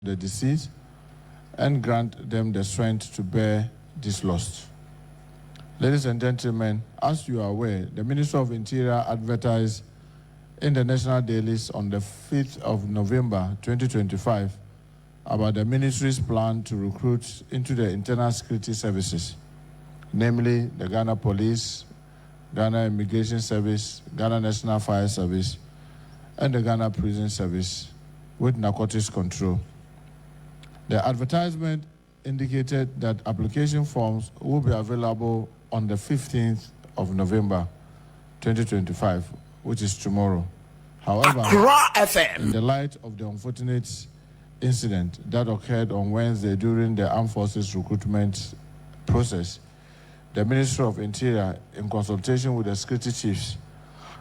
the deceased and grant them the strength to bear this loss. Ladies and gentlemen, as you are aware, the Minister of Interior advertised in the national dailies on the 5th of November 2025 about the ministry's plan to recruit into the internal security services, namely the Ghana Police, Ghana Immigration Service, Ghana National Fire Service, and the Ghana Prison Service with narcotics control. The advertisement indicated that application forms will be available on the 15th of November 2025, which is tomorrow. However, Accra100.5FM. in the light of the unfortunate incident that occurred on Wednesday during the Armed Forces recruitment process, the Ministry of Interior, in consultation with the security chiefs,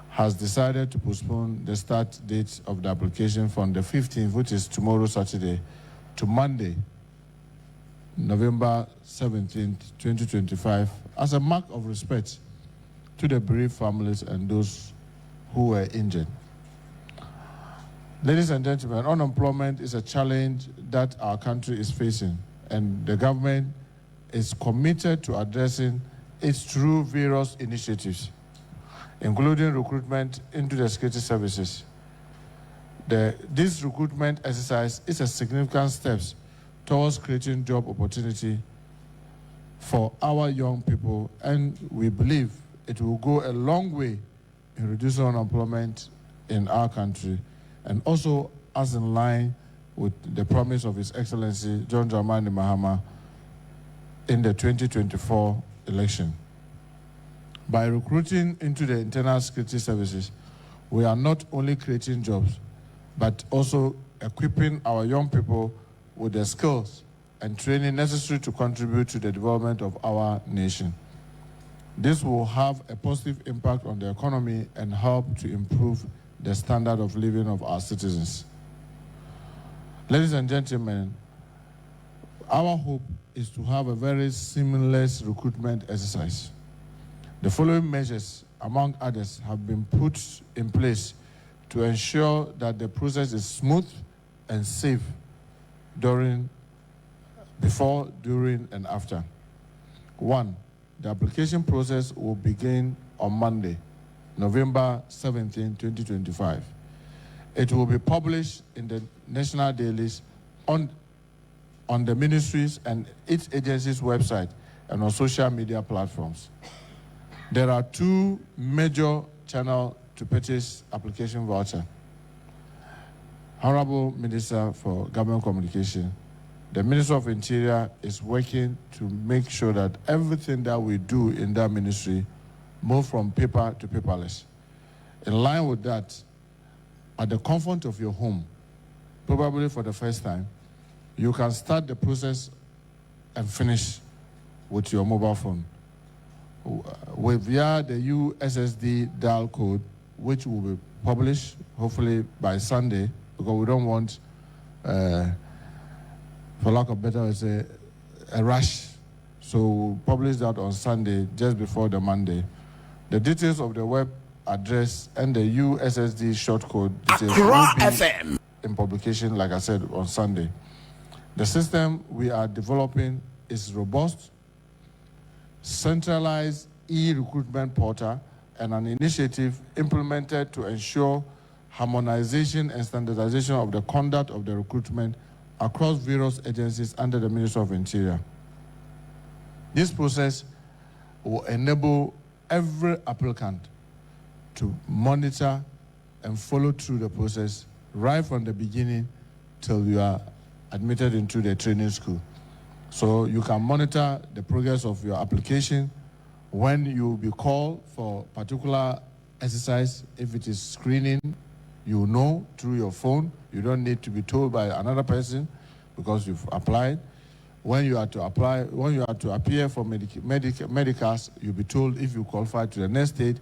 has decided to postpone the start date of the application from the 15th, which is tomorrow, Saturday, to Monday, November 17th, 2025, as a mark of respect to the bereaved families and those who were injured. Ladies and gentlemen, unemployment is a challenge that our country is facing, and the government is committed to addressing it through various initiatives, including recruitment into the security services. This recruitment exercise is a significant step towards creating job opportunity for our young people, and we believe it will go a long way in reducing unemployment in our country, and also as in line with the promise of His Excellency John Dramani Mahama in the 2024 election. By recruiting into the internal security services, we are not only creating jobs, but also equipping our young people with the skills and training necessary to contribute to the development of our nation. This will have a positive impact on the economy and help to improve the standard of living of our citizens. Ladies and gentlemen, our hope is to have a very seamless recruitment exercise. The following measures, among others, have been put in place to ensure that the process is smooth and safe before, during, and after. 1. The application process will begin on Monday, November 17, 2025. It will be published in the national dailies on the ministry's and its agency's website and on social media platforms. There are two major channels to purchase application voucher. Honorable Minister for Government Communication, the Minister of Interior is working to make sure that everything that we do in that ministry move from paper to paperless. In line with that, at the comfort of your home, probably for the first time, you can start the process and finish with your mobile phone. Via the USSD dial code, which will be published hopefully by Sunday, because we don't want, for lack of better words, a rush. So we'll publish that on Sunday, just before the Monday. The details of the web address and the USSD short code details will be in publication, like I said, on Sunday. The system we are developing is robust, centralized e-recruitment portal, and an initiative implemented to ensure harmonization and standardization of the conduct of the recruitment across various agencies under the Ministry of Interior. This process will enable every applicant to monitor and follow through the process right from the beginning till you are admitted into the training school. So you can monitor the progress of your application. When you will be called for particular exercise, if it is screening, you know through your phone. You don't need to be told by another person because you've applied. When you are to apply, when you are to appear for medicals, you'll be told if you qualify to the next stage.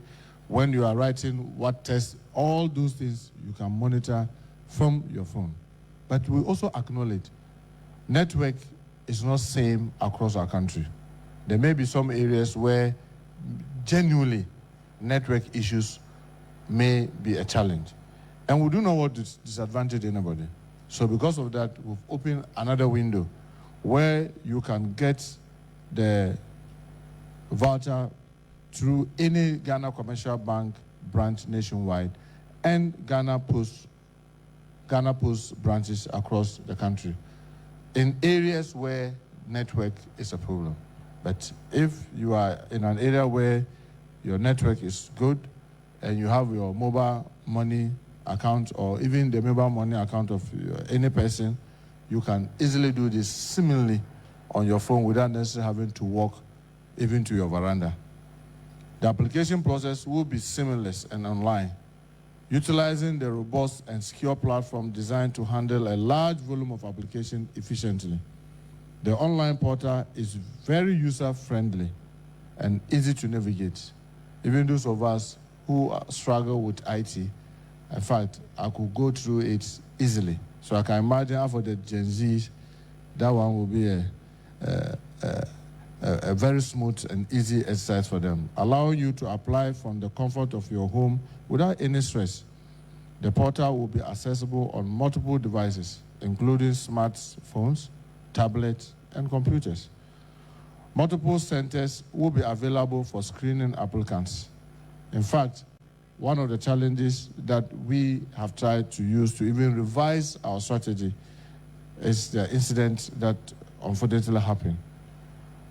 When you are writing what test, all those things you can monitor from your phone. But we also acknowledge network is not same across our country. There may be some areas where genuinely network issues may be a challenge. And we do not want to disadvantage anybody. So because of that, we've opened another window where you can get the voucher through any Ghana Commercial Bank branch nationwide and Ghana Post branches across the country in areas where network is a problem. But if you are in an area where your network is good and you have your mobile money account or even the mobile money account of any person, you can easily do this similarly on your phone without necessarily having to walk even to your veranda. The application process will be seamless and online, utilizing the robust and secure platform designed to handle a large volume of application efficiently. The online portal is very user-friendly and easy to navigate. Even those of us who struggle with IT, in fact, I could go through it easily. So I can imagine for the Gen Zs, that one will be a very smooth and easy exercise for them, allowing you to apply from the comfort of your home without any stress. The portal will be accessible on multiple devices, including smartphones, tablets, and computers. Multiple centers will be available for screening applicants. In fact, one of the challenges that we have tried to use to even revise our strategy is the incident that unfortunately happened.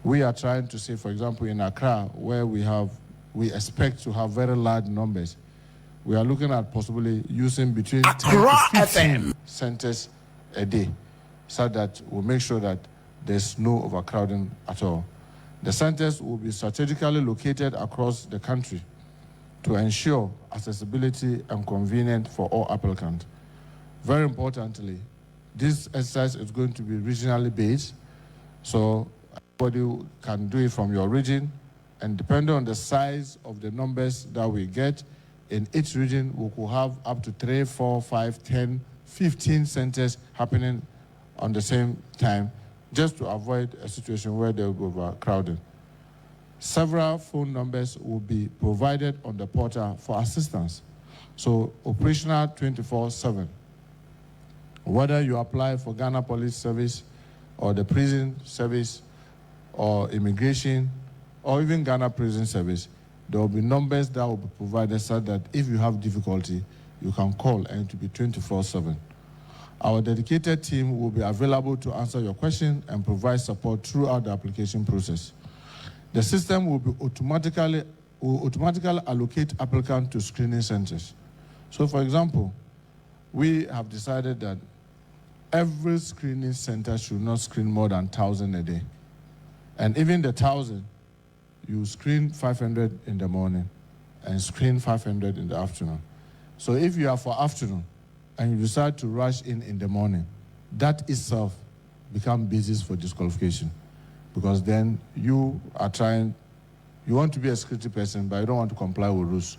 We are trying to say, for example, in Accra, where we expect to have very large numbers, we are looking at possibly using between 10 to 15 centers a day, so that we'll make sure that there's no overcrowding at all. The centers will be strategically located across the country to ensure accessibility and convenience for all applicants. Very importantly, this exercise is going to be regionally based, so everybody can do it from your region, and depending on the size of the numbers that we get, in each region we could have up to 3, 4, 5, 10, 15 centers happening on the same time, just to avoid a situation where there will be overcrowding. Several phone numbers will be provided on the portal for assistance. So operational 24/7. Whether you apply for Ghana Police Service or the prison service or immigration or even Ghana Prison Service, there will be numbers that will be provided so that if you have difficulty, you can call and it will be 24/7. Our dedicated team will be available to answer your question and provide support throughout the application process. The system will automatically allocate applicants to screening centers. So, for example, we have decided that every screening center should not screen more than 1,000 a day. And even the 1,000, you screen 500 in the morning and screen 500 in the afternoon. So if you are for afternoon and you decide to rush in the morning, that itself becomes basis for disqualification, because then you want to be a security person, but you don't want to comply with rules.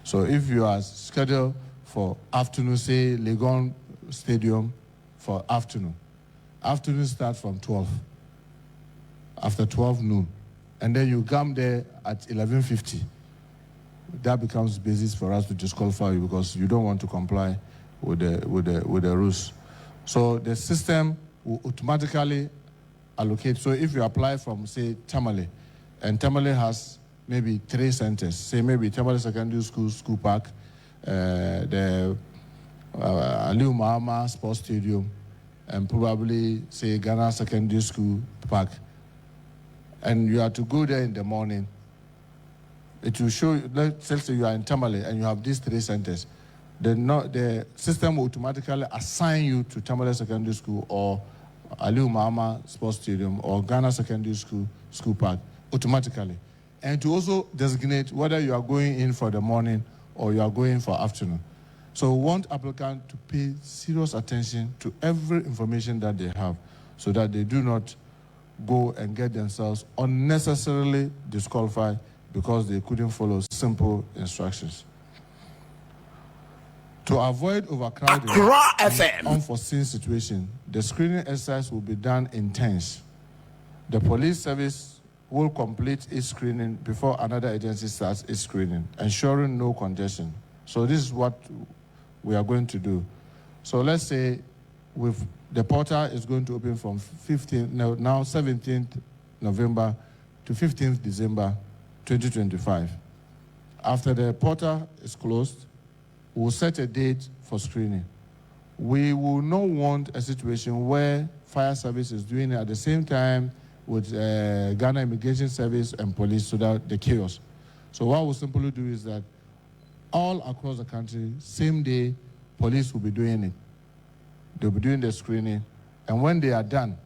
So if you are scheduled for afternoon, say Legon Stadium for afternoon starts from 12, after 12 noon, and then you come there at 11:50, that becomes basis for us to disqualify you because you don't want to comply with the rules. So the system will automatically allocate. So if you apply from, say, Tamale, and Tamale has maybe 3 centers, say maybe Tamale Secondary School Park, the Aliu Mahama Sports Stadium, and probably, say, Ghana Secondary School Park, and you have to go there in the morning, it will show you, let's say you are in Tamale and you have these 3 centers, the system will automatically assign you to Tamale Secondary School or Aliu Mahama Sports Stadium or Ghana Secondary School Park automatically. And to also designate whether you are going in for the morning or you are going for afternoon. So we want applicants to pay serious attention to every information that they have so that they do not go and get themselves unnecessarily disqualified because they couldn't follow simple instructions. To avoid overcrowding and unforeseen situation, the screening exercise will be done in turns. The police service will complete its screening before another agency starts its screening, ensuring no congestion. So this is what we are going to do. So let's say The portal is going to open from 17th November to 15th December 2025. After the portal is closed, we'll set a date for screening. We will not want a situation where fire service is doing it at the same time with Ghana Immigration Service and police, so that the chaos. So what we'll simply do is that all across the country, same day, police will be doing it. They'll be doing the screening, and when they are done,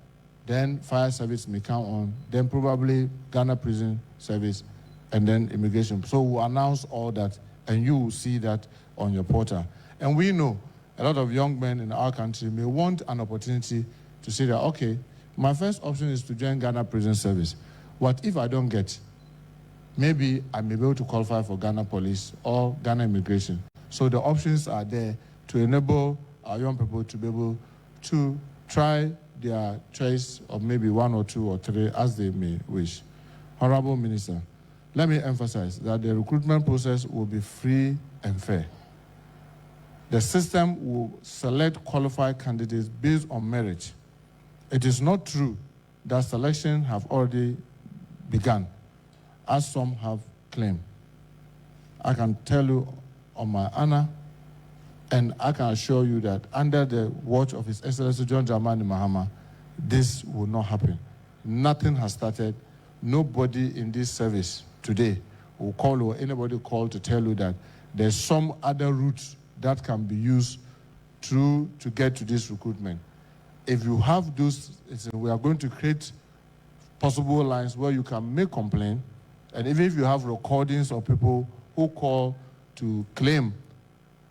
then fire service may come on, then probably Ghana Prison Service, and then immigration. So we'll announce all that, and you will see that on your portal. And we know a lot of young men in our country may want an opportunity to say that, okay, my first option is to join Ghana Prison Service. What if I don't get? Maybe I may be able to qualify for Ghana Police or Ghana Immigration. So the options are there to enable our young people to be able to try their choice of maybe one or two or three as they may wish. Honorable Minister, let me emphasize that the recruitment process will be free and fair. The system will select qualified candidates based on merit. It is not true that selection have already begun, as some have claimed. I can tell you on my honor, and I can assure you that under the watch of His Excellency John Dramani Mahama, this will not happen. Nothing has started. Nobody in this service today will call or anybody call to tell you that there's some other route that can be used to get to this recruitment. If you have those, we are going to create possible lines where you can make complaint, and even if you have recordings of people who call to claim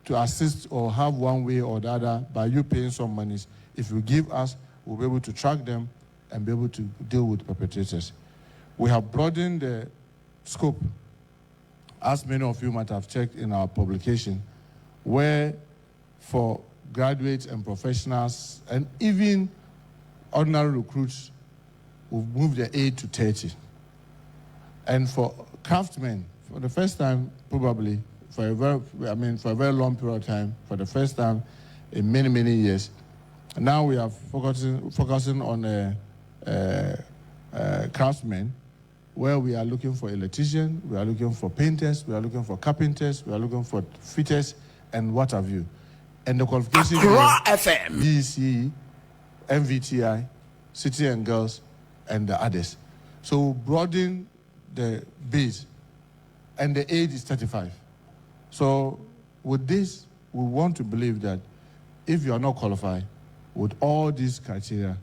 to assist or have one way or the other by you paying some monies, if you give us, we'll be able to track them and be able to deal with perpetrators. We have broadened the scope, as many of you might have checked in our publication, where for graduates and professionals and even ordinary recruits, we've moved the age to 30. And for craftsmen, for the first time, probably, for a very long period of time, for the first time in many, many years, now we are focusing on craftsmen, where we are looking for electricians, we are looking for painters, we are looking for carpenters, we are looking for fitters, and what have you. And the qualifications Accra100.5FM, BC, MVTI, City and Girls, and the others. So broaden the base, and the age is 35. So with this, we want to believe that if you are not qualified with all these criteria,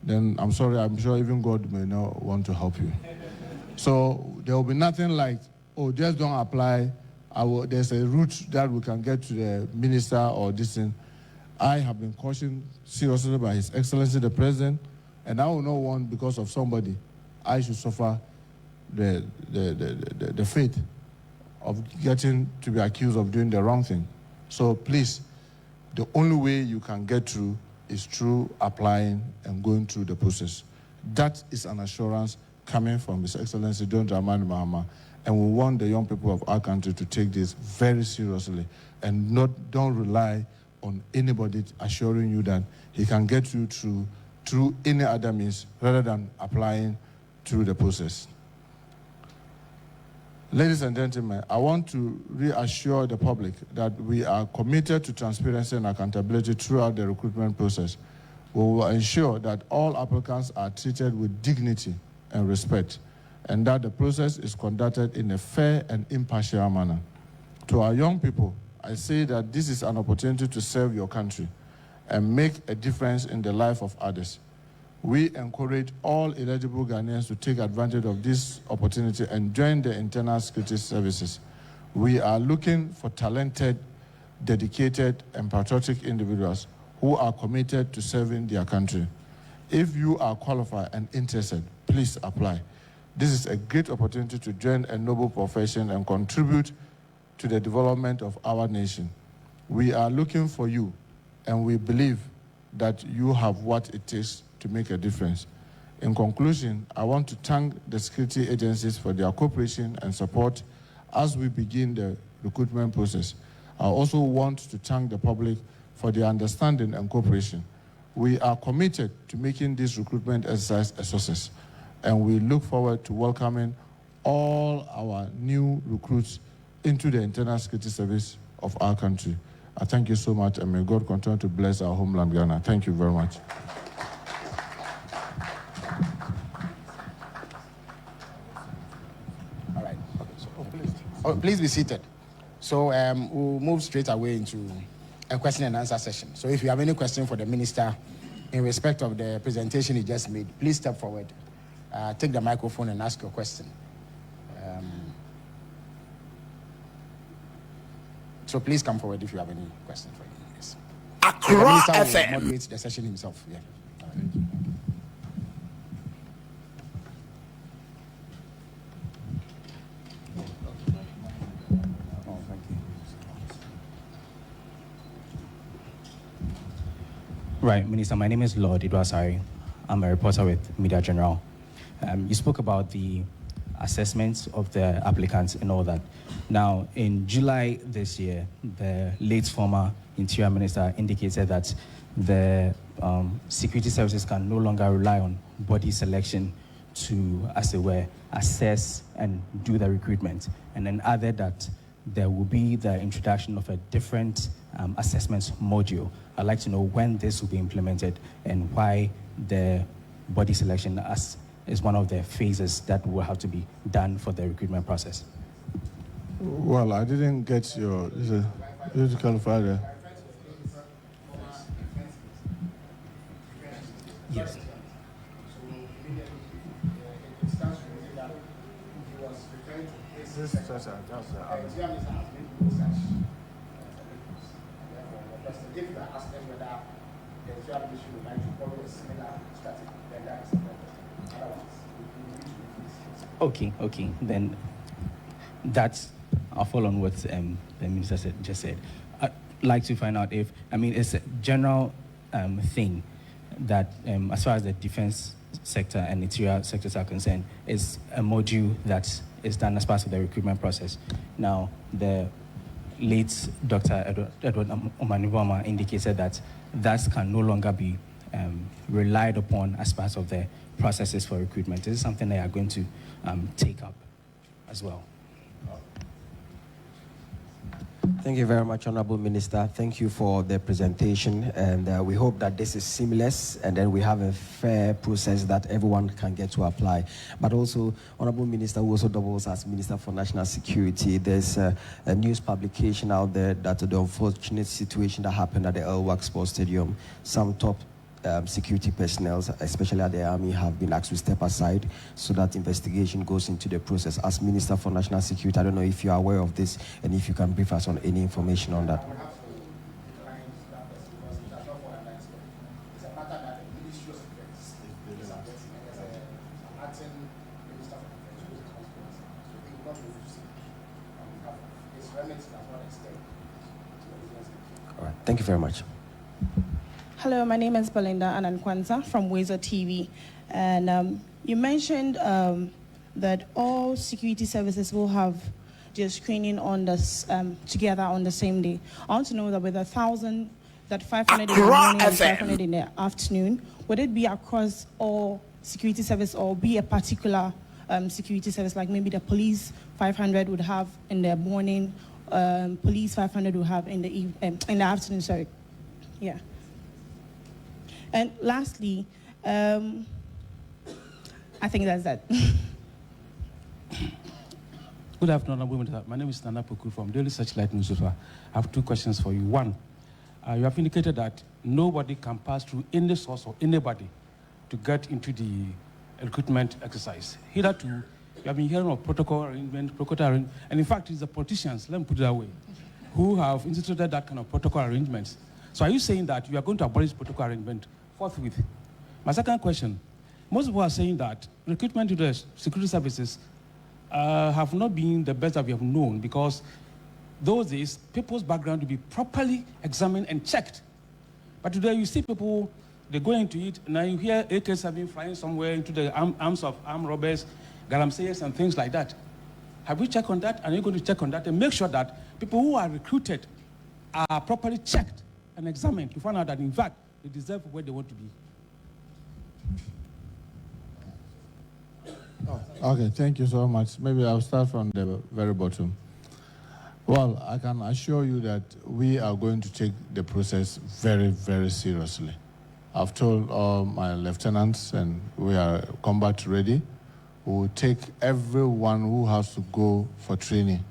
then I'm sorry, I'm sure even God may not want to help you. So there will be nothing like, oh, just don't apply. There's a route that we can get to the minister or this thing. I have been cautioned seriously by His Excellency the President, and I will not want, because of somebody, I should suffer the fate of getting to be accused of doing the wrong thing. So please, the only way you can get through is through applying and going through the process. That is an assurance coming from His Excellency John Dramani Mahama, and we want the young people of our country to take this very seriously and don't rely on anybody assuring you that he can get you through any other means rather than applying through the process. Ladies and gentlemen, I want to reassure the public that we are committed to transparency and accountability throughout the recruitment process. We will ensure that all applicants are treated with dignity and respect, and that the process is conducted in a fair and impartial manner. To our young people, I say that this is an opportunity to serve your country and make a difference in the life of others. We encourage all eligible Ghanaians to take advantage of this opportunity and join the internal security services. We are looking for talented, dedicated, and patriotic individuals who are committed to serving their country. If you are qualified and interested, please apply. This is a great opportunity to join a noble profession and contribute to the development of our nation. We are looking for you, and we believe that you have what it takes to make a difference. In conclusion, I want to thank the security agencies for their cooperation and support as we begin the recruitment process. I also want to thank the public for their understanding and cooperation. We are committed to making this recruitment exercise a success, and we look forward to welcoming all our new recruits into the internal security service of our country. I thank you so much, and may God continue to bless our homeland, Ghana. Thank you very much. All right. Please be seated. So we'll move straight away into a question and answer session. So if you have any question for the minister in respect of the presentation he just made, please step forward, take the microphone and ask your question. So please come forward if you have any questions for him. Yes. Accra100.5FM will moderate the session himself. Yeah. Thank you. Right, Minister, my name is Lord Idwasari. I'm a reporter with Media General. You spoke about the assessments of the applicants and all that. Now, in July this year, the late former Interior Minister indicated that the security services can no longer rely on body selection to, as it were, assess and do the recruitment, and then added that there will be the introduction of a different assessments module. I'd like to know when this will be implemented and why the body selection is one of the phases that will have to be done for the recruitment process. Well, I didn't get your, you to clarify there. Yes. Okay, then that's, I'll follow on what the minister just said. I'd like to find out if, it's a general thing that as far as the defense sector and interior sectors are concerned, is a module that is done as part of the recruitment process. Now, the late Dr. Edward Omaniboma indicated that that can no longer be relied upon as part of the processes for recruitment. This is something they are going to take up as well. Thank you very much, Honorable Minister. Thank you for the presentation, and we hope that this is seamless and then we have a fair process that everyone can get to apply. But also, Honorable Minister, who also doubles as Minister for National Security, there's a news publication out there that the unfortunate situation that happened at the Elwak Sports Stadium, some top security personnel, especially at the army, have been asked to step aside so that investigation goes into the process. As Minister for National Security, I don't know if you are aware of this and if you can brief us on any information on that. All right, thank you very much. Hello, my name is Belinda Anankwanza from Wezo TV, and you mentioned that all security services will have their screening on this together on the same day. I want to know that with 1,000, that 500 in the morning and 500 in the afternoon, would it be across all security service or be a particular security service, like maybe the police 500 would have in the morning, police 500 would have in the afternoon? Sorry, yeah. And lastly, I think that's that. Good afternoon, Honorable Minister. My name is Nana Poku from Daily Searchlight Newspaper. I have two questions for you. One, you have indicated that nobody can pass through any source or anybody to get into the recruitment exercise. Hitherto, you have been hearing of protocol arrangement, and in fact, it's the politicians, let me put it that way, who have instituted that kind of protocol arrangements. So are you saying that you are going to abolish protocol arrangement forthwith? My second question, most people are saying that recruitment to the security services have not been the best that we have known, because those days, people's background to be properly examined and checked. But today you see people, they go into it, and now you hear AKs have been flying somewhere into the arms of armed robbers, galamseyers and things like that. Have you checked on that? And are you going to check on that and make sure that people who are recruited are properly checked and examined to find out that, in fact, They deserve where they want to be. Okay, thank you so much. Maybe I'll start from the very bottom. Well, I can assure you that we are going to take the process very, very seriously. I've told all my lieutenants, and we are combat ready. We will take everyone who has to go for training.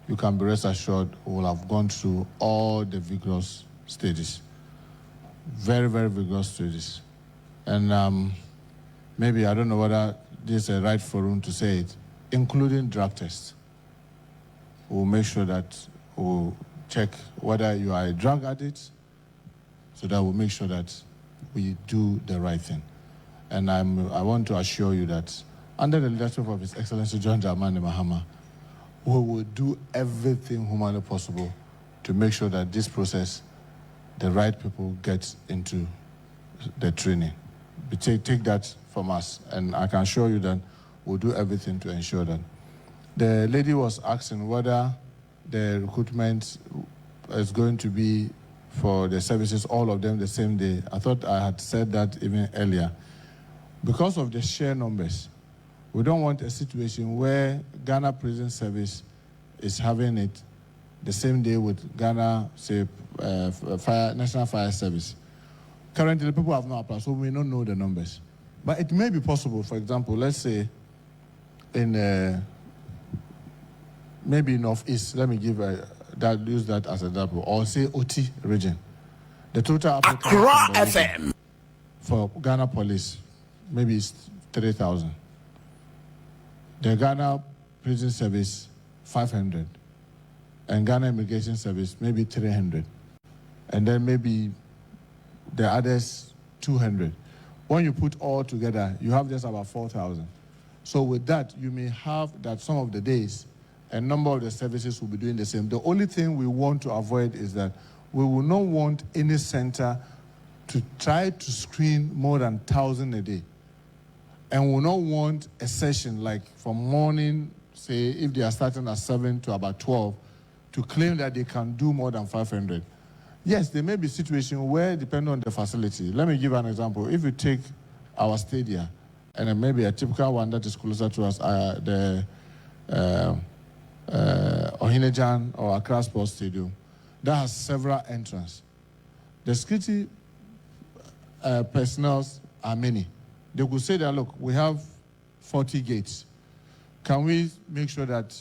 You can be rest assured we will have gone through all the vigorous stages. Very, very vigorous stages. And maybe, I don't know whether this is a right forum to say it, including drug tests. We'll make sure that we'll check whether you are a drug addict, so that we'll make sure that we do the right thing. And I want to assure you that under the leadership of His Excellency John Dramani Mahama, we will do everything humanly possible to make sure that this process, the right people get into the training. Take that from us, and I can assure you that we'll do everything to ensure that. The lady was asking whether the recruitment is going to be for the services, all of them the same day. I thought I had said that even earlier. Because of the sheer numbers, we don't want a situation where Ghana Prison Service is having it the same day with Ghana, say, National Fire Service. Currently, people have not applied, so we don't know the numbers. But it may be possible, for example, let's say in maybe Northeast, let me give use that as an example, or say OT region. The total Accra100.5FM for Ghana Police, maybe it's 3,000. The Ghana Prison Service, 500. And Ghana Immigration Service, maybe 300. And then maybe the others, 200. When you put all together, you have just about 4,000. So with that, you may have that some of the days, a number of the services will be doing the same. The only thing we want to avoid is that we will not want any center to try to screen more than 1,000 a day. And we will not want a session like from morning, say, if they are starting at 7 to about 12, to claim that they can do more than 500. Yes, there may be situations where, depending on the facility. Let me give an example. If you take our stadia, and then maybe a typical one that is closer to us, the Ohinejan or Accra Sports Stadium, that has several entrances. The security personnel are many. They could say that, look, we have 40 gates. Can we make sure that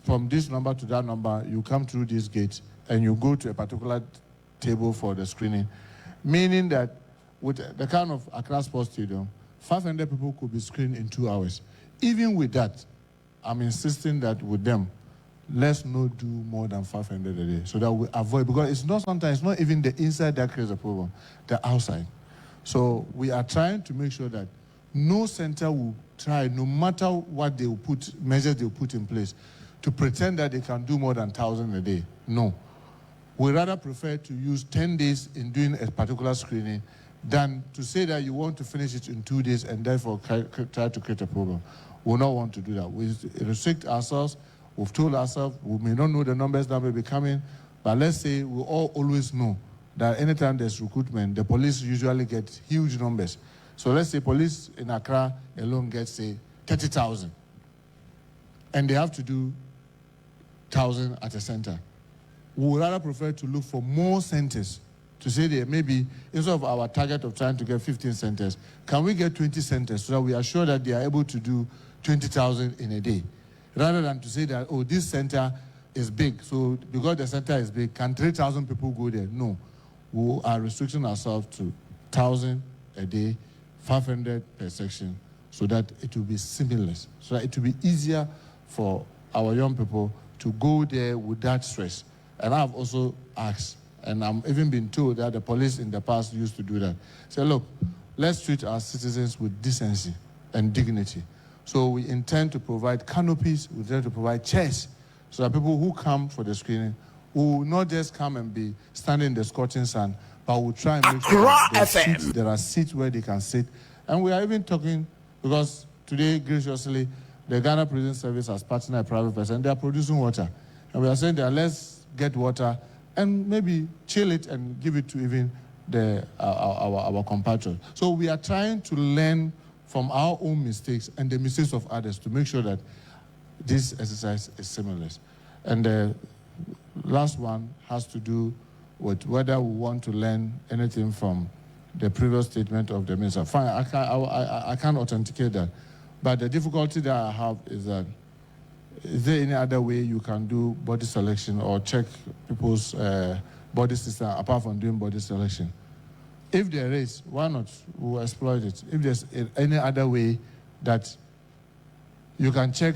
from this number to that number, you come through these gates and you go to a particular table for the screening? Meaning that with the kind of Accra Sports Stadium, 500 people could be screened in 2 hours. Even with that, I'm insisting that with them, let's not do more than 500 a day so that we avoid, because it's not sometimes, it's not even the inside that creates a problem, the outside. So we are trying to make sure that no center will try, no matter what they will put, measures they will put in place, to pretend that they can do more than 1,000 a day. No. We rather prefer to use 10 days in doing a particular screening than to say that you want to finish it in 2 days and therefore try to create a problem. We don't want to do that. We restrict ourselves. We've told ourselves we may not know the numbers that may be coming, but let's say we all always know that anytime there's recruitment, the police usually get huge numbers. So let's say police in Accra alone get, say, 30,000. And they have to do 1,000 at a center. We would rather prefer to look for more centers to say that maybe instead of our target of trying to get 15 centers, can we get 20 centers so that we are sure that they are able to do 20,000 in a day? Rather than to say that, oh, this center is big, so because the center is big, can 3,000 people go there? No. We are restricting ourselves to 1,000 a day, 500 per section, so that it will be seamless, so that it will be easier for our young people to go there without stress. And I've also asked, and I'm even been told that the police in the past used to do that. Say, look, let's treat our citizens with decency and dignity. So we intend to provide canopies, we intend to provide chairs, so that people who come for the screening will not just come and be standing in the scorching sun, but we'll try and make sure that there are seats where they can sit. And we are even talking, because today, graciously, the Ghana Prison Service has partnered a private person, they are producing water. And we are saying that let's get water and maybe chill it and give it to even our compatriots. So we are trying to learn from our own mistakes and the mistakes of others to make sure that this exercise is seamless. And the last one has to do with whether we want to learn anything from the previous statement of the minister. Fine, I can't authenticate that. But the difficulty that I have is that, is there any other way you can do body selection or check people's body system apart from doing body selection? If there is, why not? We'll exploit it. If there's any other way that you can check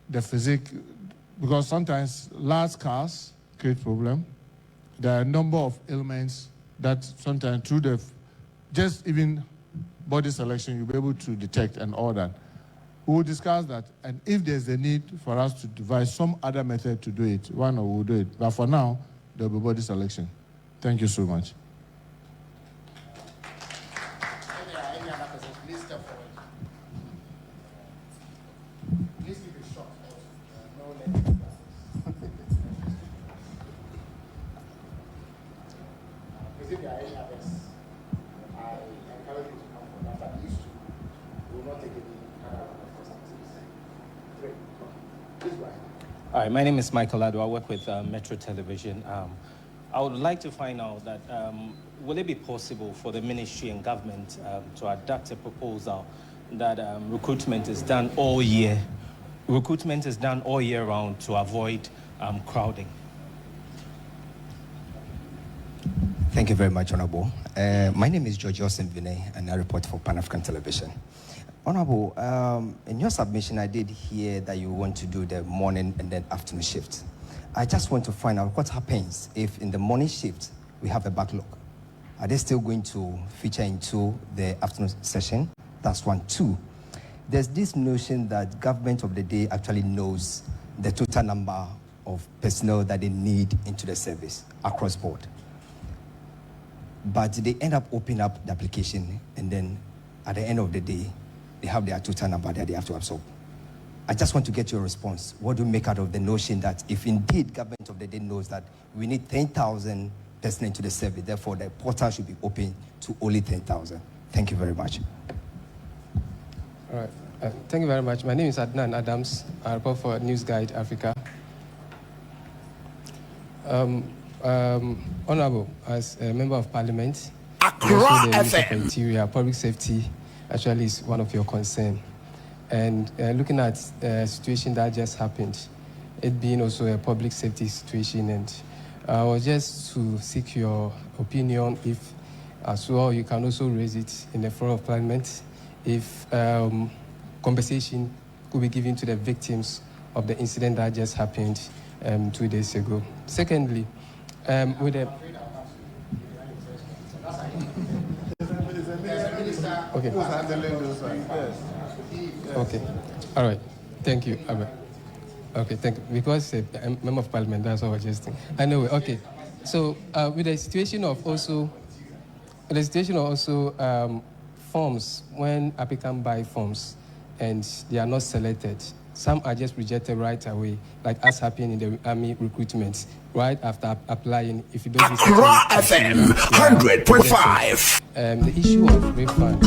the physique, because sometimes large cars create problem. There are a number of ailments that sometimes through the, just even body selection, you'll be able to detect and all that. We'll discuss that, and if there's a need for us to devise some other method to do it, why not, we'll do it. But for now, there'll be body selection. Thank you so much. Any other person, please step forward. Please keep it short. No lengthy classes. If there are any others, I encourage you to come forward. After these two, we will not take any other questions. Three. Please go ahead. All right, my name is Michael Ado. I work with Metro Television. I would like to find out that will it be possible for the ministry and government to adapt a proposal that recruitment is done all year? Recruitment is done all year round to avoid crowding. Thank you very much, Honorable. My name is George Austin Vinay, and I report for Pan-African Television. Honorable, in your submission, I did hear that you want to do the morning and then afternoon shift. I just want to find out what happens if in the morning shift we have a backlog. Are they still going to feature into the afternoon session? That's one. Two, there's this notion that government of the day actually knows the total number of personnel that they need into the service across board. But they end up opening up the application, and then at the end of the day, they have their total number that they have to absorb. I just want to get your response. What do you make out of the notion that if indeed government of the day knows that we need 10,000 personnel into the service, therefore the portal should be open to only 10,000? Thank you very much. All right. Thank you very much. My name is Adnan Adams. I report for News Guide Africa. Honorable, as a member of parliament, Accra100.5FM. Interior, public safety actually is one of your concerns. And looking at the situation that just happened, it being also a public safety situation, and I was just to seek your opinion if, as well, you can also raise it in the floor of parliament, if compensation could be given to the victims of the incident that just happened 2 days ago. Secondly, with the... Okay. Okay. All right. Thank you. Okay, thank you. Because I'm a member of parliament, that's what I was just thinking. Anyway, okay. So with the situation of forms, when applicants buy forms and they are not selected, some are just rejected right away, like as happened in the army recruitment. Right after applying, if you don't... Accra100.5. The issue of refund.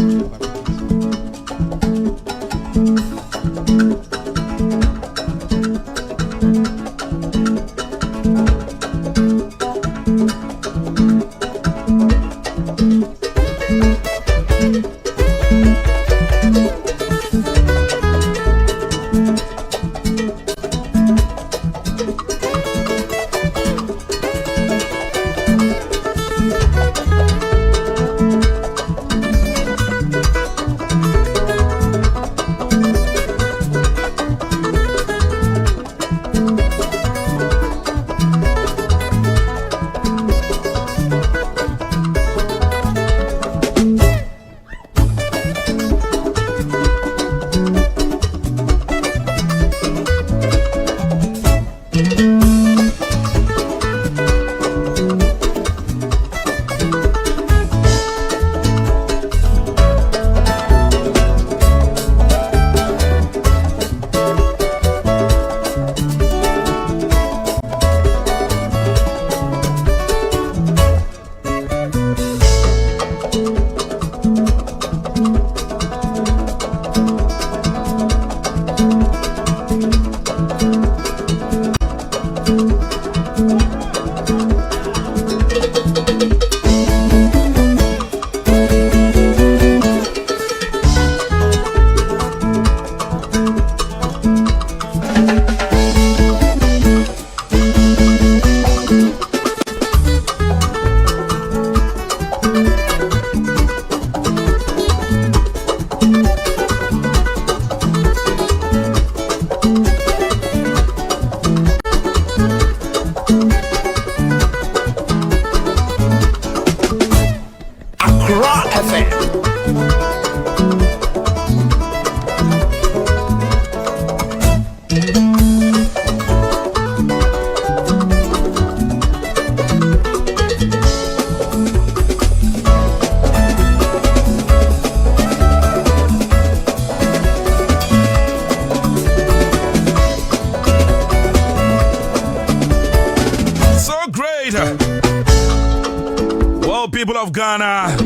people of Ghana.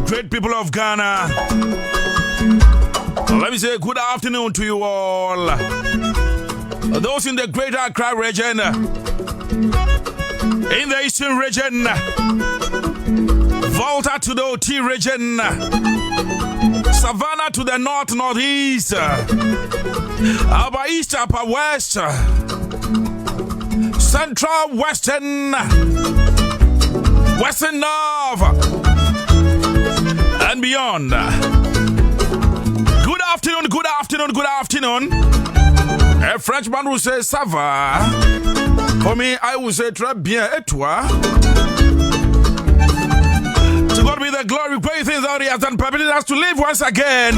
Great people of Ghana. Let me say good afternoon to you all. Those in the greater Accra region, in the eastern region, Volta to the OT region, Savannah to the north, northeast, Upper east, upper west, central, western, western north, and beyond. Good afternoon, good afternoon, good afternoon. A Frenchman will say, ça va. For me, I will say, très bien, et toi? To God be the glory, great things that He has done, permitted us to live once again.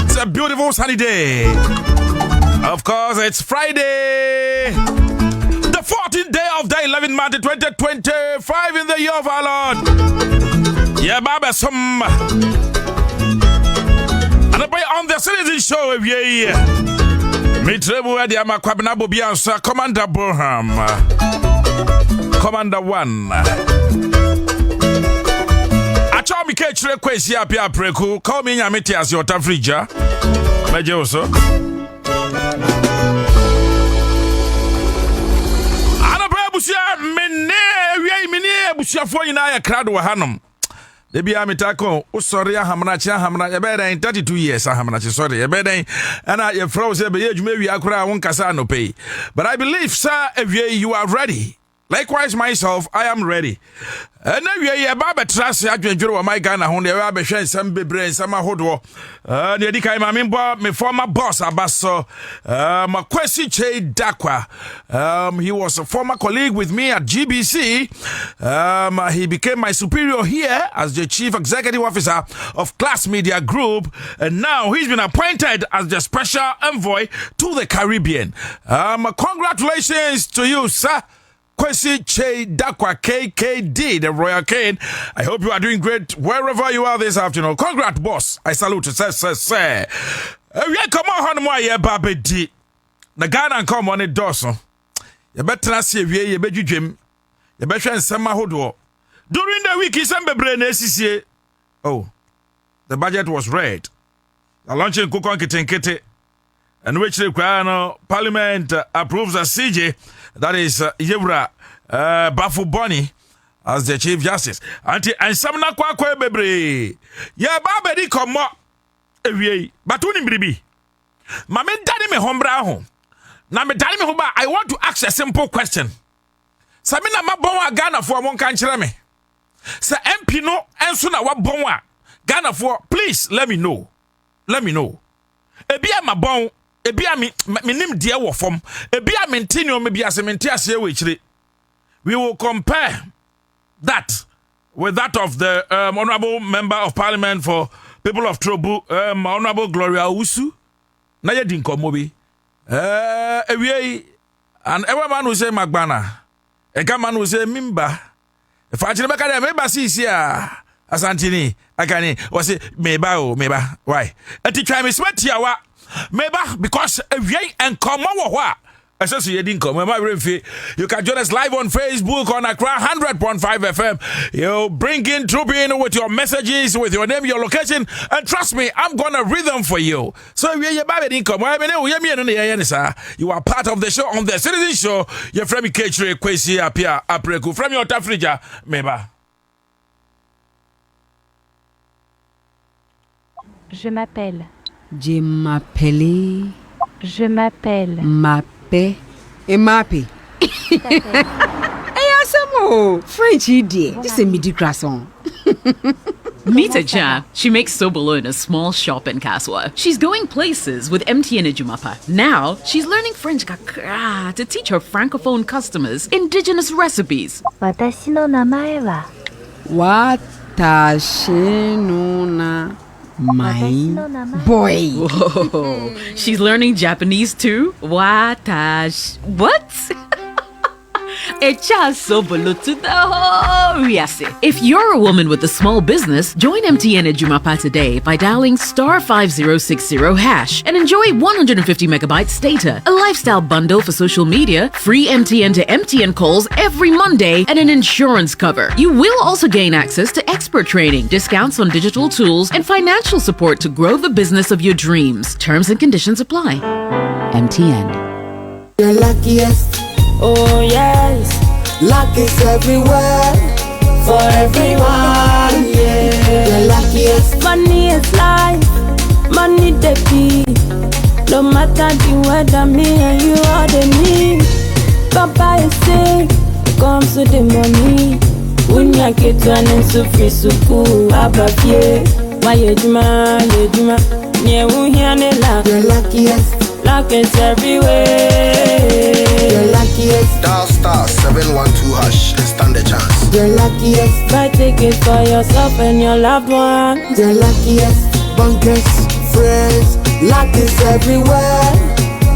It's a beautiful sunny day. Of course, it's Friday, the 14th day of the 11th month, 2025 in the year of our Lord. Yeah, Baba, some. And on the citizen show, yeah. Me trebu edi ama Kwabena Bobie Ansah, Commander Boham, Commander 1. Acha mi ke chere kwesi apia preku, call me nyamete as your tafrija. Meje oso. Ana pa busia mene busia fo nyina ya krado wa hanom. Debi amitako usori hamna ya beden 32 years hamna sorry ya beden ana ye froze be yedwuma wi akura won kasa no pay. But I believe sir you are ready. Likewise myself I am ready. And we are baba trust adwenjuro wa my Ghana ho de we abehwe nsam bebre nsam ahodo. Ne di kai ma membo me former boss abaso Makwesi Che Dakwa. He was a former colleague with me at GBC. He became my superior here as the chief executive officer of Class Media Group, and now he's been appointed as the special envoy to the Caribbean. Congratulations to you, sir. Kwesi Che Dakwa, KKD, the Royal Cane. I hope you are doing great wherever you are this afternoon. Congrats, boss. I salute you, sir. We come on, more ye babedi. The Ghana come on it doso. You better see we ye beju dream. You better nsema hodo. During the week, December brain SCCA. Oh, the budget was read. The launching Kukon Kitenkete, and which require Parliament approves a CJ. That is Yevra Bafu Bonnie as the Chief Justice. Auntie and Samna Kwakwe Bebre. Yeah, Babedi come up. But unim bribi. Mamen daddy me hombra home. Na me daddy me homba. I want to ask a simple question. Samina mabonwa Ghana for one kanchira me. Sa MP no enso na wabonwa Ghana for. Please let me know. Let me know. Ebia mabon. Ebia me nim dia wo fom. Ebia mentinio me bia sementi ase we chire. We will compare that with that of the honorable member of parliament for people of Trobu, Honorable Gloria Usu. Na ye din komo bi. Ewie and every man will say Magbana. Eka man will say Mimba. If I chire beka dem meba si Asantini akani was say meba. Why? Enti try me sweat yawa. Meba because ewie and komo wo ho a you can join us live on Facebook on Accra100.5FM. You bring in trooping with your messages, with your name, your location, and trust me, I'm gonna read them for you. So you are part of the show on the Citizen Show. You're from Kechre Kwesi Apia Apreku from your Tafrija Meba. Je m'appelle. Je m'appelle. Je m'appelle. Mappé. Et mappé. Hey, Asamo. French idiot. This is a midi croissant. Meet Aja. She makes sobolo in a small shop in Kaswa. She's going places with MTN Ejumapa. Now, she's learning French kakra to teach her francophone customers indigenous recipes. Watashi no namae wa. Watashi no na. My boy. Whoa. She's learning Japanese too? Watash. What? Echa Sobolo to the whole Riase. If you're a woman with a small business, join MTN Ejumapa today by dialing *5060# and enjoy 150 megabytes data, a lifestyle bundle for social media, free MTN to MTN calls every Monday, and an insurance cover. You will also gain access to expert training, discounts on digital tools, and financial support to grow the business of your dreams. Terms and conditions apply. MTN. The luckiest, oh yes, luck is everywhere, for everyone, yeah. The luckiest, money is life, money the key. No matter the weather, me and you are the need. Papa is sick, comes with the money. Unya ketwane sufri suku abafie. Why yejuma, nye uhiane la. The luckiest, luck is everywhere. The luckiest. Dial *712# and stand a chance. The luckiest. Buy tickets for yourself and your loved ones. The luckiest. Bunkers, friends, luck is everywhere,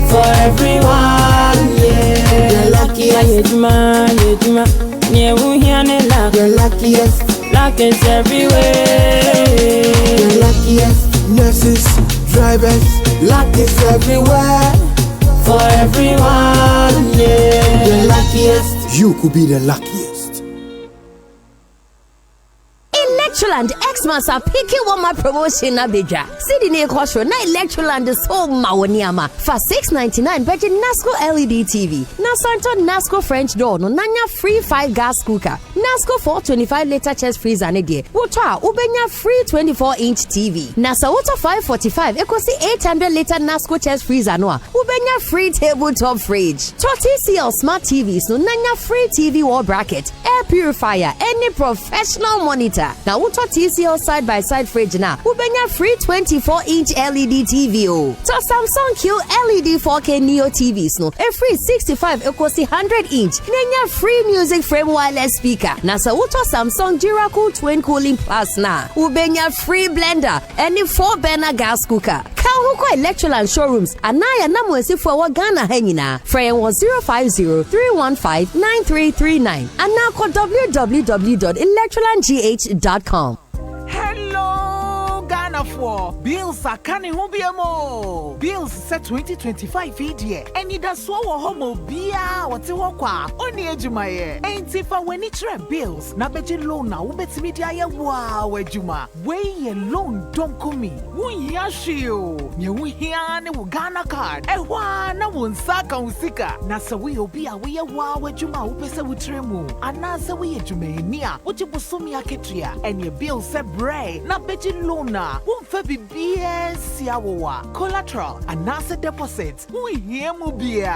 for everyone, yeah. The luckiest. The luckiest. Luck is everywhere. The luckiest. Nurses, drivers, luck is everywhere, for everyone, yeah. The luckiest. You could be the luckiest. Electroland Xmas are picking one my promotion na beja. Sidi ne kwasho na Electroland so mawoniama for $6.99 beje Nasco LED TV. Na Santo Nasco French door no nanya free 5 gas cooker. Nasco 425-liter chest freezer ne die. Wotwa ubenya free 24-inch TV. Nasa water 545 ekosi 800-liter Nasco chest freezer no ubenya free tabletop fridge. TCL smart TVs no nanya free TV wall bracket, air purifier, any professional monitor. Now Uto TCL side-by-side fridge na ubenya free 24-inch LED TV o. To Samsung Q LED 4K Neo TVs no a free 65 equals 100-inch. Nenya free music frame wireless speaker. Na sa Uto Samsung Jiracool Twin Cooling Plus na ubenya free blender any 4-burner gas cooker. Kauhuko Electroland showrooms anaya na mwesifu wa Ghana hanyina. Frey 050-315-9339 anako www.electrolandgh.com. Hello, Ghana for bills are canning hubiamo. Bills set 2025 year. And it does so homo bia what's walkwa only ejumaye. Ain't if I when it's bills na beji loan na ubeti media ya wow ejuma. Way loan don't come me. Yashio. Nyuhiane wu Ghana card. Ewa na wunsaka usika. Na sa we obia we wow ejuma upese wutremu. Anasa we ejumenia. Uchibusumi aketria. And your bill set bray. Na beji lona. Wumfe bibie siawa. Collateral. Anasa deposits. Mu bia.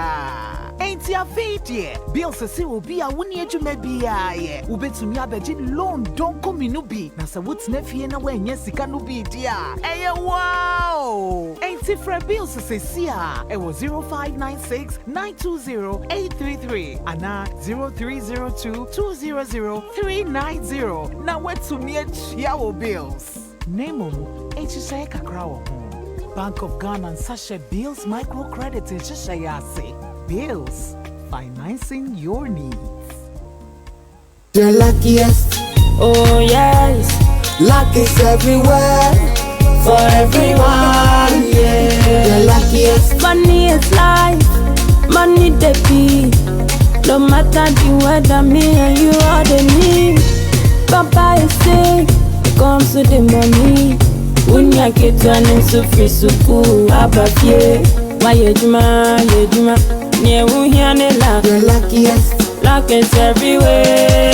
Ain't ya fate ye. Bill se will be a wuni ejume bia ye. Ubetumi abeji loan don't come inubi. Na sa wut's nefi na we nyesika nubi dia. Eye wow. Ain't ifra bill se sia. It was 0596-920-833. Ana 0302-200-390. Na wetumi echiawo bills. Nemo Echisha Accra100. Bank of Ghana and Ansah Bills microcredit in Shishayase. Bills, financing your needs. The luckiest, oh yes, luck is everywhere, for everyone, yeah. The luckiest, money is life, money the key. No matter the weather, me and you are the need. Papa is sick, comes with the money. Unya ketwane sufri suku abafie. Why yejuma, nye uhiane la. The luckiest, luck is everywhere.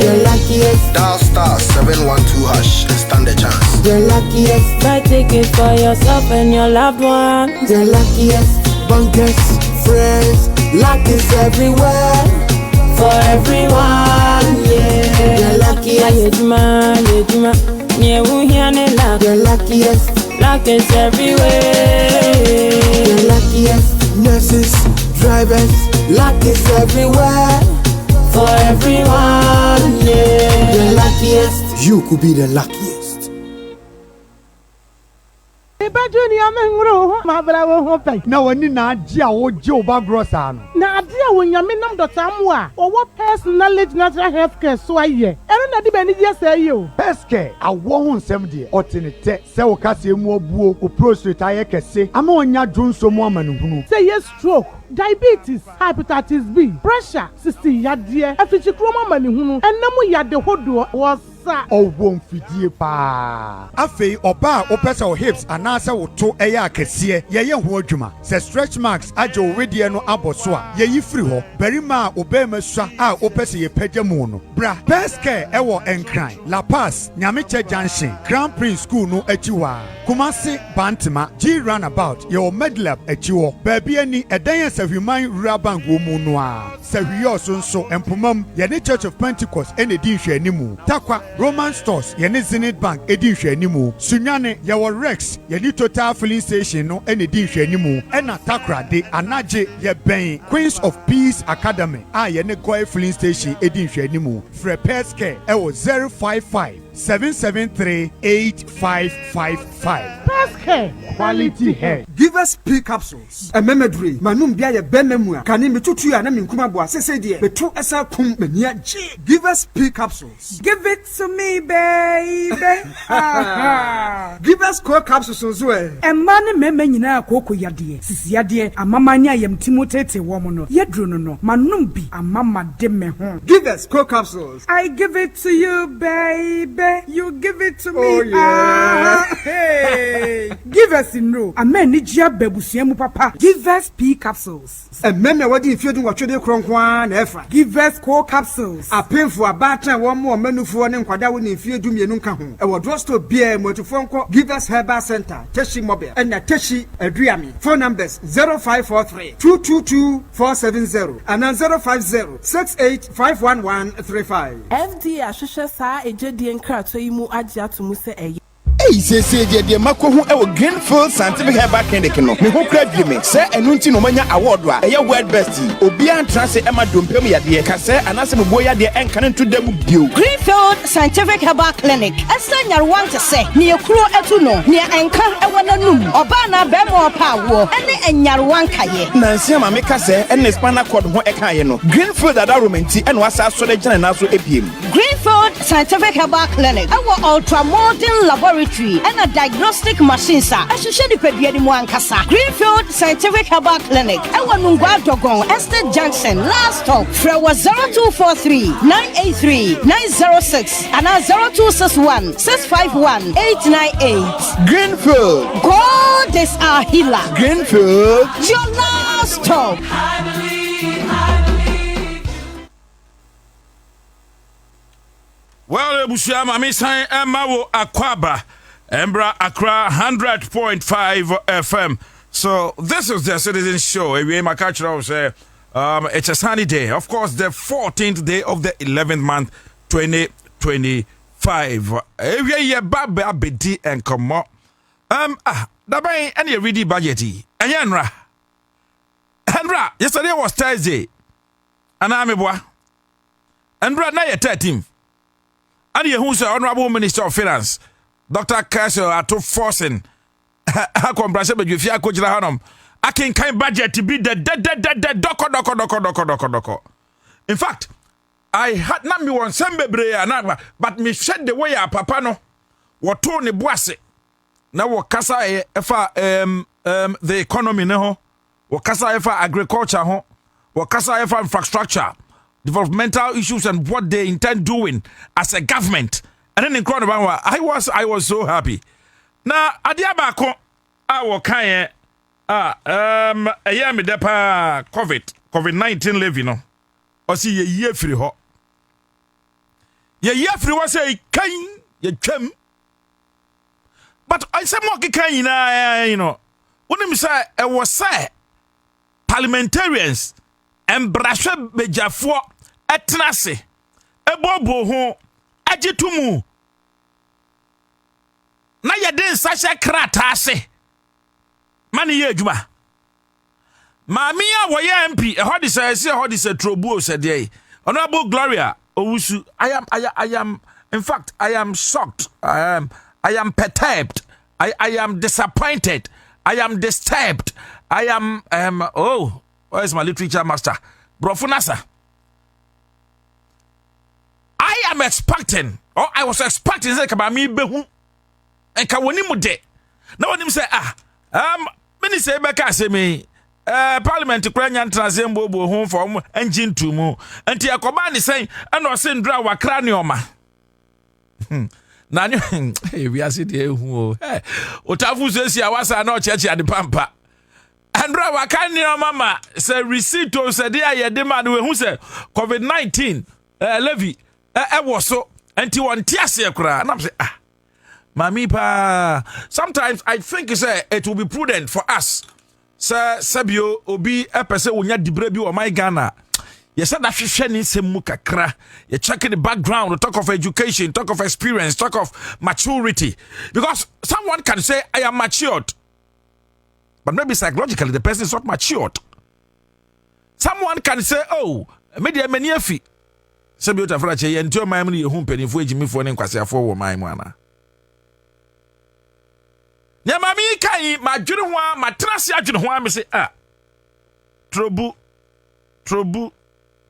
The luckiest. Dial *712# and stand a chance. The luckiest. Buy tickets for yourself and your loved ones. The luckiest. Bunkers, friends, luck is everywhere, for everyone, yeah. The luckiest. The luckiest. Luck is everywhere. The luckiest. Nurses, drivers, luck is everywhere, for everyone, yeah. The luckiest. You could be the luckiest. Junior Mengro, my brother, no one in Nadia or Joe Bagrosano. Nadia when Yaminam Dotamwa, or what personal natural health care so I hear. I don't know any just say you. Peske, I won't 70 or 10 sell Cassie more boo or prostrate I can say. I'm on your drone some woman who say yes, stroke. Diabetes, hepatitis B, pressure, 60 yard dear, a future chroma money who, and no more yard the whole door was. Oh, won't fit ye pa. Afe or bar or press our hips and answer would to a yak see ye wojuma. Say stretch marks ajo radiano aboswa. Ye free ho, berima obema swa a opesi ye pejamono. Bra, best care ewo enkran. La Paz, Nyamiche Junction, Grand Prince School no echiwa. Kumasi Bantima, G Runabout, your medlab echiwo. Baby any a dance of human rabang womunwa. Sevio so empumum, ye Church of Pentecost, any dish animu. Takwa. Roman Stores, Yeni Zenith Bank, Edisha Nimu, Sunyane, Yawa Rex, Yeni Total Filling Station, no any Edisha Nimu, Ena Takra, de Anaje, Yebang, Queens of Peace Academy, Yeni Koi Filling Station, Edisha Nimu, Frepeske, Ewo 055 773 8555. Peske, quality hair. Give us P capsules. A memory, Manum Bia Benemua, Kanim Tutu and Minkumabua, Sesedi, the two SR Kum Menia G. Give us P capsules. Give it to me, baby. Give us core capsules as well. And money memena coco yadie, Sisiadie, a mamania yam Timotete woman, Yedruno, Manumbi, a mama demme home. Give us core capsules. I give it to you, baby. You give it to me. Oh, yeah. Hey. Give us in no. A man need your babusiamu papa. Give us P capsules. A man, what if you do what you do, Cronkwan, Efra? Give us core capsules. A pin for a batter, one more menu for an Quadawin if you do me a nunca. A wardrobe to beer, motophone. Give us Herbal Center, Teshi Mobile, and a Teshi Adriami. Phone numbers 0543 222 470 and 050 68 FD Ashusha Sa Ejedi Krato Imu Adia to Muse Eye. Hey, say dear Mako who ever Greenfield Scientific Herbal Clinic no. Me who crave me. Say enunti no manya award wa. Eya world best. Obian transe Emma Dumpem ya de. Ka say anase boya de enkan to dem bio. Greenfield Scientific Herbal Clinic. Esa nyarwan te se. Ne ekuro etu no. Ne enka ewo nanum. Oba na bemo pa wo. Ene enyarwan kaye. Nansi ama me ka say ene spinal cord ho ekaye no. Greenfield adaromenti ene wasa so de gina na so ebiem. Greenfield Scientific Herbal Clinic. Ewo ultra modern laboratory and a diagnostic machine sir. Ashushe di pediani mu ankasa. Greenfield Scientific Herbal Clinic. Ewa Nungwa Dogon Estate Junction. Last stop. Frewa 0243 983 906 and 0261 651 898. Greenfield. God is our healer. Greenfield. Your last stop. I believe. Well, Bushama, Miss Emma Akwaba, Embra Accra 100.5 FM. So this is the Citizen Show. It's a sunny day. Of course, the 14th day of the 11th month, 2025. Babedi and come up. Dabei any ready budgety. And Yanra. Yesterday was Thursday. And I'm a boy. And right now you're 13th. And you who's the Honorable Minister of Finance, Dr. Castle, are to forcing. I can kind budget to be the doko. In fact, I had not me one sembebre but me shed the way a papa no. What Tony Boise. Now what Casa the economy no. What Casa agriculture ho. What Casa infrastructure. Developmental issues and what they intend doing as a government. And then in Kwabena, I was so happy. Now, adiabako awo kanye me depa COVID-19 live, you know. Or see ye free ho. Ye free was say kain ye chem. But I say more kain you know. When me say it was say parliamentarians and brashe bejafo etnase ebobo ho agitumu na yeden sasha krata ase mani ye adwuma maami a wo ye MP ehodi say trobu said dey Honorable Gloria Owusu I am in fact I am shocked I am perturbed I am disappointed I am disturbed I am oh where's my literature master Brofunasa. I am expecting, or I was expecting, say about me behu, and kawoni mude. Now when him say many say beka say me, Parliament to Kranyan Transembo home for engine to mu, and Tia Kobani saying, and was saying draw wa cranioma. Nanyo, hey, we are sitting here. Otafu says, I was not church at the Pampa. Andra wakani mama say receipt to say there demand who say COVID-19 levy was so anti one tiase kra and I'm say mami pa sometimes I think it will be prudent for us sir sabio obi epese wonya dibre bi o my Ghana yes that hwehwe ni semu kakra you check the background, talk of education, talk of experience, talk of maturity, because someone can say I am matured. But maybe psychologically, the person is not matured. Someone can say, oh, media many afi. So beautiful, you enjoy my money, you home penny for Jimmy for an inquisition for my mana. Yamami kai, my junior, my trasia junior, me say, trouble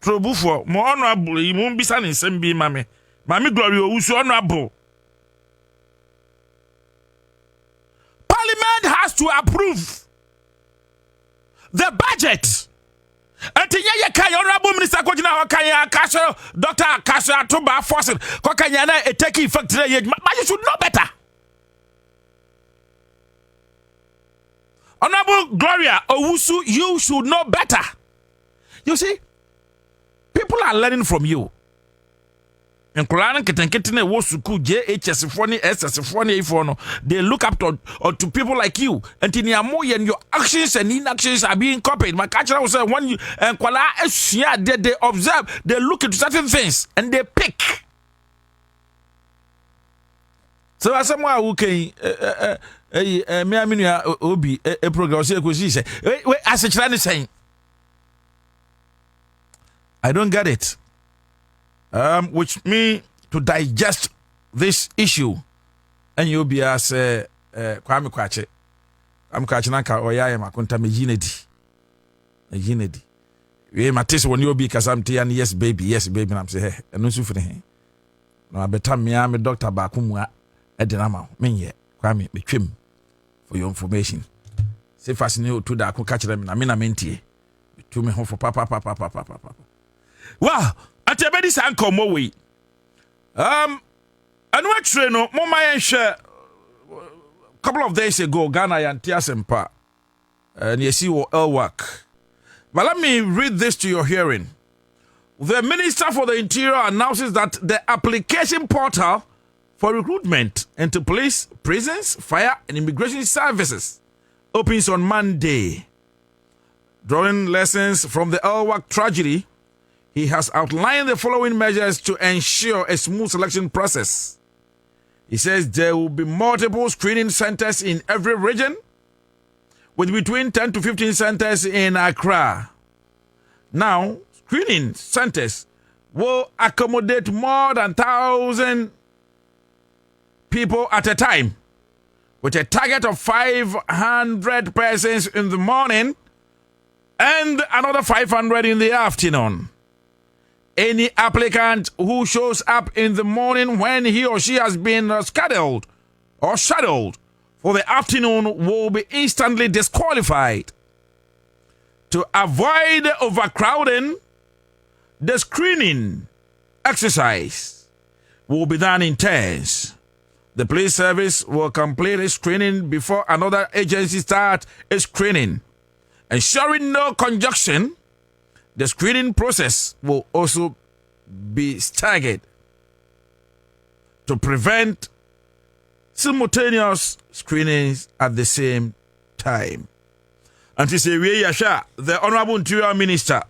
for more honorable, you won't be standing same be mammy. Mammy Glory, who's honorable. Parliament has to approve the budget. And Tinya Kay, Honorable Minister Kojina Kaya Castle, Dr. Castle Tumba Fossil, Kokanyana, a taking effect today, but you should know better. Honorable Gloria Owusu, you should know better. You see, people are learning from you. And Kulan Ketenketine Wosuku, JHS Phony, SS Phony Phono, they look up to people like you. And Tiniamo and your actions and inactions are being copied. My catcher was when you and Kuala they observe, they look into certain things and they pick. So as someone who can Obi a program say, wait, as a child is saying, I don't get it. Which me to digest this issue, and you'll be as Kwame Kwache. I'm catching Anka or Yama Conta Mejinedi. We matis when you'll be Casamti and yes, baby, and I'm saying, and no suffering. No, I better me, I'm a doctor Bakumwa at the Nama, Menye, Kwame, be trim for your information. Say fascinating to that, I could catch them in a minamenti. To me home for papa. Wow. At a very sanko mo we. And what train no mama share couple of days ago, Ghana and Tiasempa. And you see what work. But let me read this to your hearing. The Minister for the Interior announces that the application portal for recruitment into police, prisons, fire, and immigration services opens on Monday. Drawing lessons from the Elwak tragedy, he has outlined the following measures to ensure a smooth selection process. He says there will be multiple screening centers in every region, with between 10 to 15 centers in Accra. Now, screening centers will accommodate more than 1,000 people at a time, with a target of 500 persons in the morning and another 500 in the afternoon. Any applicant who shows up in the morning when he or she has been scheduled or shadowed for the afternoon will be instantly disqualified. To avoid overcrowding, the screening exercise will be done in turns. The police service will complete a screening before another agency starts a screening. Ensuring no conjunction, the screening process will also be staggered to prevent simultaneous screenings at the same time. And to say, the Honorable Interior Minister,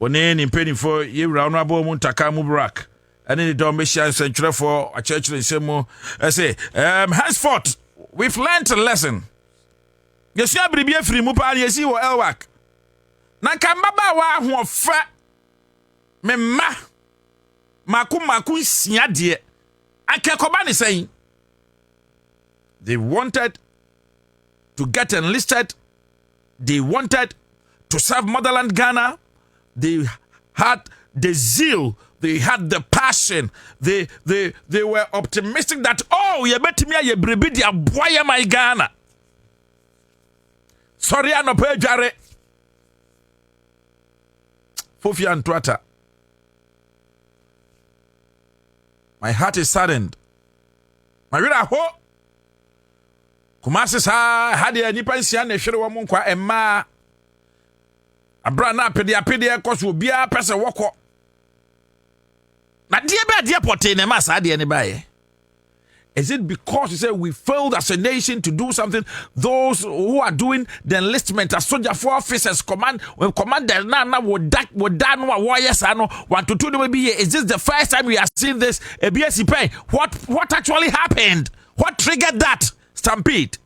Onen in penny for you, Honorable Muntaka Mubarak, and in the Domitian Central for a church in Semo, I say, henceforth, we've learned a lesson. Yes, you have to be a free mupa, yes, you will Elwak. Nakambaba wa huofa me maku siadie akekobani saying they wanted to get enlisted, they wanted to serve motherland Ghana, They had the zeal. They had the passion. They were optimistic that, oh, you bet me a brebidia boy my Ghana. Sorry, I no pay jare. Fofi and Twata. My heart is saddened. My reader ho. Kumasi sa hadi ya nipa nsia na hwere wo nkwa emma. Abra na apede koso bia pese woko. Na die be die pote na ma sa de ne bae. Is it because you say we failed as a nation to do something? Those who are doing the enlistment as soldier for officers command when commander na would no warriors ano 1 to 2 maybe. Is this the first time we are seeing this? ABS pay. What actually happened? What triggered that stampede?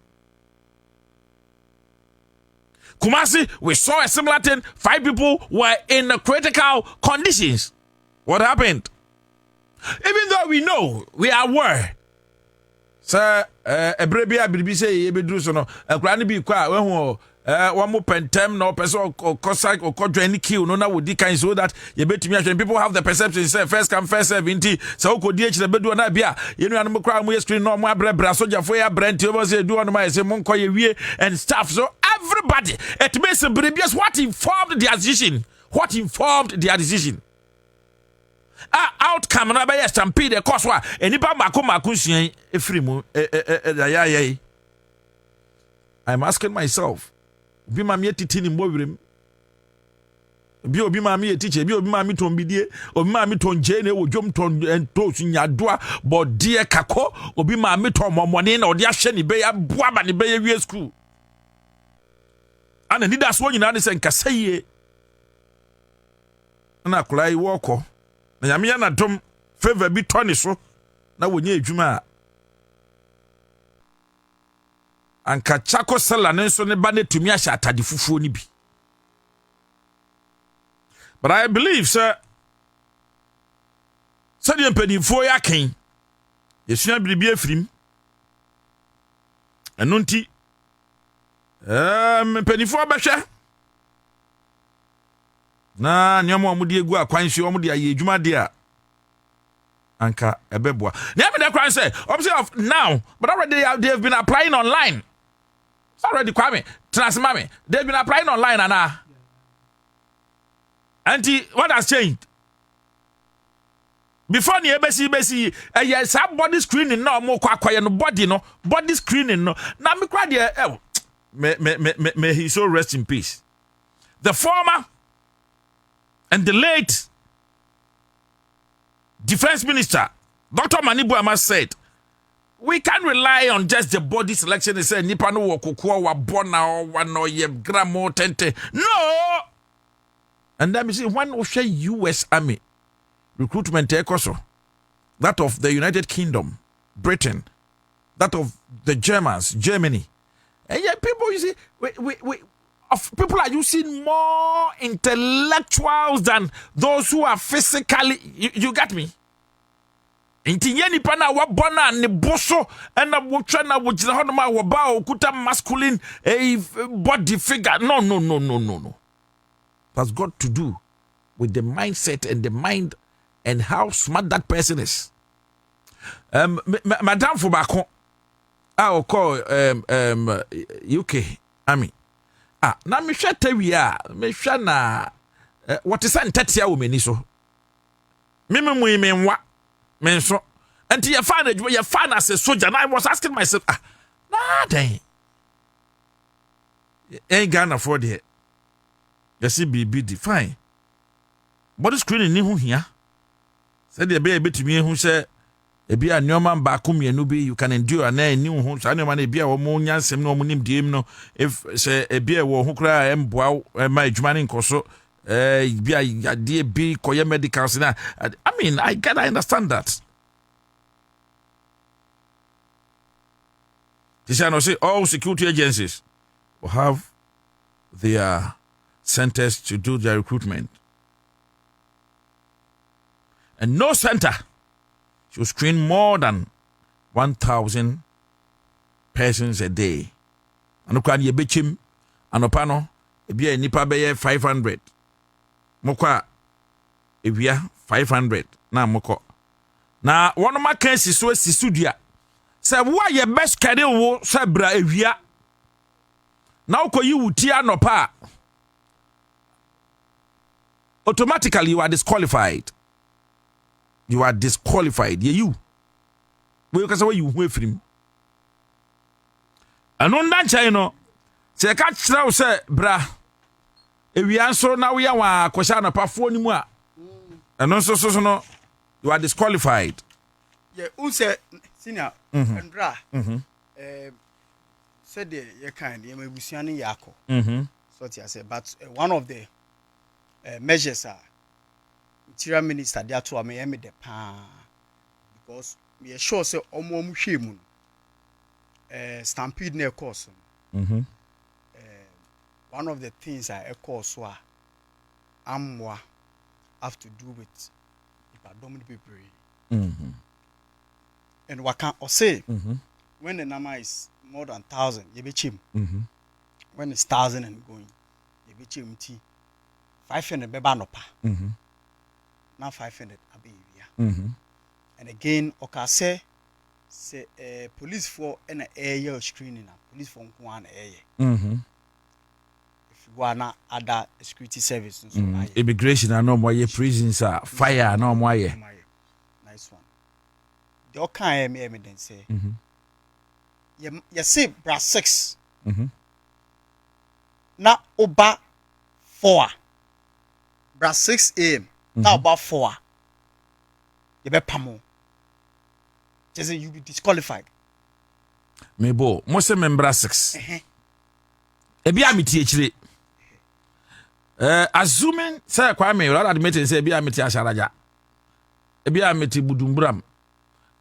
Kumasi, we saw a similar thing. 5 people were in critical conditions. What happened? Even though we know, we are aware. Sir, ebrebia bibi say ye bedru so no akura ne bi kwa we hu one more pentem no person or cossack or quadrany kill no na wodi kan so that ye betumi ahwe. People have the perception say first come first serve inti so ko di echi bedu na bia ye nu anum kra mo screen no mo abrebra soldier for ya brent you say do on my say mon ko ye wie and stuff. So everybody, it means brebias what informed their decision. What informed their decision? Outcome na be stampede cause wa enipa mako suan efrimu I'm asking myself, obi ma me titi ni mbowirem, obi ma me teacher, obi ma me ton bidie, obi ma me ton je na wodwom ton ento sunyadoa bodie kako, obi ma me ton momone na ode ahye ni be ya boa ba ni be ya wie school ana ni das wo nyina ne se nkasaye na kulai woko na nyame na dom favor bi toni so na wonye adwuma anka chako sala ne so ne ba ne tumi ahya atade fufuo ni bi. But I believe sir the mpanimfo ya ken yesua biribi afrim eno nti mpanimfo abahwe na nyamo amudi egu akwanhwe omudi aye adwuma de a anka ebeboa na me dey cry say obviously of now but already they have been applying online. It's already Kwame Transmame, they've been applying online and auntie what has changed before the ABC yes body screening no more kwaye no body screening no na me cry there may he so rest in peace, the former and the late Defense Minister, Dr. Manibu Ama said, we can't rely on just the body selection. They say, Nipa no wakukua wa bona or one or ye gramo tente. No! And then we see one of the US Army recruitment ekoso, that of the United Kingdom, Britain, that of the Germans, Germany. And yet people, you see, people are using more intellectuals than those who are physically. You get me? Inti yeni pana wabona ne boso ena wotwa na wojina hono ma woba okuta masculine body figure. No. That's got to do with the mindset and the mind and how smart that person is. Madame Fubako, I will call UK Army. Na me hwɛ tawia me hwɛ na what is antatia wo mani so me nwa me nso anti ya fa na as a soldier. And I was asking myself na den Ghana for there you see BB define body screening ni ho hia said the be betumi hu sɛ ebi a nneoma mbaako mienu bi you can endure na ani ho sa nneoma na ebi a wo mo nyansem na wo mo nim diem no if sɛ ebi a wo ho kra emboa ma adwuma ne nkoso bi a yade bi koye medicals na I mean I understand that. This I know say all security agencies will have their centers to do their recruitment, and no center should screen more than 1,000 persons a day. And you can ye bechim, and opano, a nipa beye 500. mokwa ewia 500 na mokọ na one ma kan si so dua se wo ye best kade wo se bra ewia na ukoyi wuti anopa automatically you are disqualified. You are disqualified. Yeah, you. We can say you who from. And on that channel, say catch now say bra. If we answer now we are question of phone mu. And also so no you are disqualified. Yeah, who say senior and bra. Said the you kind you may be seeing yako. So I say but one of the measures are Interior Minister there to me the pan because we are sure say omo hwemu stampede near course. One of the things I course wa amwa have to do with dominant people. And what can I say when the number is more than 1,000 you be chim. When it's 1,000 and going you be chim 500 beba no pa. Now 500 abia. And again, say police for an air screening, police for one air. If you want other security services, immigration, I know more prisons, fire, I know more. Nice one. The okay evidence say, you see, brass 6. Now, Oba 4. Brass 6 a.m. Now about 4. You be pamo. Just say you be disqualified. Mebo, most member 6. Ebi amiti echire. Assuming say Kwame, you admit say ebi amiti asharaja. Ebi amiti budumburam.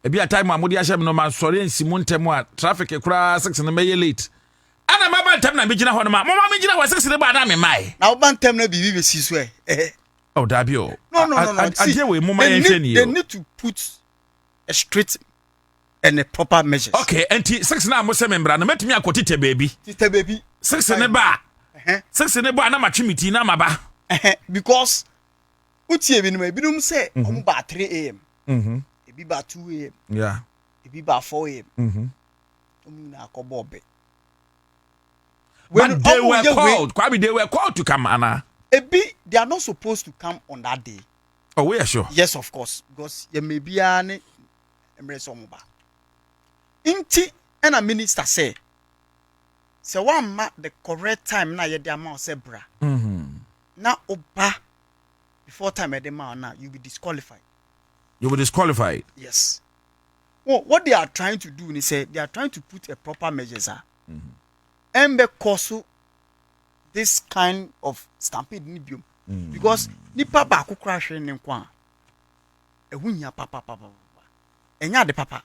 Ebi a time amodi ashem no man sorry nsimu ntemu a traffic ekura 6 na meye late. Ana maba ntem na mejina ho no ma. Mama mejina wa 6 ne ba na me mai. Na oba ntem na bibi be siso e. Oh, Dabio. No. See, they need to put a strict and a proper measures. Okay, and 6 na mo se membra na metumi akoti te baby. Tite baby. 6 ne ba. 6 ne ba na matwimiti na maba. Because utie bi no bi dum say omo ba 3 a.m. Ebi ba 2 a.m. Yeah. Ebi ba 4 a.m. Omo na akobo be. When they were called, Kwame, they were called to come, Anna. They are not supposed to come on that day. Oh, we are sure. Yes, of course. Because you may be an embrace on mobile. Inti and a minister say, so one the correct time now, the amount sebra. Now, Oba, before time at the man now, you'll be disqualified. You will be disqualified? Yes. Well, what they are trying to do, they say, they are trying to put a proper measures. And because this kind of stampede nibium because nipa ba ko crash ne kwa ehunya papa enya de papa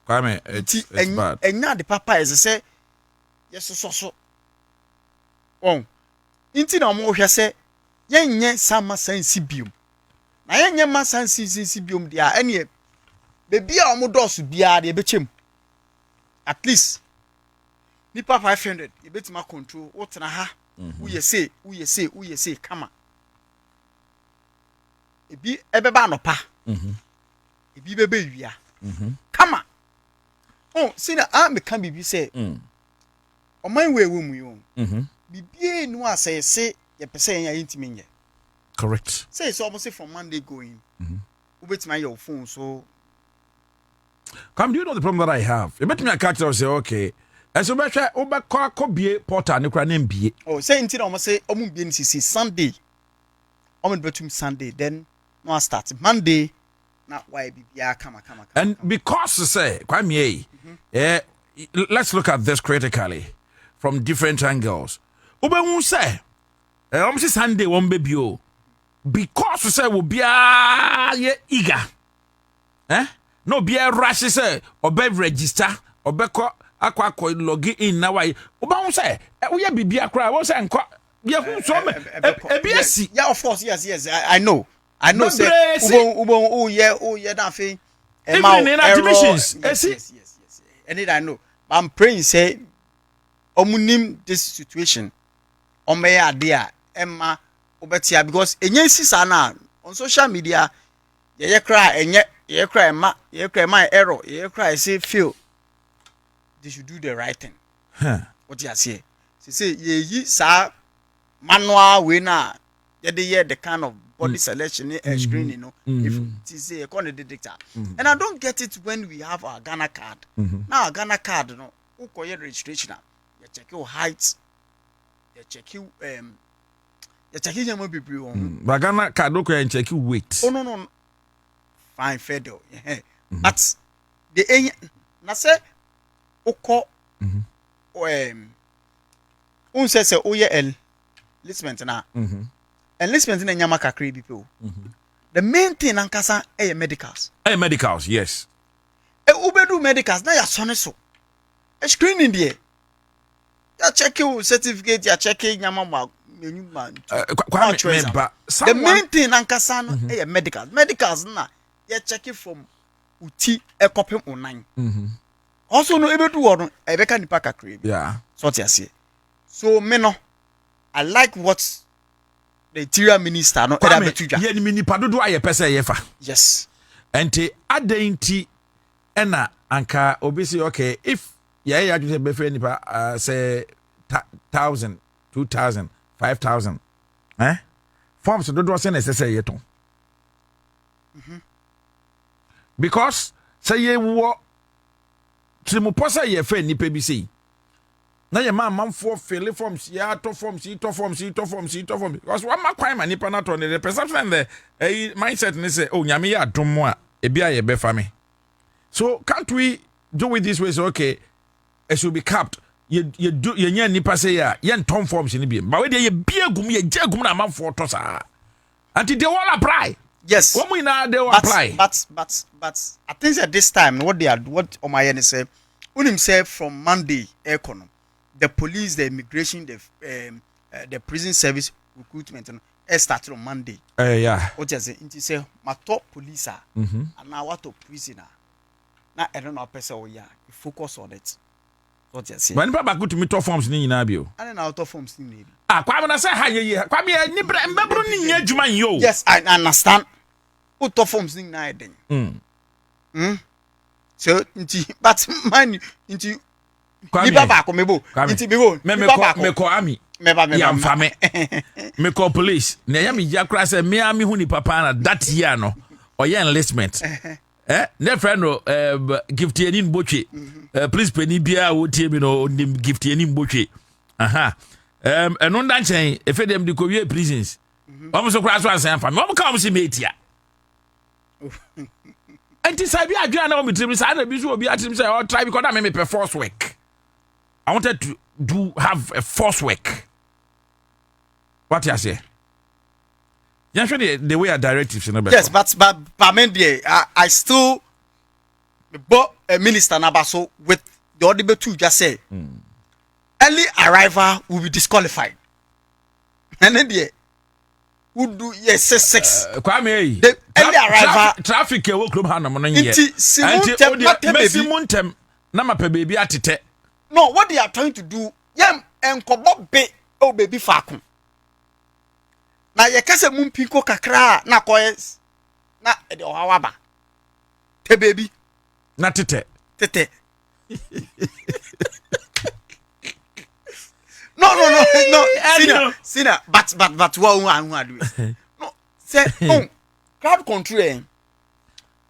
Kwame it's bad enya de papa is say yes so oh inti na mo hwe say yenye sama sansi biom na yenye ma sansi biom dia ene bebi a mo dosu bia de bechem at least nipa 500 you betima control what na ha who you say kama ebi ebeba anopa ebi bebe wia kama oh sina me kan bibi say oman we mu yo bibi enu asay say ye pese yan intimi nye correct say so almost from Monday going who betima your phone so come do you know the problem that I have you bet me I catch say okay and so be hwe obekọ bie portal ne kra na mbie oh say nti na omo say omo bie ni sisi Sunday omo betum Sunday then no start Monday na why bibia kama and because say Kwame let's look at this critically from different angles obehu say omo say Sunday won be bio because say wo bia ye eager no bia rush say obe register obekọ akwa log in na why oba say we ya bibia kra wo say enko ye hu so me ebiesi yeah of course yes I know say ubo yeah that thing even in admissions yes and I know I'm praying say omunim this situation omeye ade a emma obetia because enye sisa na on social media ye cry enye ye cry ma error ye cry say feel they should do the right thing. What you say ye sa manual we na ye the kind of body selection screen, you know, if it is a kind of detector. And I don't get it when we have our Ghana card. Now our Ghana card, you know, who call your registration, you check your height, you check you your people. But Ghana card, okay, and check your weight. Oh no, fine, federal. But the na say oko say oye enlistment na enlistment na nyama kakri people. The main thing ankasa medicals. Medicals, yes. Ubedu medicals na ya sone so. Screening there. Ya check your certificate, ya check nyama ma the main thing ankasa no medicals. Medicals na ya check it from uti ekopem online. Also no ebedu won ebeka nipa kakri. Yeah. So what you say. So me no I like what the interior minister no era betuja. Ye ni mini padodo aye pese ye fa. Yes. Enti adenti ena anka obisi okay if ye ya just be free nipa say 1,000, 2,000, 5,000. Forms dodo say na say ye ton. Because say ye wo trimuposa ye fe nipa bi sei. Na ye man for fill forms ya to forms because one ma kwai mani pa na to the perception the mindset ne say oh nyame ya domo a e bia ye be fa me. So can't we do it this way? So okay, it should be capped. You do ye nya nipa say ya ye nton forms ni bi but we dey ye bia gum ye jagum na man for to sa until they all apply. Yes, what we now they will apply. But I think at this time what Omayeni say unim say from Monday economy the police, the immigration, the prison service recruitment and started on Monday. Yeah. What you say? It say my top police and now what to prisoner. Now I don't know person oh yeah. You focus on it. What you say? When Papa go to me top forms ni nyina bio. I don't know top forms ni. Kwabena say ha ye. Kwabena ni mbebru ni nya adwuma yo. Yes, I understand. Who top forms ni na den. So but man Nipa baako mebo. Inti mebo. Me ko army. Ya mfame. Me ko police. Na ya me ja kra say me ami hu ni papa na that year no. Oye enlistment. Ne friend no gift eni mbotwe. Please penny bia wo tie me no gift eni mbotwe. Aha. Eno nda chen efe dem di ko wie prisons. Omo so kra so asan fa me. Omo ka omo si metia. Anti sabi adwa na omo trim sa na bi so obi atim say o try because that me perforce work. I wanted to have a force work. What you say? You sure the way our directives in the yes, but I still but a minister Nabaso with the audible two just say early arrival will be disqualified. And then would do yes 6. Kwame the early arrival traffic will club hanam no yen. Anti Simuntem na mape baby atete. No, what they are trying to do, yam and Bobie, oh baby fakum. Na ye kase mumpiko kakra na koyes na ede ohawaba. Te baby. Na tete. No. Sina. But what we do? No, say crowd control.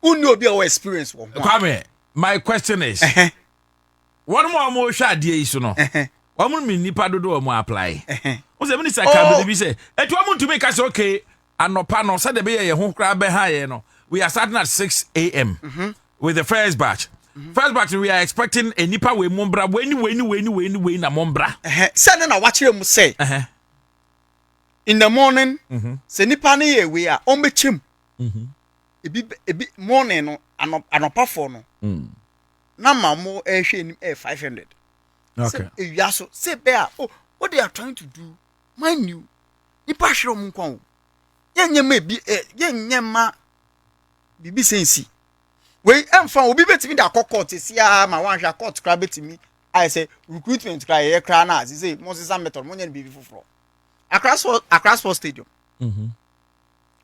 Who know be our experience? Kwame, my question is. One more shot dear is no. One min nipa do mo apply. What's the minister can be say? Et one to make us okay. And no panel said the be a home crab high no. We are starting at 6 a.m. With the first batch. First batch we are expecting a nipa we mombra when na mombra. Send na watch him say. In the morning, se nipa ne we are on be chim. Ebi morning no anopa for no. Na mamo ehwe 500. Okay. Yaso say bear what they are trying to do mind you nipa hwero mu nkwan yenyema bi yenyema bibi sensi we emfa obi betimi da court sia ma wan hwa court kra betimi I say recruitment kra ye kra na say mo sesa method mo nya bibi foforo Accra Sports Stadium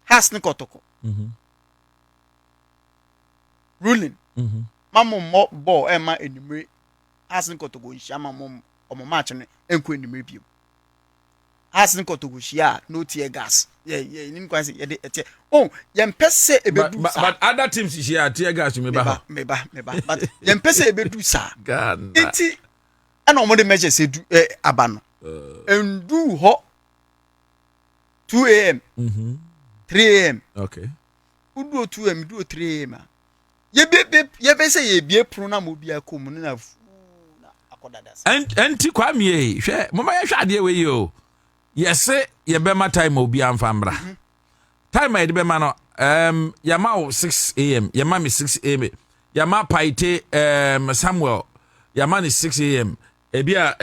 Has ni kotoko. Ruling. Mama mo bo ema enimre. Has ni kotoko nshama mom omo match ne enko enimre bio. Has ni kotoko shia no tear gas. Yeah, nim kwan say ye de ete. Oh, ye mpese ebedu sa. But other teams shia tear gas me ba. But ye mpese ebedu sa. God. Enti ana omo de measure say du aba no. Endu ho 2 a.m. 3 a.m. Okay. Udu 2 a.m. do 3 a.m. Ye be say ye bie pro na mo bia kom na akoda das. Enti kwame hwe mama ye hwe ade we yo. Yes, ye be ma time obi amfambra. Time e de be ma no yama 6 a.m. Yama me 6 a.m. Yama paite Samuel yama ni 6 a.m. Ebia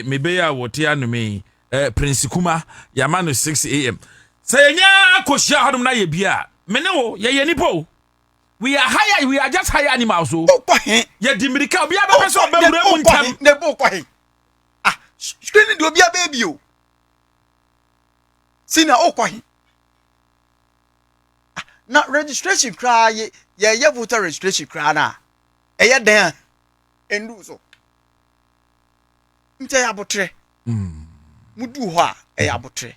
me be ya wote anome Prince Kuma yama no 6 a.m. Say nya koshia hodum na ye bia mene wo ye nipo. We are higher, we are just higher animals so. Ye dimirika obi aba so be wura mu ntam. Ne bo kwahe. Ah, screen do obi aba bi o. Sina okwahe. Na registration cry ye voter registration cry na. Eye den endu so. Nte ya botre. Mudu ho a eye abotre.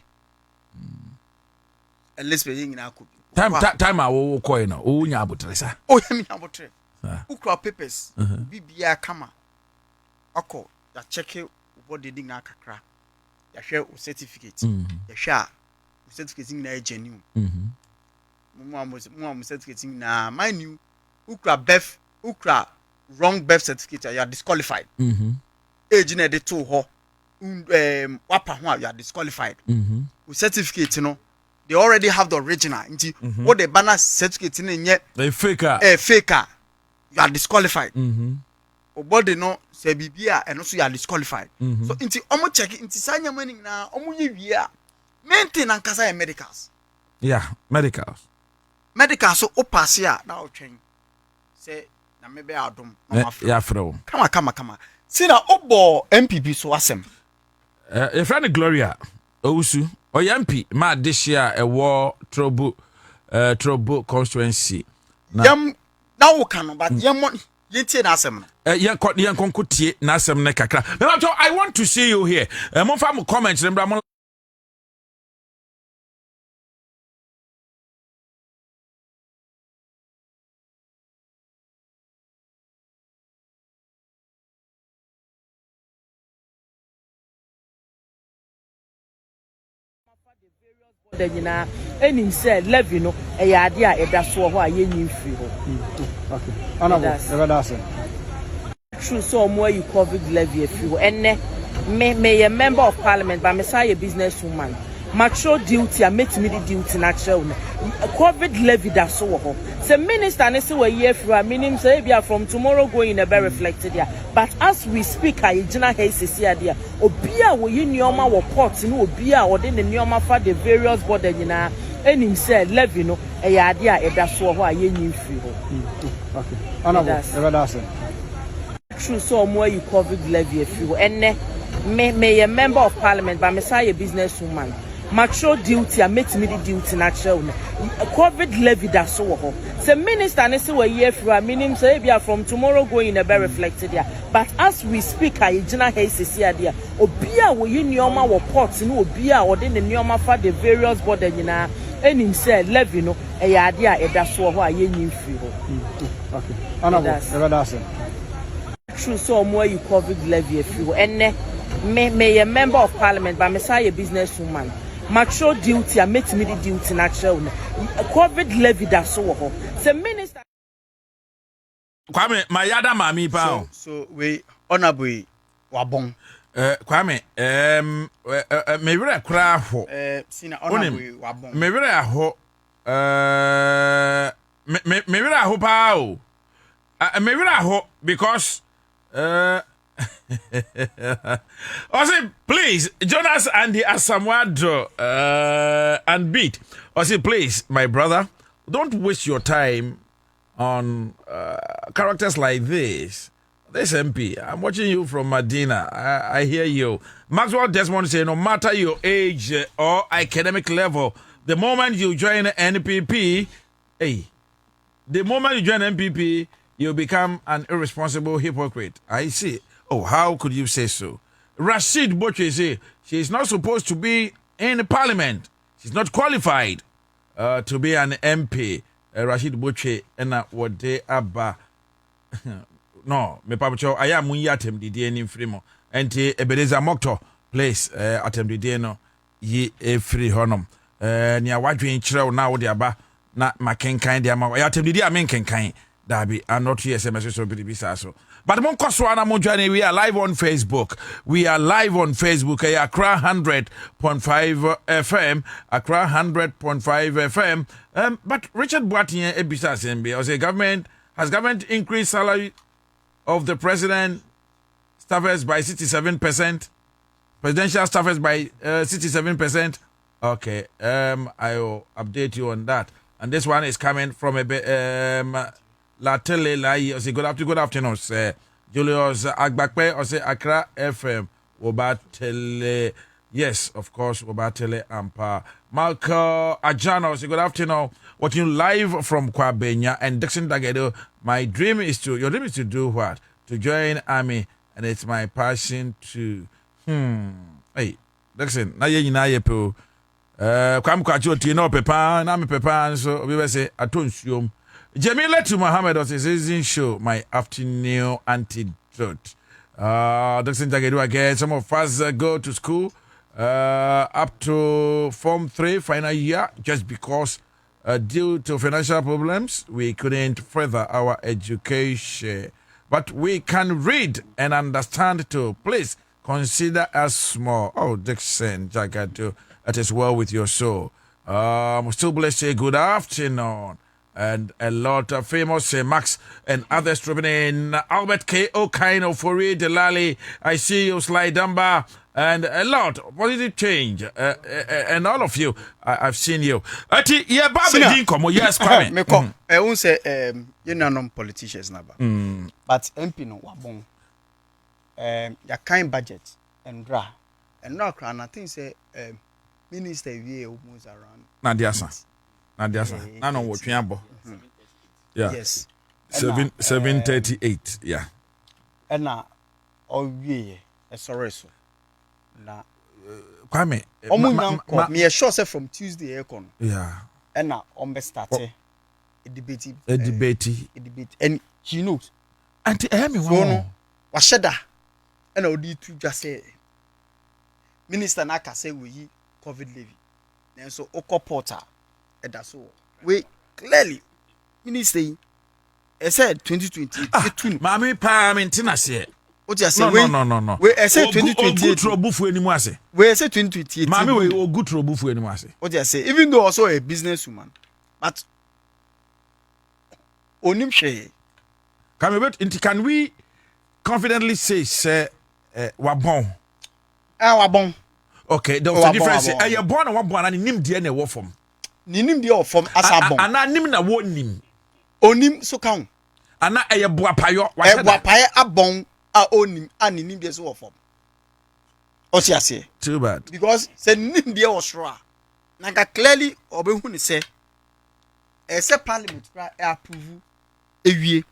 Elizabeth yin na ko. Time a wo koy no wo nya abotre sa. Oh ya nya abotre. Ukra papers. Bibia kama. Akọ ya check body ding na kakra. Ya hwe o certificate. Ya hwe a certificate yin na genuine. Mu certificate na my new ukra wrong birth certificate you are disqualified. Age na de to ho wapa ho you are disqualified. Certificate no they already have the original. What the banner certificate in yet a faker. You are disqualified. Obody no say bibia and also you are disqualified. So inti omo check inti sanya money na omo ye wia maintain and kasa medicals. Yeah, medicals. Medicals so opass ya na o twen. Say na mebe adom no afro. Yeah, fro. Kama. See na obo MPP so asem. A friend Gloria Owusu oyampi ma this year a war trouble constituency yam na wo kan but yam yentie na asem no yen konkotie na asem ne kakra I want to see you here mo fa mo comment remember mo the nyina enim say levy no e ya ade a eda so ho a yenyi mfiri ho. Okay. Honorable, ever that's it. True so more you COVID levy if you enne me a member of parliament but me say a businesswoman. Macho duty a make me the duty natural. COVID levy that so ho. Say minister ne say we year for minim say be from tomorrow going a be reflected there. But as we speak I gina here say there obia wo yi nioma wo port no obia wo de ne nioma fa the various border nyina enim say levy no e ya ade a eda so ho a yenyi mfiri ho. Okay. Honorable, ever that's it. True so more you COVID levy if you enne me a member of parliament but me say a businesswoman. Macho duty a make me the duty natural. COVID levy that so ho. Say minister ne say we year for minim say be from tomorrow going a be reflected there. But as we speak I gina here say there obia wo yi nioma wo port no obia wo de ne nioma fa the various border nyina enim say levy no e ya ade a eda so ho a yenyi mfiri ho. Okay. Honorable, ever that's it. True so more you COVID levy if you enne me a member of parliament but me say a businesswoman. Macho duty a make me the duty natural. COVID levy that so ho. Say minister Kwame mayada mami pa. So we honorable wabon. Kwame me were kra ho. Sina honorable wabon. Me were ho me were ho pa o. Me were ho because Osi, please, Jonas and the Asamwado and Beat. Osi, please, my brother, don't waste your time on characters like this this MP, I'm watching you from Medina. I hear you. Maxwell Desmond say, no matter your age or academic level, the moment you join NPP, you become an irresponsible hypocrite. I see. Oh, how could you say so? Rashid Boche say she is not supposed to be in the parliament. She's not qualified to be an MP. Rashid Boche and what they are. No, me papacho aya munyi atemdidie ni mfrimo enti Ebeneza Mokto place atemdidie no yi efri honom nia wadwen kire na wo de aba na makenkan de ama ya atemdidie amenkenkan dabi not here SMS so bibisa so but mon koso ana mon journey. We are live on Facebook. Accra100.5 FM. Accra100.5 FM. But Richard Boatien ebisa sembe o say government increased salary of the president staffers by 67%, presidential staffers by 67%. Okay, I will update you on that. And this one is coming from Latele Lai. I say good afternoon, sir. Julius Agbakpe, I say Accra FM. Obatele, yes, of course, Obatele Ampa. Malco Ajano, I say good afternoon. Watching live from Kwabena and Dixon Dagedo. Your dream is to do what? To join army, and it's my passion to. Hey, Dixon, na ye po. Kwam kwacho ti no pepa, na me pepa so we say atonsuom. Jamila to Mohammed was a season show, my afternoon antidote. Dixon Dagedo again. Some of us go to school up to Form 3 final year just because. Due to financial problems, we couldn't further our education. But we can read and understand too. Please consider us small. Oh, Dixon, Jagado, that is well with your soul. Still blessed, say good afternoon. And a lot of famous Max and others dropping in. Albert K. Okaino, Fori, Delali, I see you, Sly Dumba. And a lot of positive change. And all of you, I've seen you. Ati, yeah, Bobie, yes, Kwame. I won't say, you know, non-politicians, but MP no wabon. Your kind budget and draw. And now, I think, say, minister, we almost around. Nadia, I know what you have. Yeah. Yes. 738. Yeah. And now, oh, yeah, sorry, so. Na Kwame me sure say from Tuesday ekon yeah and na on be start a debate and you know anti me no wa sheda and odi tu just say minister na ka say we COVID levy then so oko porter e da so we clearly minister e said 2020 mami pa mentina say what you say? No. We say 2028. We say 2028. Mami, we good trouble for anyone. What you say? Even though also a businesswoman, but onim share. Can we confidently say wabon? Wabon. Okay, there's a difference. You born and wabon and nim die na wo form. Ni nim die of form as abon. Ana nim na wo nim. Onim so kan. Ana boapayo. Boapayo abon. Onim and nim dey so form. What you say? Too bad. Because say nim dey was sure. Nanga clearly obehu ni say say parliament approve ewie.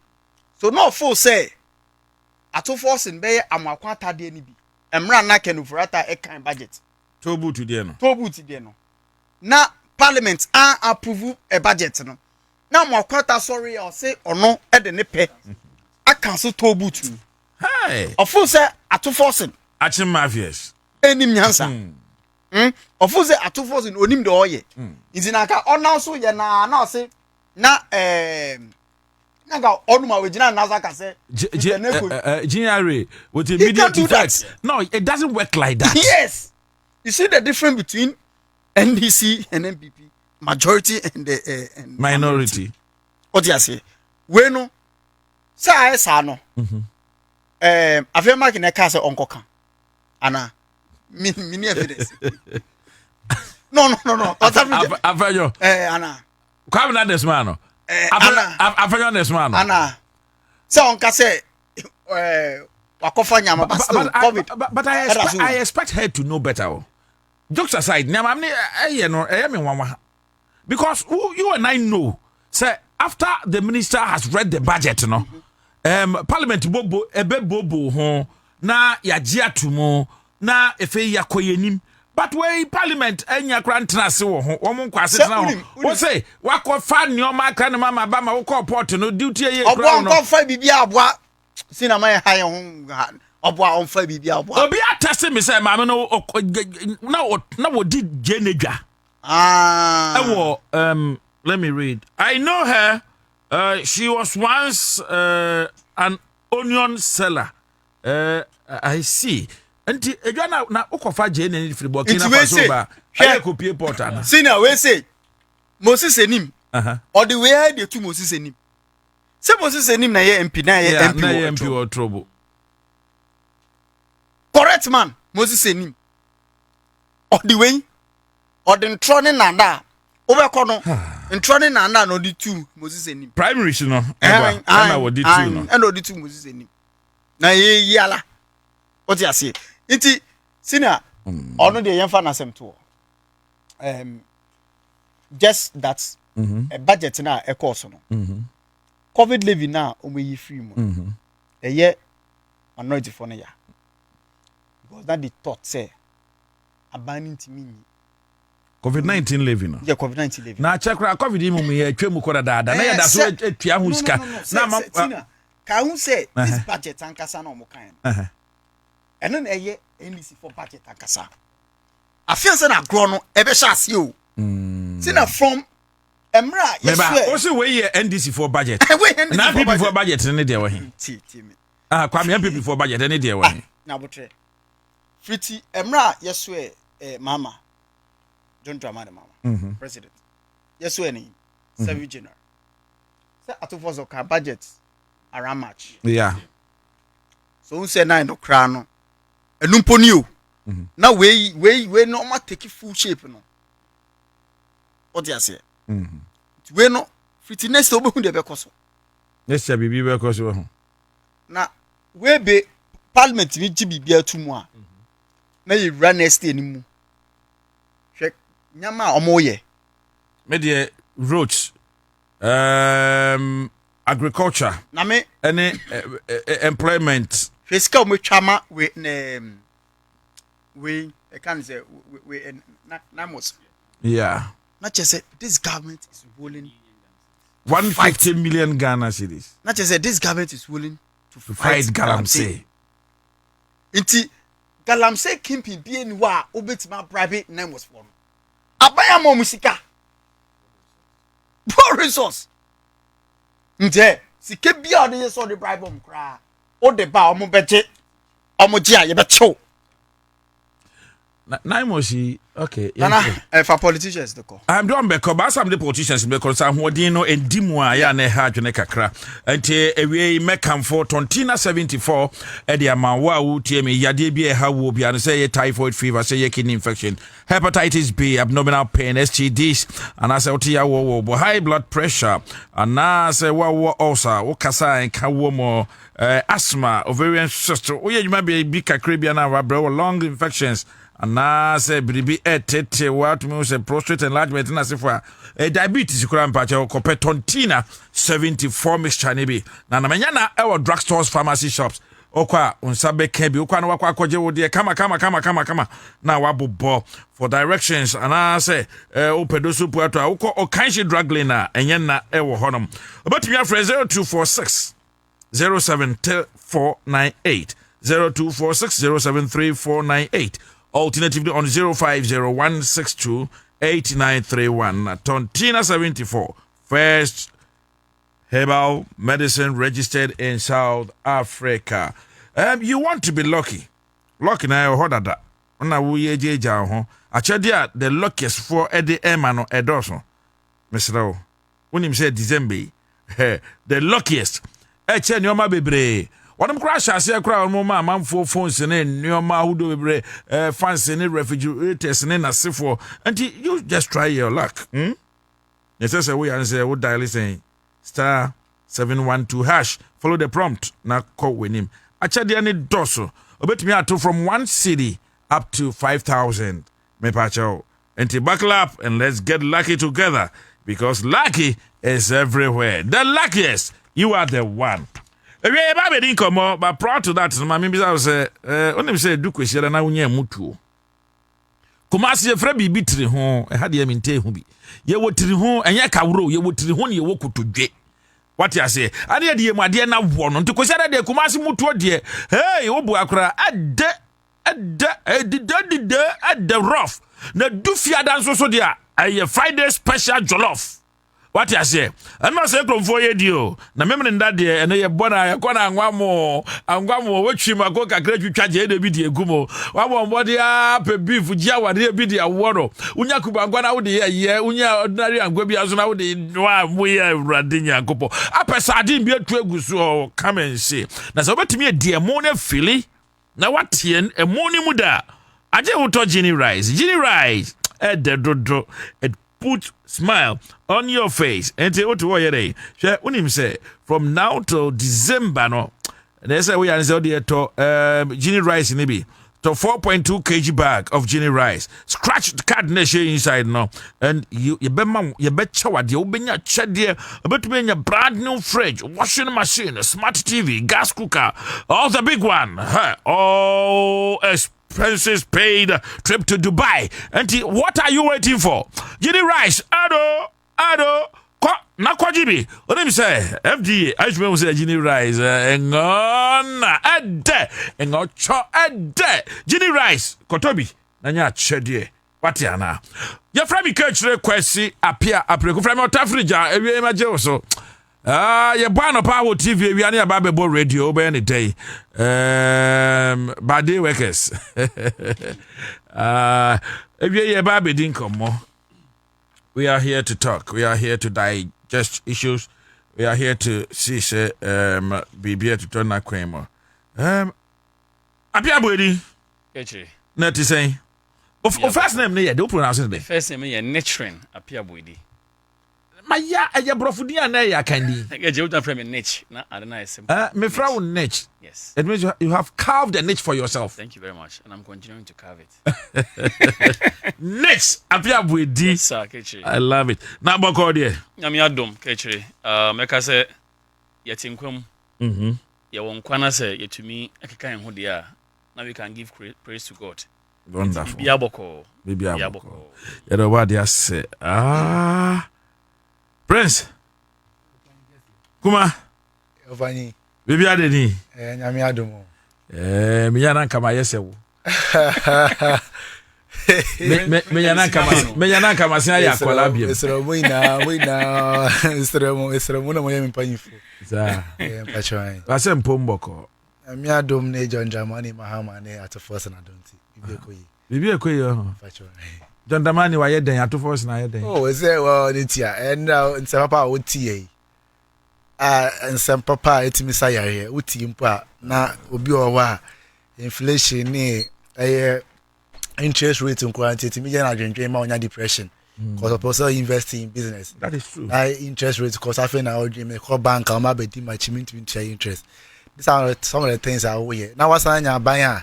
So no for say ato force be amakwa tade ni bi. Emra na kenu furata e kan budget. Tobu to dey no. Na parliament approve a budget no. Na amakwa sorry or say ono e de ne pe. I cancel tobu to. Hey. Of course, ato forcing. Achim mafias. Enim nyansa. Of course, ato forcing onim de oye. Izinaka ona so ye na say na naga onuma we gina na ka say. GRA with immediate effects. No, it doesn't work like that. Yes. You see the difference between NDC and MPP, majority and the minority. What you say? We no. Say sa no. After making a case on coca. Anna, mini evidence. No. After you, Anna. Kwabena this man. After this man. Anna. So on case But I expect her to know better. Jokes aside, because you and I know, say after the minister has read the budget, Parliament bobo ho na yajia tumo na efe yakoyenim. But we Parliament enya krantna se wo ho wo nkwase na ho wo say wako fa nyoma kra ne mama ba ma wo ko port no duty ye kra no obo fa bibia aboa sina ma ha ye ho obo on fa bibia aboa obi atase me say mama no na wo di jenedwa let me read. I know her. She was once an onion seller. I see. And edwana na ukofa jene ni free Burkina Faso ba. Aye ko pie porta na. Senior we say Moses enim. Or the way they to Moses enim. Say Moses enim na ye MP na ye MP or trouble. Correct man. Moses enim. Or the way or the trotting na da. Overcome in trotting and no the two Moses enim. Primary no. And I would do two no. And the two Moses enim. Na ye yala. What you say? Inti senior ono de yemfa na sem to. Just that a budget na e course no. COVID levy na o me yi free mo. E ye minority for na ya. Because that the thought say abaning timi COVID-19 levy no. Yeah, COVID-19 levy. Na chakra COVID mu ye twemu koda dada. Na ye da so etua hu sika. Na ma ka hu say this budget ankasa na omo kan. And then a NDC for budget ankasa. I feel say na grow no e be sha se o. Sina from Emra yes. Also we here NDC for budget. Na people for budget ne dey we. Ti me. Kwame people for budget ne dey we. Na botre. Fiti Emra yes we mama. John Dramani mama. President. Yes we ni. 7 January. Say atofo so ka budget around March. Yeah. So who say 9 okra no. Enumpo ni o. Na we no ma take full shape no. What you say? We no fiti next obo hu de be koso. Next year bibi be koso ho. Na we be parliament ni ji bibi atumu a. Na ye run next year ni mu. Hwe nyama omo ye. Me de roads agriculture. Na me any employment. Fiscal omo twama we I can say we namos. Yeah. Not just say this government is willing 150 million Ghana cedis. Not just say this government is willing to fight Galamsey. Inti Galamsey kimpi bi ni wa obetima private namos for. Abaya mo musika. Poor resource. Nje sike bia de so the bribe om kra. O de ba omo beje. Omo ji a ye be chew. Naimosi okay for politicians the call I'm doing because ba some the politicians because am hodin no endimu a ya na ha adwene kakra enti ewie mekam for tontina 74 e de amawa wo tie me yade bi e ha wo bia no say typhoid fever say kidney infection hepatitis B abdominal pain STDs and as what ya wo high blood pressure and as wo ulcer wo kasa en ka wo mo asthma ovarian cyst wo ye juma bi kakra bia na wa bro long infections and na say bribi etete what me say prostate enlargement na say for diabetes kura mpacha okopɛ tontina 74 mixture ne bi na menya na e drugstores pharmacy shops okwa unsabe kan bi okwa na wakwa akɔgye wo de kama na wabobɔ for directions and I say opedoso puato akɔ okanshi drug lane na enye na e wo honom obetumi afre 0246 07498 0246 073 alternatively on 0501628931 Tontina 74 first herbal medicine registered in South Africa. You want to be lucky now hold that na we ejeja ho achedia the luckiest for Eddie Emano Edoso Mr. When him say December the luckiest eche nyoma bebre One crash as a crowd mama manfo phones in your mouth bebre fancy in refrigerators in a for until you just try your luck. Yes, we answer what dial saying 712 hash. Follow the prompt. Now call with him. Achadi any doso. Obetumi ato from 1 city up to 5,000. Me pacho. And buckle up and let's get lucky together because lucky is everywhere. The luckiest, you are the one. If you didn't come up, but prior to that, my members say, only say do question na unye mutu. Kumasi ye frebi bitri ho, e hade ye minte ho bi. Ye wotiri ho, enye kawro, ye wotiri ho ne ye wokotodwe. What you say? Ade de mu ade na wo no. Nti question de kumasi mutu de. Hey, obu akra ade rough. Na du fiada nso so dia. A Friday special jollof. What you say? I'm not saying from 4 years. Na memre nda de ene ye bona ye kona anwamo wetwi mako kakra twitwa je de bi de gumo. Wa bo mbode a pe beef gia wade bi de aworo. Unya kubangwa na wo de ye unya ordinary angwa bi aso na wo de wa moye awrade nyakopo. Apesa din bi atu aguso come and see. Na so betimi e de mo na fili na watien e mo ni muda. Aje wo to Ginny Rice. Ginny Rice dodo it put smile on your face. And what to what day? Share unim say from now till December no. They say we are to Ginny Rice maybe to 4.2 kg bag of Ginny Rice. Scratch the card nation inside no. And you bet shower the obenya chede about me a brand new fridge, washing machine, smart TV, gas cooker, all the big one. Oh, expenses paid, trip to Dubai. And what are you waiting for? Ginny Rice, ado, na kwajibi. Let me say, FDA, I should say Ginny Rice, engona, ede, Ginny Rice, kotobi, nanya chedie, wati ana. Ya frami kechre kwesi, apia, apreko, frami otafrija, ewe emaje oso. Ya bwana Power TV we are Babebo radio over any day. Bad day workers. If you Baby didn't come more. We are here to talk. We are here to digest issues. We are here to see be here to turn that cremo. Apia Bodi. Kechi. Not to say. Of first name there, don't pronounce it. First name is Nitrin Apia Bodi. Maya aya brofudi na ya kandi. You don't frame a niche. Na adana is me frau niche. Yes. It means you have carved a niche for yourself. Thank you very much, and I'm continuing to carve it. Niche apia bwedi. Yes, sir, Kechi. I love it. Na boko there. Nyame adom Kechi. Meka say yetinkwam. Ye won kwana say yetumi akeka en ho de a. Now we can give praise to God. Wonderful. Biaboko. Biaboko. You know what they say? Prince. Kuma. Ovani. Bibi adeni. Nyame adomo. Me yana kama yesewo. Me yana kama sin ya kwala biem. Esro mo na mo yemi panyifo. Za. Pachwan. Ase mpomboko. Nyame adom na John Dramani Mahama na at force na donti. Bibi ekoyi Pachwan. John Dramani wa yeden at force na yeden. Oh, we say well nitia and now in papa wo tie. And some papa etimi sayare uti mpa na obi owa inflation ni interest rate in quantity me na adwendwen ma onya depression because of also investing in business. That is true. Interest rate because I feel now me call bank am abedi ma chimint interest. These are some of the things I we now was anya ban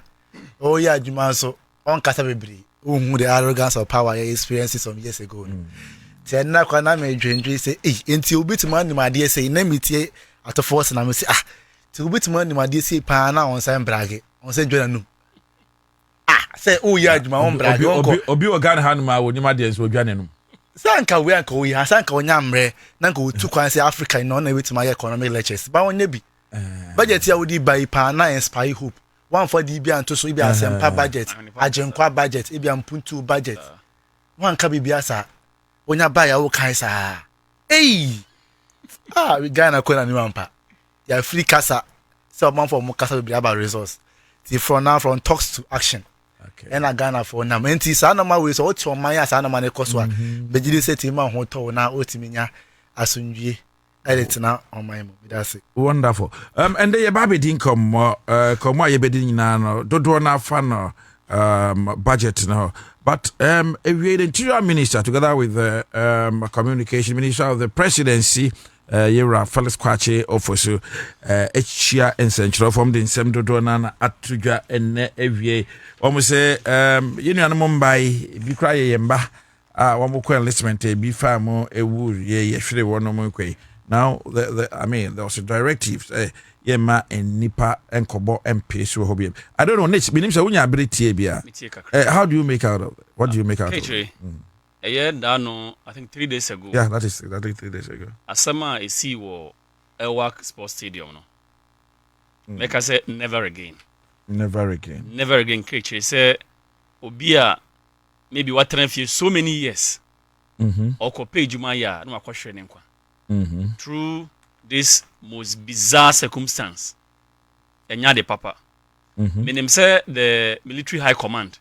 oh yeah adwuma so on kasa bebre who the arrogance of power experiences some years ago. Then na kwa na me dwendwe say enti obi tuma ni ma de say na metie at force na me say ti obi tuma ni ma de say pa na on say brage on say dwena nu say oh yeah adwuma on brage obi organ han ma wo ni ma de so dwane nu sanka we anka we sanka onya mre na nka otu kwan say Africa no na wetima economic lectures ba onya bi budget ya wodi buy pa na inspire hope one for the bi anto so bi asempa budget agenkwa budget e bi ampuntu budget one ka bi asa onya baya wo kan sa we Ghana ko na ni mampa ya free kasa so man for mo kasa be about resource from talks to action. Okay. And I Ghana for na menti sa na ma we so what man ya sa na ma ne koso a be gidi se ti ma ho to na otiminya asundwie edit na on my mo that's it. Wonderful. And the baby din come ye bedin na no dodo na fa no budget no. But the interior minister, together with the communication minister of the presidency, Yera Felix Kwache Ofosu Echia Ensenchro from the Nsem Dodo na atudwa enne ewie almost say yenu anum by bi kra yemba one ko enlistment bi fa mo ewu ye hwere wono mo kwai now I mean there was a directive yema enipa enkobo MP so hobie I don't know next binim say unya ability bia how do you make out of it? What do you make out of it? A year down, I think 3 days ago. Yeah, that is exactly 3 days ago. Asama is see wo Elwak Sports Stadium no. Make I say never again. Never again. Never again. Creature say obia maybe what train for so many years. Or ko pay juma ya no akwahwe ne nkwa. Through this most bizarre circumstance. Enya de papa. Meaning say the military high command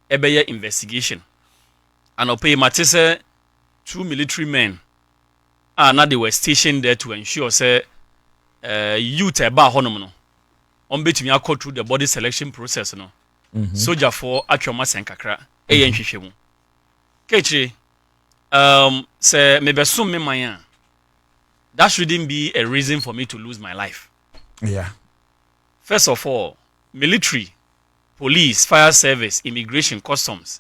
ebeye investigation. And pay matese 2 military men now they were stationed there to ensure say youth eba honom no on betumi akọ through the body selection process no soldier for atwoma senkakra nhwehwe mu kechi say maybe some me man that shouldn't be a reason for me to lose my life. Yeah. First of all, military, police, fire service, immigration, customs.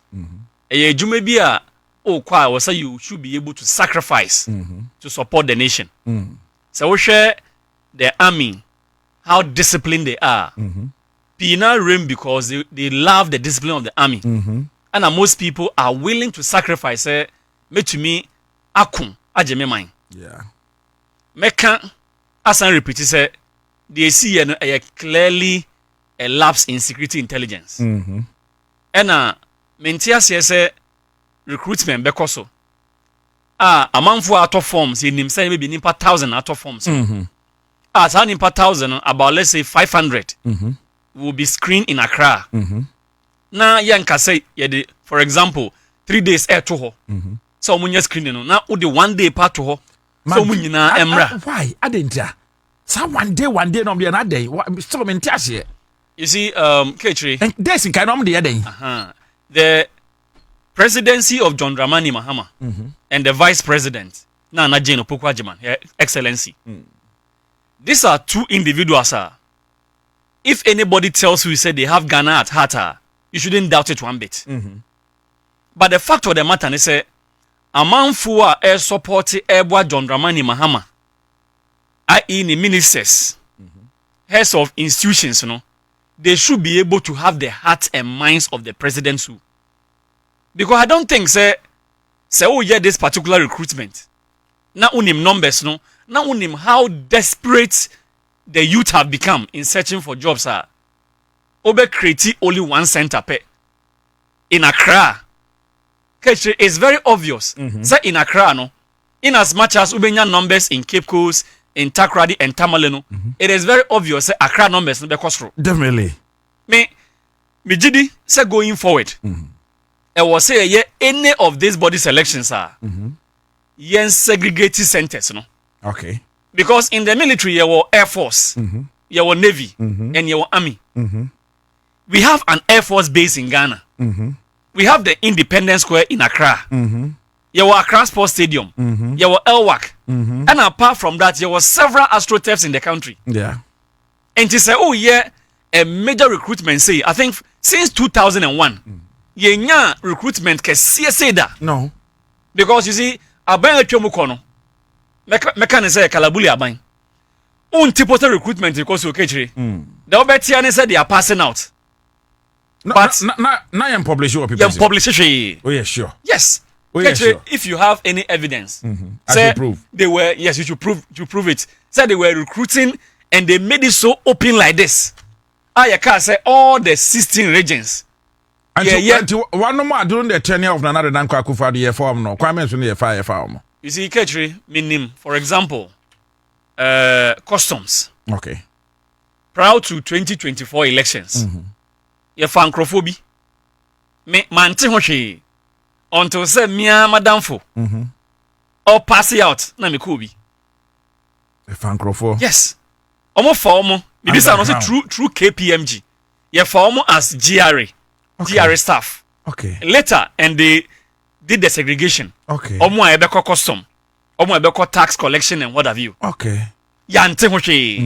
A Jumebia, was say you should be able to sacrifice to support the nation. So we share the army, how disciplined they are. Pina reign because they love the discipline of the army. And most people are willing to sacrifice. Me to me, akum ajeme mine. Yeah. Meka, as I repeat, say they see a clearly a lapse in security intelligence. And Mentia say recruitment because a man for out of forms in him say maybe nimpa 1,000 out of forms. As an nimpa 1,000 about let's say 500 will be screened in Accra. Now yanka say for example 3 days air to ho. So munya screening now the 1 day part to ho. So munya emra. Why? I didn't so one day no be another day. Still Mentia here. You see Ketri and there's in kind of the day. The presidency of John Dramani Mahama and the vice president, Nana Jane Opokwajiman, Her Excellency. These are 2 individuals. If anybody tells you say they have Ghana at heart, you shouldn't doubt it one bit. But the fact of the matter is, a man who support John Dramani Mahama, i.e. the ministers, heads of institutions, they should be able to have the hearts and minds of the president too. Because I don't think say oh yeah this particular recruitment. Now unim numbers no. Now unim how desperate the youth have become in searching for jobs are. Obe create only 1 center per in Accra. It's very obvious. Say in Accra no. In as much as ubenya numbers in Cape Coast, in Takrady and Tamale it is very obvious say Accra numbers no be cost. Definitely. Me jidi say going forward. I was say any of these body selections are yen segregated centers, Okay. Because in the military you were Air Force, you were Navy, and you were Army. We have an Air Force base in Ghana. We have the Independence Square in Accra. You were Accra Sports Stadium. You were Elwak. And apart from that, there were several astroturfs in the country. Yeah. And to say, oh yeah, a major recruitment say, I think since 2001. Yenya recruitment ke CSA da. No. Because you see, aban atwemu kono. Meka ne say kalabuli aban. Untipote recruitment because you kechire. The obetia ne say they are passing out. No, but now you publish what people say. Publish it. Oh yeah, sure. Yes. Oh yeah, sure. If you have any evidence, say prove. They were you should prove it. Say they were recruiting and they made it so open like this. I can say all the 16 regions. And one more during the tenure of another than Kwakufa the form no. Kwame the fire farm. You see, Ketri, meaning, for example, customs. Okay. Prior to 2024 elections, you found Crophobie. Me manti hoshi until say mia madamfo. Or pass it out. Na me kubi. The Francopho. Yes. Omo for omo. This is also true KPMG. You for omo as GRA. Okay. GRA staff. Okay. Later, and they did the segregation. Okay. Omo ebeko custom. omo ebe ko tax collection and what have you. Okay. Yante ho hwe.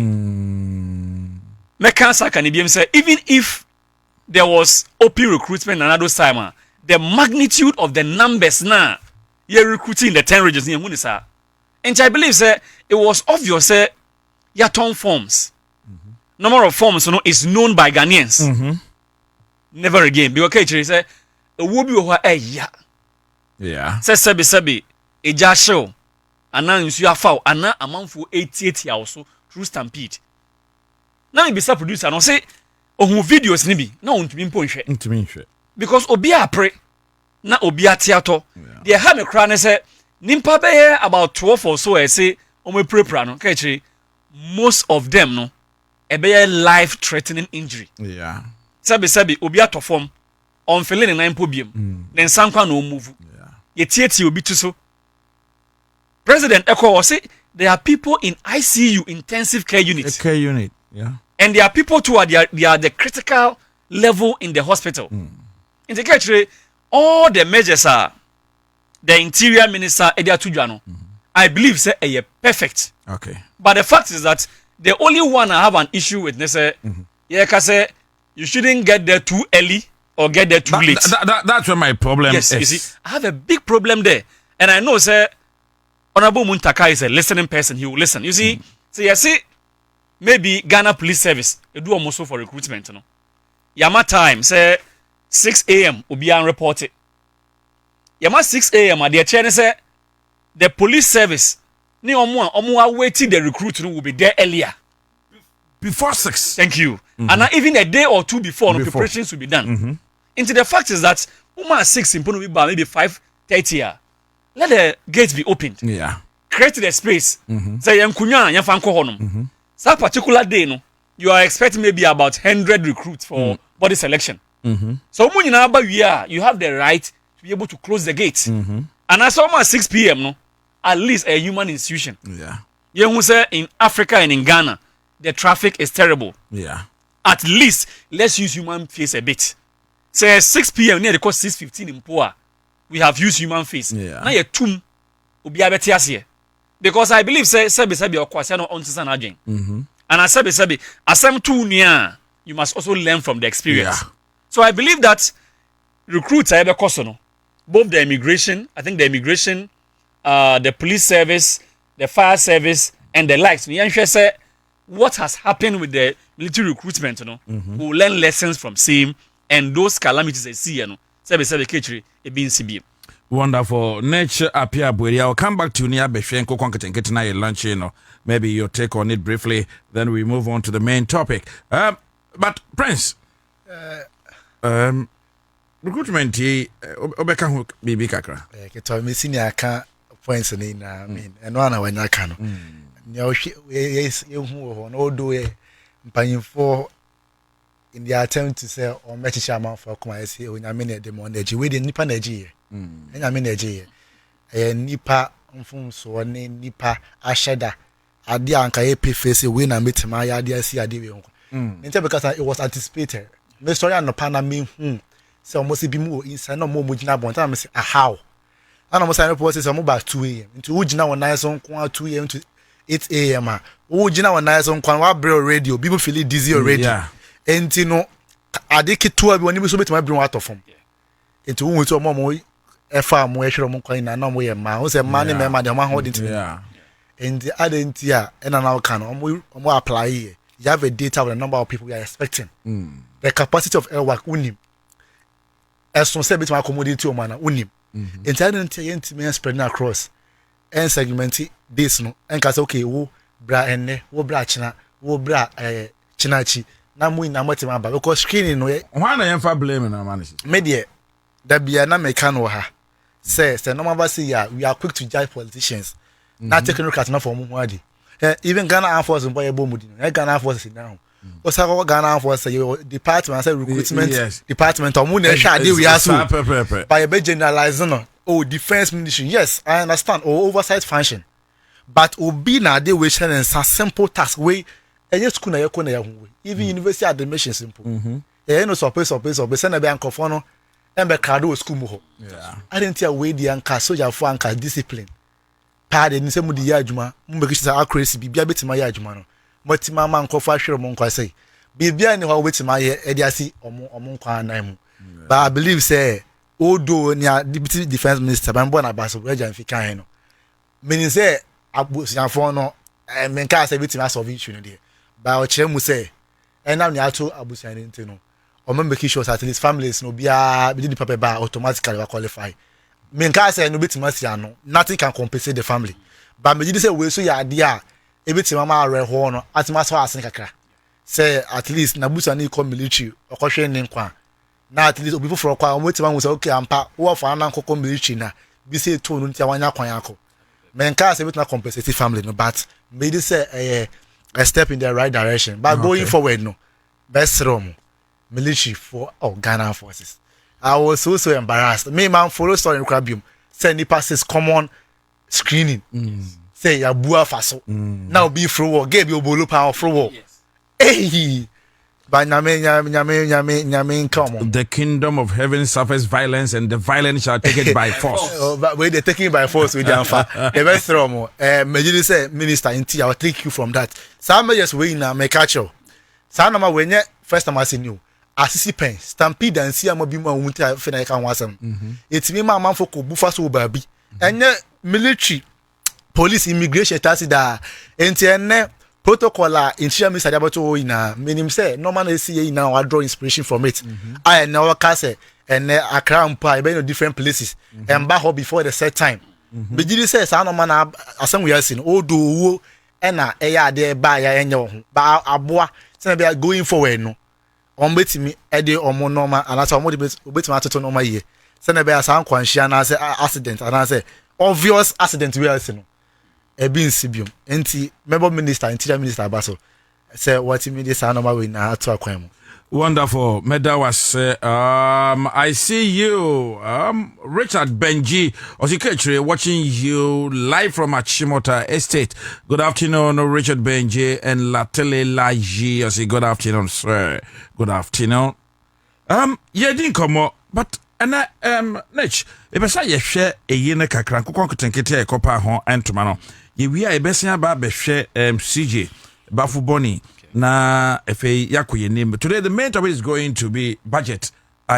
Me kan saka ni biem say even if there was open recruitment another time, the magnitude of the numbers now you're recruiting the 10 regions in Munisa. And I believe say it was obvious say your ton forms. Number of forms is known by Ghanaians. Never again. Because okay, say a wobi ho yeah. Say sebi e ja show ana nsu afa ana amanfo 88 ya also through stampede. Now be sa producer no say ohun videos ni bi na ontumi mpo nhwe. Because obi apre na obi atiato. They have me cry say nimpa be about 12 or so say omo prepra no ka most of them no e be life threatening injury. Yeah. Sabi obi atofom on feeling in nine podium. Then sankwa no move. Ye tieti obi to so. President Eko say there are people in ICU intensive care unit. Care unit, yeah. And there are people too they are the critical level in the hospital. In the country, all the measures are the interior minister Edia Tujano. I believe say perfect. Okay. But the fact is that the only one I have an issue with say say you shouldn't get there too early or get there too late. That's where my problem is. You see, I have a big problem there. And I know say Honorable Muntaka is a listening person. He will listen. You see, maybe Ghana Police Service, they do almost for recruitment. You know? Yama time, say 6 a.m. will be unreported. Yama 6 a.m. at the chair, say the police service, ni omu waiting the recruit will be there earlier. Before 6. Thank you. And even a day or two before. Preparations will be done. Into the fact is that at 6 in maybe 5:30. Let the gates be opened. Yeah. Create the space. Say that particular day, no, you are expecting maybe about 100 recruits for body selection. So you have the right to be able to close the gates. And as almost 6 p.m. no, at least a human institution. Yeah. You say in Africa and in Ghana, the traffic is terrible. Yeah. At least let's use human face a bit. Say 6 p.m. near the cost 6:15 in Poa. We have used human face. Now you tomb obi abetiase. Because I believe say or kwase no on season again. And I sabi asem tu nia, you must also learn from the experience. Yeah. So I believe that recruits are ebe koso no. Both the immigration, the police service, the fire service and the likes. Me say what has happened with the military recruitment, you know, we will learn lessons from same and those calamities they see, you know. Wonderful. Nature appear Buri. I'll come back to Nia Beshen Kokon na lunch, you know. Maybe your take on it briefly, then we move on to the main topic. But Prince, recruitment Obeka who Bibi Kakra. Kito me senior ka points in I mean and one when I can. Yes, you no do mpanyimfo in the attempt to say or match chairman for come I say when I mean the money we the nipa na ji and I mean na ji nipa mfum so ne nipa asheda ade anka e face we na metima ya ade asi ade we ho because it was anticipated me story and pa na me say almost be mu inside no mo gina bon time say how and almost I report say mo back 2 a.m. into wo gina won nice so 2 a.m. to 8 a.m. Wo gina won nice so wa bro radio people feel dizzy already. Yeah. Enti no ade ketua bi woni bi so betima bring out of form. Enti wo to mo efa mo ehwere mo kwan na mo ye ma wo se ma ne me de mo hold it. Yeah. Enti ade nti a na now can mo apply here. You have a data with the number of people you are expecting. The capacity of air work unim. As no say betima accommodate o man unim. Enti ade nti me spreading across and segment this no enka say okay wo bra enne wo bra china wo bra chinachi na mu na matima ba because screening no why na yemfa blame na man media da bia na meka no ha say no maba say ya we are quick to judge politicians na taking look at na for mu adi even Ghana Armed Forces boy bomudi no Ghana Armed Forces now o say Ghana Armed Forces your department say recruitment department o mu na hwa ade we aso by be generalizing no defense ministry yes I understand oversight function but obi na dey we share and simple task way any school na yeko na yahu even university admission simple no suppose send be ankofo no embe crowd school mu ho I didn't hear we the anka soldier for anka discipline pad ni se mu di ya adwuma mu be kisa accuracy bibia betima ya adwuma no motima ma nkofo ahwere mo nkwa sei bibia ni ho betima ye e dia si omo nkwa nan mu but I believe say odo ni deputy defense minister ban bona baso reja mfika hen no meaning say abusiafo no menka say betima solve issue no there but o kire mu say enam ni ato abusian ni ntino o make sure at least families no bia be di paper ba automatically we qualify menka say no betima si ano nothing can compensate the family but me say we so ya de a e betima ma are ho no atima so asen kakra say at least na busa ni come military okohwe ni nkwa na at least obi foforo kwa o betima wo say okay ampa wo fa na nkoko military na bi say to no ntia wanya kwan akọ menka say betima compensate family no but me say a step in the right direction but going forward no best room military for Ghana forces. I was so embarrassed. Me man follow story in Krabium. Say ni passes common screening. Say ya bua faso. Now be through war. Give you bolu power through war. Hey, but nyame come on. The kingdom of heaven suffers violence, and the violent shall take it by force. But when they taking it by force with the the best room. Me say minister inti. I will take you from that. Some just wait na me catch you. Some nama when first time I see you. Asisi pen stampede and see am bi ma wunta fe na kan wasam etimi ma manfo ko bufa so baabi enye military police immigration taxi da enti enne protocol a intia mi sadia bato ina menim say normal na see ina wa draw inspiration from it I na waka say enne Accra be no different places and ba ho before the set time be gidi say sa normal na asem we asin odo wo ena eya ade ba ya enye wo ba aboa say be going forward no betimi ede omo normal anasa omo betimi atoto normal ye se na be asan kwanhia na say accident and say obvious accident we ase no e bi nsibium enti member minister interior minister abaso say what me this normal we na ato akwan mu. Wonderful. Meda was I see you Richard Benji Osikechre watching you live from Achimota Estate. Good afternoon, Richard Benji and Latele Laji. I say good afternoon, sir. Good afternoon. Yeah, didn't come up, but Nech, if I say you share a yene kakran kukonketenkete e kopa ho entoma no. Ye wi a ebesia ba be hwe CJ Bafu Boni. Na efe yako ye name. Today the main topic is going to be budget.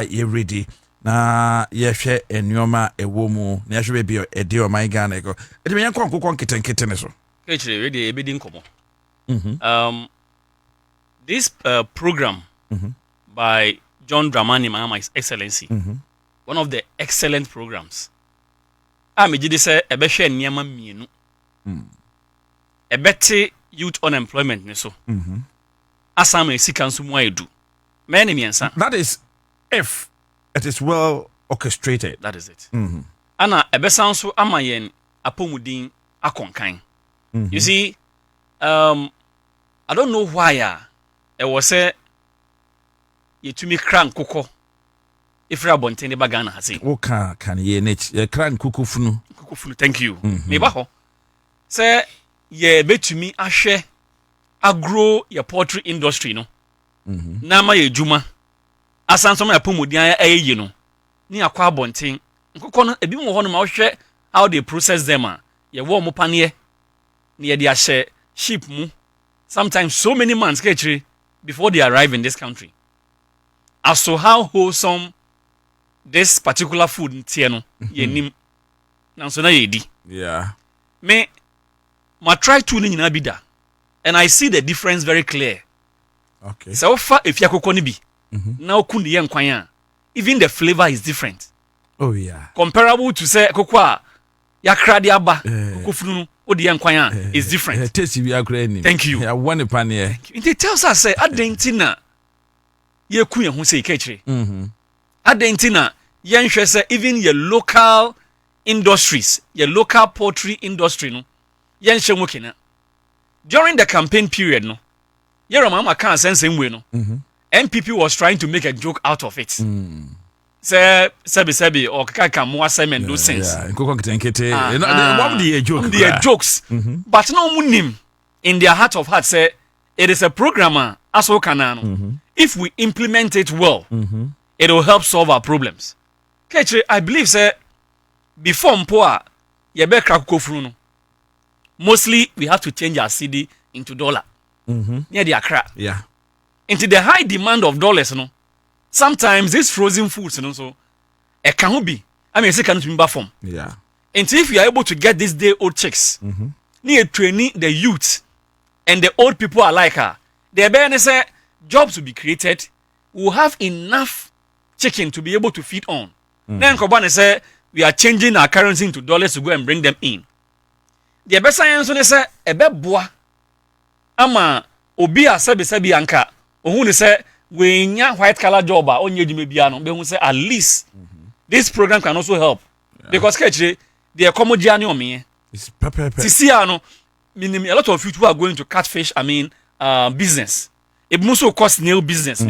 Ye ready. Na ye hwe enyoma ewomu. Na hwe be e de o my Ghana go. E de yanko nkokon keten ne so. Kechire ready e be din komo. This program by John Dramani Mahama, His Excellency. One of the excellent programs. Me gidi say e be hwe nyama mienu. E beti youth unemployment ne so. Asama sika nso mu ayedu. Many miensa. That is if it is well orchestrated. That is it. Ana ebesa nso amayen apomudin akonkan. You see, I don't know why it was say yetumi kran kokko ifra bonten de bagana hase. O kan ye net ye kran kokofunu. Kokofunu, thank you. Me ba ho. Say ye betumi ahwe agro your poultry industry no. Na ma ye juma. Asanso ma pomodi ayeyi no. Ni akwa bonten. Nkokọ no ebi mo ho no ma hwe how they process them ye wo mo panie. Ni ye dia share sheep mu. Sometimes so many months before they arrive in this country. As to how wholesome this particular food ntie no ye nim. Na so na ye di. Yeah. Me ma try to ni nyina bi da. And I see the difference very clear. Okay. So far if you akoko ni bi. Now kundi ye nkwan a even the flavor is different. Oh yeah. Comparable to say koko a yakra de aba koko funu odi ye nkwan a is different. Taste bi akra ni. Thank you. I want a pan here. It tells us say adentina ye ku ye hu say kechire. Adentina ye nhwe say even your local industries, your local poultry industry no ye nhwe mu kena. During the campaign period, no, Yeromama can't sense same way, no. NPP was trying to make a joke out of it. Say, sebi, or kaka more semen do sense. Yeah, what the joke? The jokes, but no munim in their heart of hearts say it is a programmer as well can. If we implement it well, it will help solve our problems. I believe say before mpoa ye be kra kokofru no. mostly we have to change our cedi into dollar. Near the Accra. Yeah. Into the high demand of dollars, sometimes these frozen foods, so it can be. I mean, it cannot be form. Yeah. And if you are able to get these day-old chicks, near training the youth and the old people alike her, the bear say jobs will be created. We'll have enough chicken to be able to feed on. Then Kwabena say we are changing our currency into dollars to go and bring them in. The best science on say ebe boa ama obi a sebi anka ohun say we nya white collar job a onye dwuma bia no be hu say at least this program can also help because kechire the economy ani ome it's pepper. Tisia a lot of people are going to catfish business. It must also cost new business.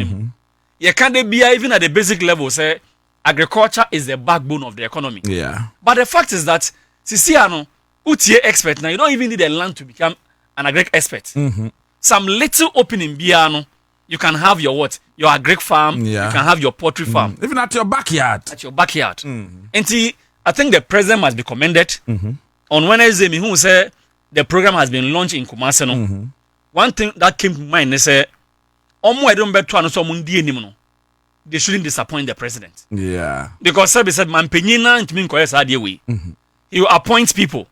You can't be even at the basic level say agriculture is the backbone of the economy. Yeah. But the fact is that Tisia utie expert now you don't even need a land to become an agric expert. Some little opening biano, you can have your what? Your agric farm, you can have your poultry farm. Even at your backyard. At your backyard. And I think the president must be commended. On Wednesday, me who say the program has been launched in Kumasi. One thing that came to mind is say, they shouldn't disappoint the president. Yeah. Because Sebi said, man, penina ntimi nkoye sa de we. He will appoint people.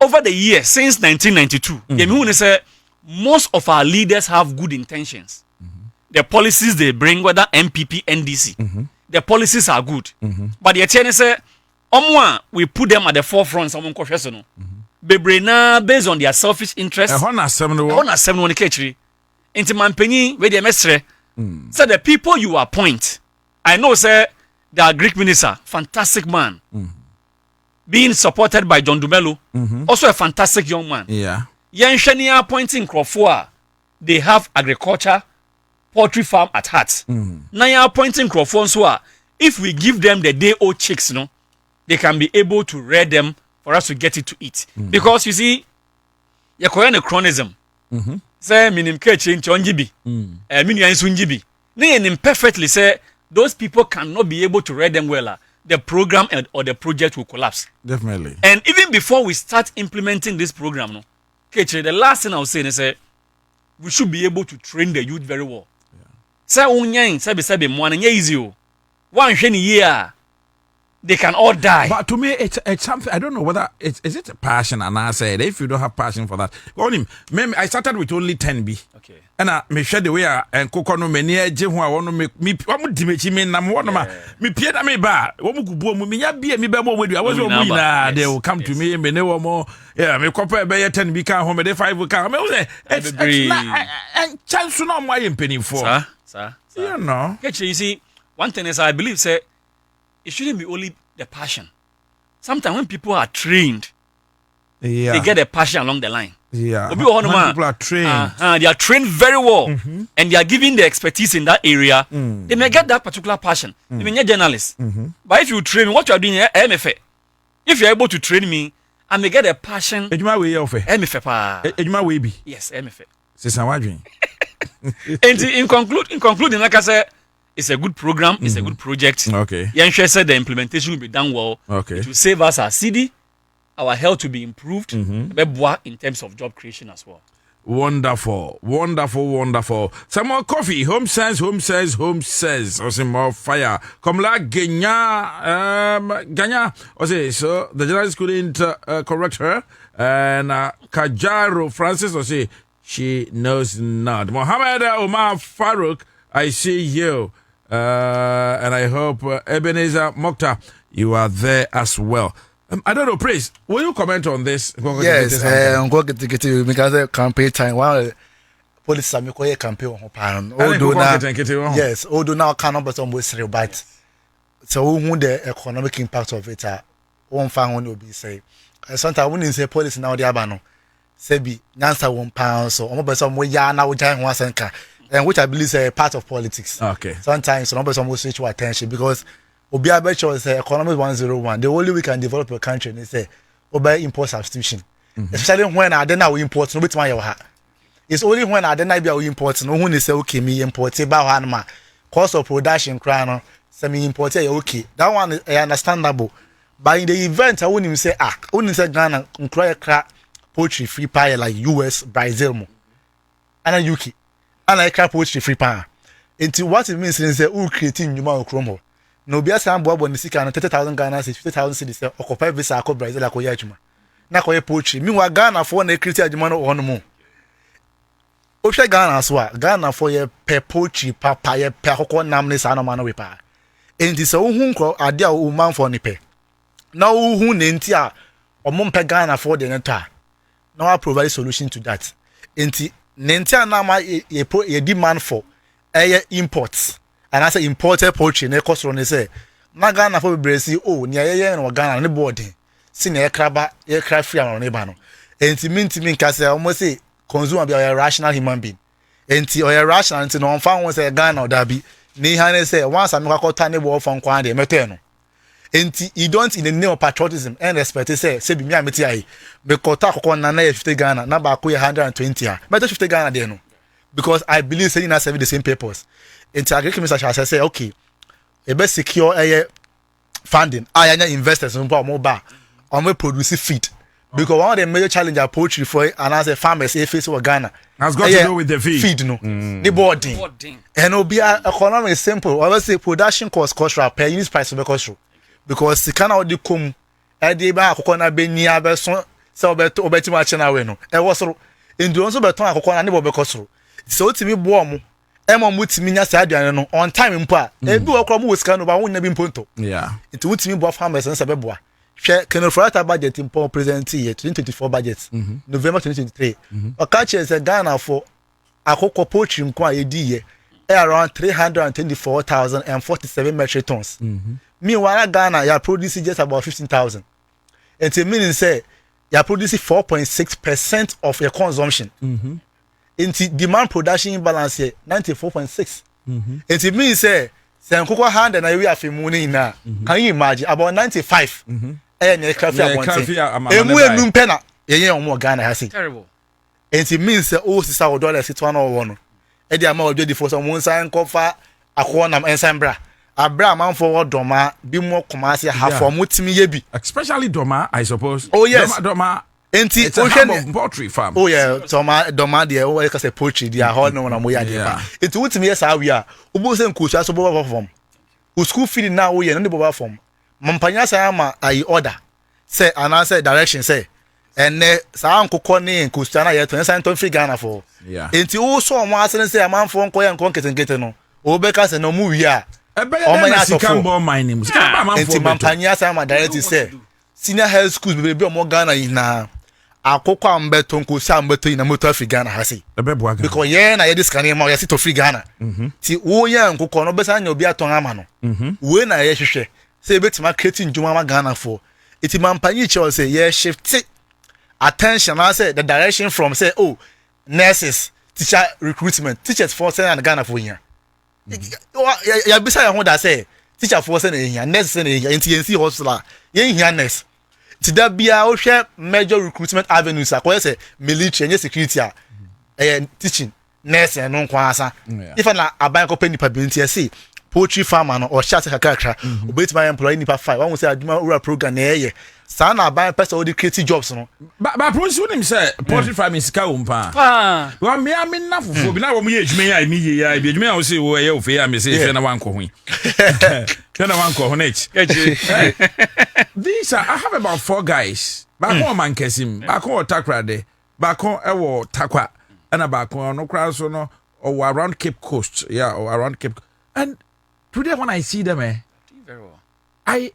Over the years, since 1992, you say most of our leaders have good intentions. The policies they bring, whether MPP, NDC, the policies are good. But the attorney say, we put them at the forefront. Someone cautious, based on their selfish interests. Into Mampeni, where they mestre. So the people you appoint, I know, say, the Greek minister, fantastic man. Being supported by John Dumelo, also a fantastic young man. Yeah. Yenshania appointing Crawford, they have agriculture, poultry farm at heart. Now you're appointing Crawford, so if we give them the day-old chicks, they can be able to rear them for us to get it to eat. Because you see, you're calling a chronism. Say, minim kechi nchonjibi, minu yansunjibi. They perfectly say those people cannot be able to rear them well. The program or the project will collapse. Definitely. And even before we start implementing this program, the last thing I was saying is we should be able to train the youth very well. Say easy. One year, they can all die. But to me, it's something. I don't know whether is it a passion. And I said, if you don't have passion for that, I started with only 10B. Okay. And I me share the way and cook no many je who I want to make me. What would diminish me? Na me Pierre me ba. What would go me? Ya be me more with you. I was they will come to me. Me no more. Yeah, me compare by 10B can home. They 5 will come. It's and chance to know why I'm penny for. Sir. You know. You see, one thing is I believe say it shouldn't be only the passion. Sometimes when people are trained, they get a passion along the line. Yeah. When people are trained. They are trained very well, and they are given the expertise in that area. They may get that particular passion. They may get journalists. But if you train me, what you are doing here, MFA. If you are able to train me, I may get a passion. MFA pa. Yes, MFA. And in concluding, like I said, it's a good program. It's a good project. Okay. Yanshe said the implementation will be done well. Okay. It will save us our city, our health to be improved, in terms of job creation as well. Wonderful. Some more coffee. Home says. Or some more fire. Come like Ganya. So the journalist couldn't correct her. And Kajaro Francis say she knows not. Mohammed Omar Farouk, I see you. And I hope Ebenezer Mokhtar, you are there as well. I don't know, Praise, will you comment on this? Yes, I'm going to get to because campaign time. While police are making a campaign on yes, although now cannot but almost but so who the economic impact of it won't find will be say. Sometimes when you say police now the abano, say be Ansah £1 so almost some way now we try one cent. And which I believe is a part of politics. Okay. Sometimes some will switch your attention because Obia Becho is economic 101. The only way we can develop a country is Obia import substitution. Especially when I then now import no bit my heart. It's only when I then I be import no one is say okay me import about hanma cost of production crown semi import okay. That one is understandable. But in the event I wouldn't say wouldn't say Ghana cry poultry free pie like US, Brazil mo. And UK. And I cry poultry free pie. Into what it means is that we creating new Chrome. No be as I'm Bob on the sick and 30,000 Ghana, 50,000 cities, occupy visa, Brazil, like Oyajuma. Na koye poultry. Meanwhile, Ghana for na create adwuma no mo. O hwe Ghana so a Ghana for ye per poultry papa ye per akoko nam ne sa no ma no we pa. Enti se wo hu nkro ade a wo man for ne pe. Na wo hu ne enti a omo mpe Ghana for de ne to a. Na wa provide solution to that. Enti ne enti a na ma ye demand for imports. And I say imported poultry ne cost ne say na Ghana for be si oh ne ye no Ghana ne boarding. Sine ye cry free am no ba no enti minti nka say almost say consumer be a rational human being enti o rational enti no fa won say Ghana o da bi ni ha ne say once am kwakota ne bo fon kwan de meto no enti you don't in the name of patriotism and respect say be me ameti ai be kota akoko na 50 Ghana na ba ko 120 a meto 50 Ghana de no because I believe say na serve the same purpose enti agriculture minister say okay e be secure funding anya investors no more ba on we produce feed because one of the major challenge of poultry for and as a farmers face with Ghana has got to do with the feed no the boarding and will be economic simple I will say production cost per unit price will be cost because the kind of the come e ba akoko na be ni abeso se obeti ma che na we no e wo soro ndu so beton akoko na ne bo be cost so timi bo omo emo mutimi nya sa aduane no on time mpo a e bi wo kro mo wosika no ba won na bi mponto it mutimi bo farmers nsa be boa hwe kenofrata budget impo present year 2024 budget November 2023 okache say Ghana for akoko poultry nko a yedi ye around 324,047 metric tons meanwhile Ghana ya produce just about 15,000 and it means say you produce 4.6% of your consumption into demand production imbalance here 94.6 and it means say nkoko hand na we afimu ni na can you imagine about 95 ne kafia emu enum pe na ye omo Ghana ha say terrible and it means say o sisa o dollar sit one or one e dey ama ojo di for some nsan kofa akwo nam ensan bra abra man for doma bi mo komase ha for mutimi ye bi especially doma I suppose oh yes doma enti o hwe poultry farm oh yeah doma de o ka say poultry dia ho no na mo ya de ba enti mutimi ye sa wi a obo se nkosu so bo form o school feed na wo ye no de bo form mampanya sa ama I order say and say direction say ene sa nkokọ ne nkosu na ye to nsan to free Ghana for enti wo so mo asene say amanfo nko ye nko nkete no o be ka say no mu wi a o ma ya so for mining sika ba amanfo enti mampanya sa ama direct say senior health schools be o Ghana ina akoko ambeto nkosi ambeto ina moto free Ghana ha say because ye na ye discount ma ye sit to free Ghana ti wo ye nkokọ no be sa nya obi aton ama no we na ye hwehwe say betima creating njuma ma Ghana for iti mampanyi che say ye shift attention I say the direction from say oh nurses teacher recruitment teachers for say and Ghana for here ya bisa ya ho da say teacher for say na here nurses na here NTNC hospital ye here nurse ti da bia o hwe major recruitment avenues akoye say military and security teaching nurse no nkwa asa if na aban ko peni pa binti say poultry farmer no or chat kakra obetima employee nipa 5 one say aduma ura program na eye sa na ban person all the creative jobs no ba promise him say poultry farming sika wo mpa wa me na fofo bi na wo ye adwuma ya mi ye ya bi adwuma ya wo say wo ye wo fe ya me say na wan ko hu na wan ko hu na these are I have about 4 guys ba ko man kesim ba ko takra de ba ko ewo takwa na ba ko no kra so no or around Cape Coast or around Cape and today when I see them very well. I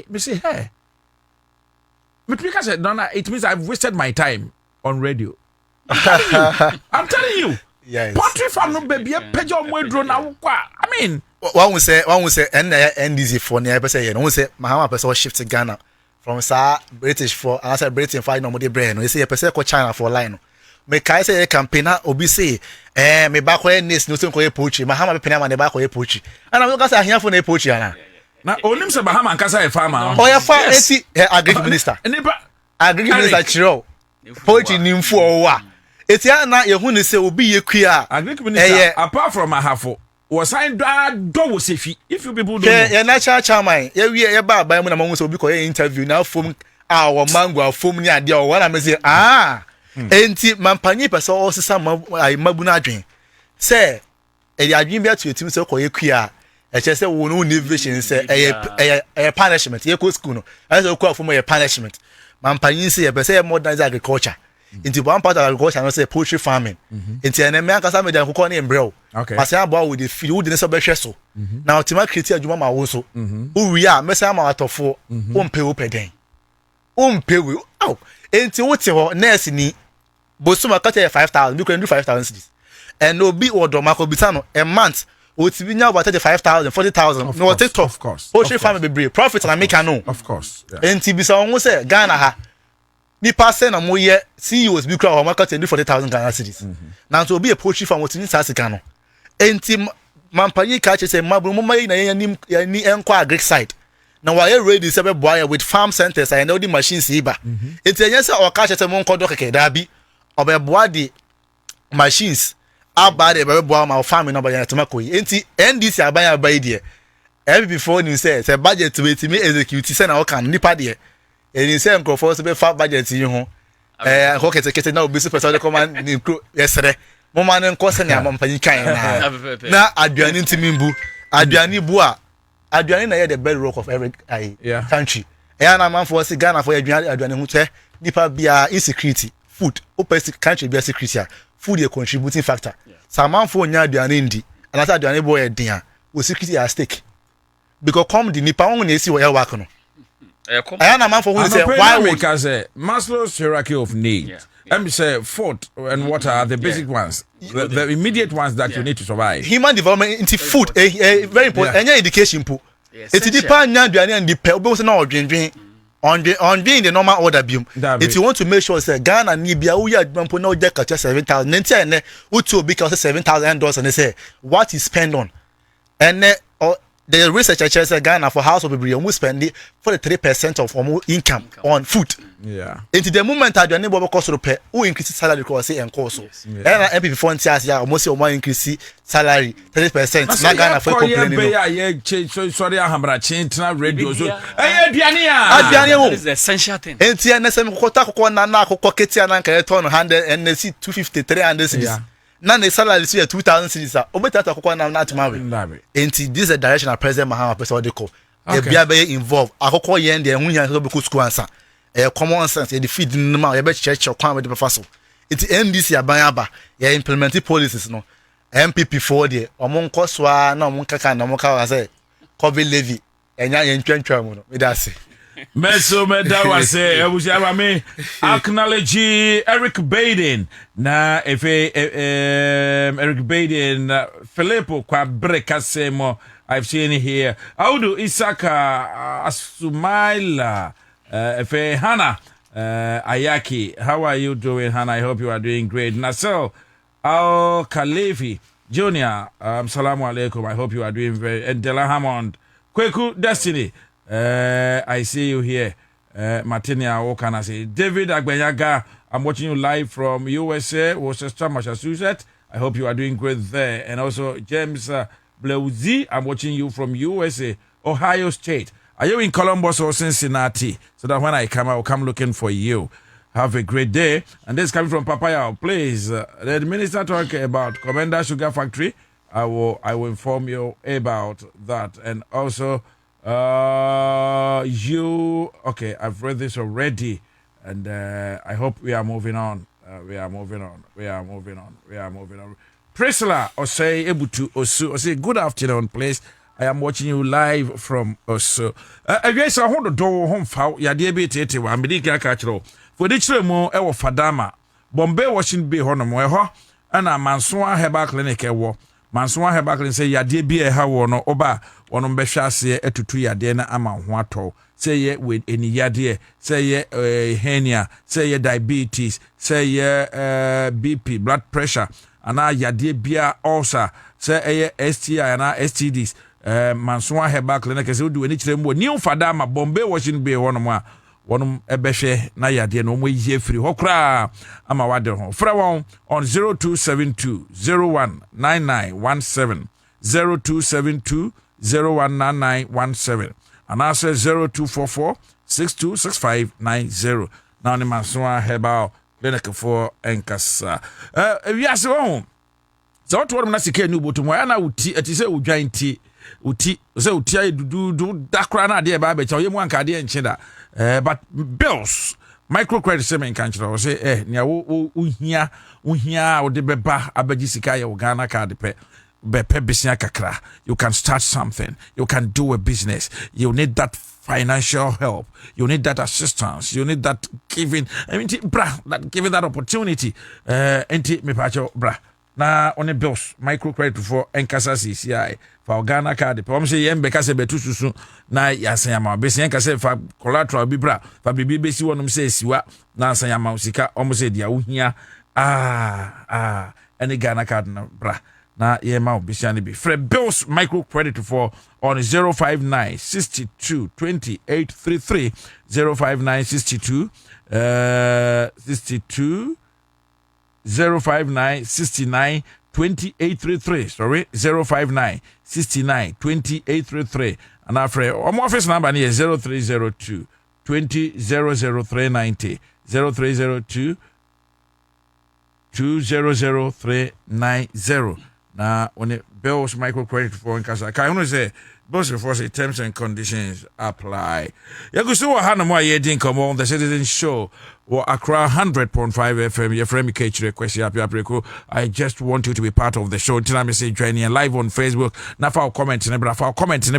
me say hey but because it means I've wasted my time on radio. I'm telling you yes poultry farm no baby pejo mo edro na kwa I mean one will say NDC for near person here no say Mahama person shift to Ghana from British for and I said Britain for no more brain no say person ko China for line me kai say campaign obi say me ba ko nis no so ko poultry Mahama be pena ma ne ba ko poultry and I'm go say ahia for na poultry ana na onim se Mahama nkasa e farmer oh ya fa eti agric minister agric minister chiro poultry nimfu owa eti ana ye hu ni se obi ye kua agric minister apart from ahafo was signed do wo sefi if you people don't know ye natural chairman ye ba mu na mo so obi ko interview na fom our mango foam near the one I say enti mampanyi pesa o sisa mabuna adwen say e ya adwen bia to etim say koye kua e che say wo no need vision say e punishment ye ko school no I say ko afom ye punishment mampanyi say e pesa modernize agriculture into one part of agriculture no say poultry farming into enemy ankasa me dan kokọ na embrel but say about with the feed wo dey so be hwe so now ultimate create adwuma ma wo so wo wi a mesa ma atofo wo mpe wo peden wo mpe we into wo te ho nurse ni bosuma ka 5,000 we can do 5,000 cedis and obi order mako bitano a month o ti binya about 35,000 40,000 no take of course poultry farming be brave profit na make no of course enti bisa won say Ghana ha ni passe na mo ye CEOs bi kra ho maka 40,000 Ghana cedis na so obi a poultry farm what ni sa sika no enti mampanyi ka che say mabru mo mai na ya ni enko agric side na wa ye ready say be boy with farm centers and all the machines iba enti enye say o ka che say mo nkodo keke da bi obeboa the machines abade obeboa ma farming no ba ya tomako enti NDC aban abai de every before ni say budget we ti me execute say na o kan nipa de eni say nkrofo so be fa budget yi ho ko kete na obi super so command ni kro yesere mo ma ne nko se ne amampanyi kan na aduane ntimimbu aduane bu a aduane na ye the bedrock of every country na man for say Ghana for aduane hu te nipa bia insecurity food opposite country be security food a contributing factor some for nya aduane ndi and that aduane boy e dia o security at stake because come the nipa won na si wo ya work no na man for who say why we can say Maslow's hierarchy of needs let me say food and water are the basic ones the immediate ones that you need to survive human development into food very important and education po it depend nya aduane and the obo say na odwendwen on being the normal order biom if you want to make sure say Ghana ni bia wo ya adwampo na o je kacha 7,000 nenti ene wo to be ka $7,000 and say what is spend on and the research say Ghana for household people you spend 43% of our income on food into the moment aduane bo cost repair who increase salary because say enko so and MP before ntia say almost say o increase salary 30% na Ghana for complaining sorry ahamra chintra radio so aduane wo is the essential thing enti ene sem kokota na akokọ ketia na nka turn 100 and see 250 300 cedis na ne salary so 2,000 cedis obetata akokọ na atmawe enti this is the direction of President Mahama person dey call e bia be involve akokọ ye ndie hu yan so be school answer common sense the feed no ma ye be church kwan be fa so it NDC abanyaba ye implement policies no MPP for there omo nko so a na omo kaka na omo ka say COVID levy enya ye ntwantwa mu no me da se Meso medawa say ebusia me acknowledge Eric Baden na efe Eric Baden Filippo Kwabena kasemo I've seen it here Audu Isaka Asumaila efe Hannah Ayaki how are you doing Hannah I hope you are doing great Nasel Al Khalifi Junior salamu alaikum I hope you are doing very and Dela Hammond Kweku Destiny I see you here Martinia Okana say David Agbenyaga I'm watching you live from USA Worcester Massachusetts I hope you are doing great there and also James Blauzi I'm watching you from USA Ohio State are you in Columbus or Cincinnati so that when I come I will come looking for you have a great day and this coming from Papaya please the minister talk about Commander Sugar Factory I will inform you about that and also you okay I've read this already and I hope we are moving on we are moving on Priscilla Osei Ebutu Osu Osei good afternoon please I am watching you live from Osu yes I hold the door home foul ya de be tete wa me dika ka kiro for the chire mo e wo Fadama Bombay washing be hono mo e ho ana Mansoa Herbal Clinic e wo Mansoa Herbal Clinic say ya de bi e ha wo no oba wono mbehwe ase etutu yade na ama ho ato say ye with any yade say ye hernia say ye diabetes say ye BP blood pressure ana yade bia ulcer say ye STI na STDs Mansoa Herbal Clinic say do any chire mo new Fadama Bombay washing be wono mo a wono ebehwe na yade no mo yie free ho kra ama wade ho fra won on 0272 019917 0272 019917 and I say 0244 626590. Now the Maswa Herbal Clinic for Enkasa. Yes, so what one nasi ke new botum wa na uti ati se udwan ti uti se uti ay du dakra na de ba be cha yemu anka de enche da but bills microcredit se men kan chira o se nia wo uhia wo de beba abaji sika ye Ghana card pe besia kakra. You can start something, you can do a business, you need that financial help, you need that assistance, you need that giving, I mean that giving that opportunity enti me pacho bra na on bills microcredit for Enkasa CCI for Ghana card pe say yem beka se betu susu na yasan ma be se Enkasa fa collateral bi bra fa bibi be si wonum say siwa na san ya ma sika say dia wohia any Ghana card na bra na yema obisiane bi Fred bills microcredit for on 059 62 28 33 059 62 62 059 69 2833. Sorry, 059 69 2833. And our office number is 0302 200390 0302 200390. Now, when it bills microcredit for Nkasa, I want to say, both before say terms and conditions apply. Yagusu Hanamo Yedin come on the Citizen Show or Accra100.5 FM. Your friend I just want you to be part of the show. Tell me say joining live on Facebook. Now for comment in the comment in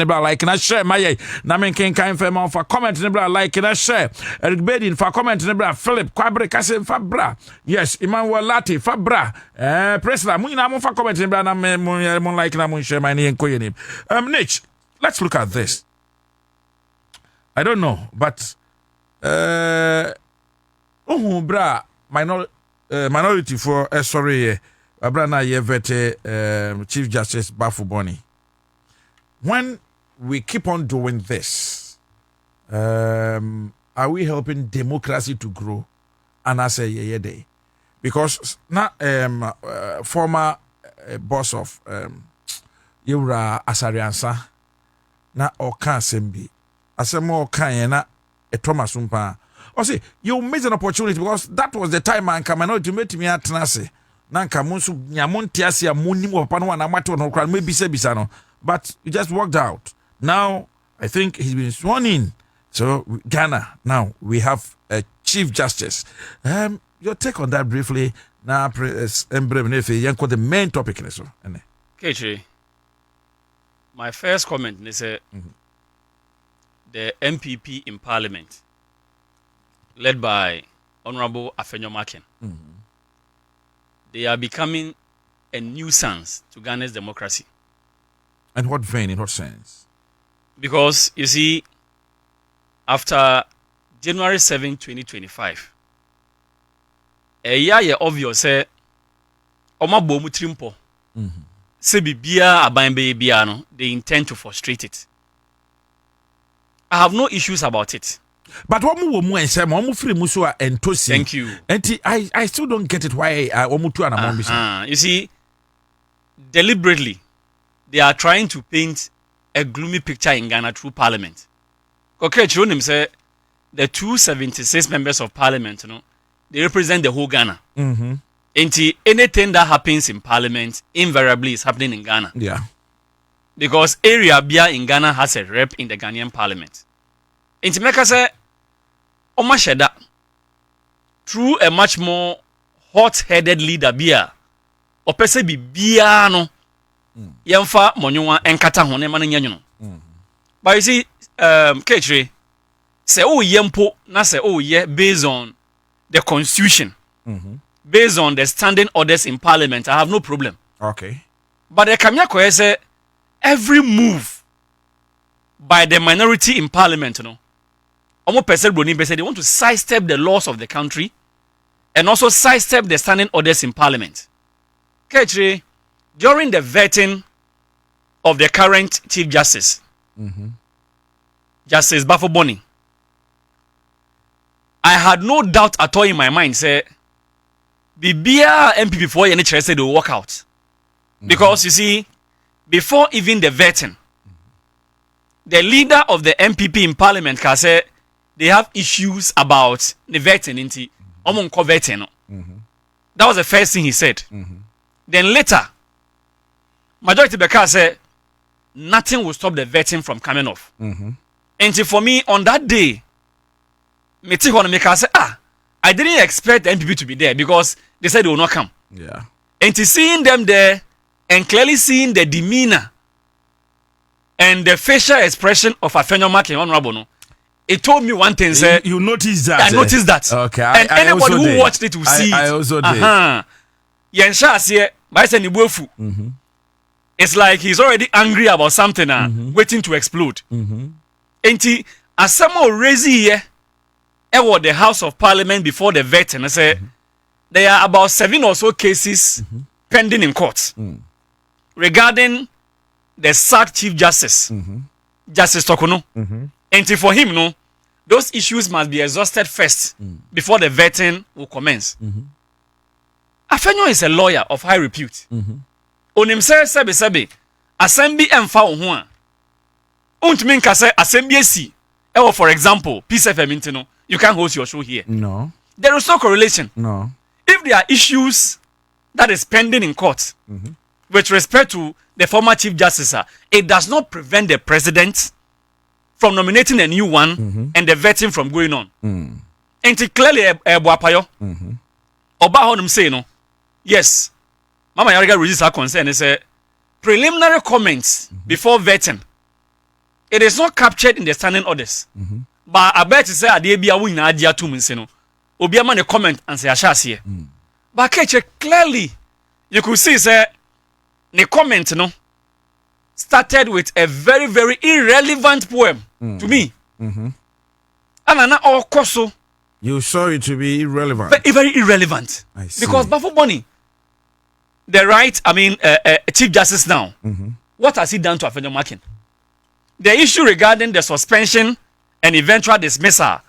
the like and I share my Namen King kind for for comment in the like and I share. Eric Bedin for comment in the Philip Kwabre Kasim Fabra. Yes, Emmanuel Lati Fabra. Presla Munina for comment in the Namen like Namun share my name. Niche, let's look at this. I don't know, but minority for sorry, Abrana Yevete Chief Justice Bafuboni. When we keep on doing this, are we helping democracy to grow? And I say yeah, day, because not former boss of Yura Ansah na oka sembi asemo oka na etoma sumpa o say you miss an opportunity because that was the time man come no to make me atnase na nka munsu nyamonte ase amonim papa no na mate no kra maybe bisa no but you just walked out. Now I think he's been sworn in, so Ghana now we have a Chief Justice. Your take on that briefly na the main topic in so Kechi, my first comment is the MPP in Parliament, led by Honorable Afenyo Makin, they are becoming a nuisance to Ghana's democracy. In what vein, in what sense? Because, you see, after January 7, 2025, a year obvious, Oma Bomu Trimpo. They intend to frustrate it. I have no issues about it. But thank you. And I still don't get it why you see, deliberately, they are trying to paint a gloomy picture in Ghana through Parliament. Okay, Chironim said the 276 members of Parliament, they represent the whole Ghana. Anything that happens in Parliament invariably is happening in Ghana. Yeah. Because area Bia in Ghana has a rep in the Ghanaian Parliament. Inti meka say Oma Sheda through a much more hot-headed leader Bia opese bi bia no yemfa monyowa enkata ho ne mane nyanyo. But you see Ketri say oh yempo na say oh yeah based on the constitution. Based on the standing orders in Parliament, I have no problem. Okay. But the Kamyako say every move by the minority in Parliament, they want to sidestep the laws of the country and also sidestep the standing orders in Parliament. Ketri, during the vetting of the current Chief Justice, Justice Bafuboni, I had no doubt at all in my mind, say, Bibia MPP for any chance they will walk out. Because you see, before even the vetting, the leader of the MPP in parliament can say they have issues about the vetting into vetting. That was the first thing he said. Then later, majority because said nothing will stop the vetting from coming off. And for me, on that day, I didn't expect the MPP to be there because they said they will not come. Yeah. And to seeing them there and clearly seeing the demeanor and the facial expression of Afenyo Mark and Honorable, it told me one thing. Sir, you noticed that? I noticed that. Okay. And anybody who watched it will see it. I also did. It's like he's already angry about something waiting to explode. And as someone raised here at the House of Parliament before the vet, and I said there are about 7 or so cases pending in court regarding the sacked Chief Justice, Justice Tokono. And for him, no, those issues must be exhausted first before the vetting will commence. Afenyo is a lawyer of high repute. On himself, Sebe, Assembly and Faohua. Untmin Kase, Assembly C. For example, Peace FM Intino, you can't host your show here. No. There is no correlation. No. If there are issues that is pending in court with respect to the former Chief Justice, it does not prevent the president from nominating a new one and the vetting from going on. And it clearly Buapayo. Oba honum say no. Yes. Mama Yariga released her concern and say preliminary comments before vetting. It is not captured in the standing orders. But I bet to say Adebia win Adia to Minseno. Obiama the comment and say Ashas here. But clearly you could see say the comment no started with a very, very irrelevant poem to me. And Anna all koso. You saw it to be irrelevant. Very irrelevant. I see. Because Bafo Bonnie, the right, Chief Justice now, what has he done to Afenyo Markin? The issue regarding the suspension and eventual dismissal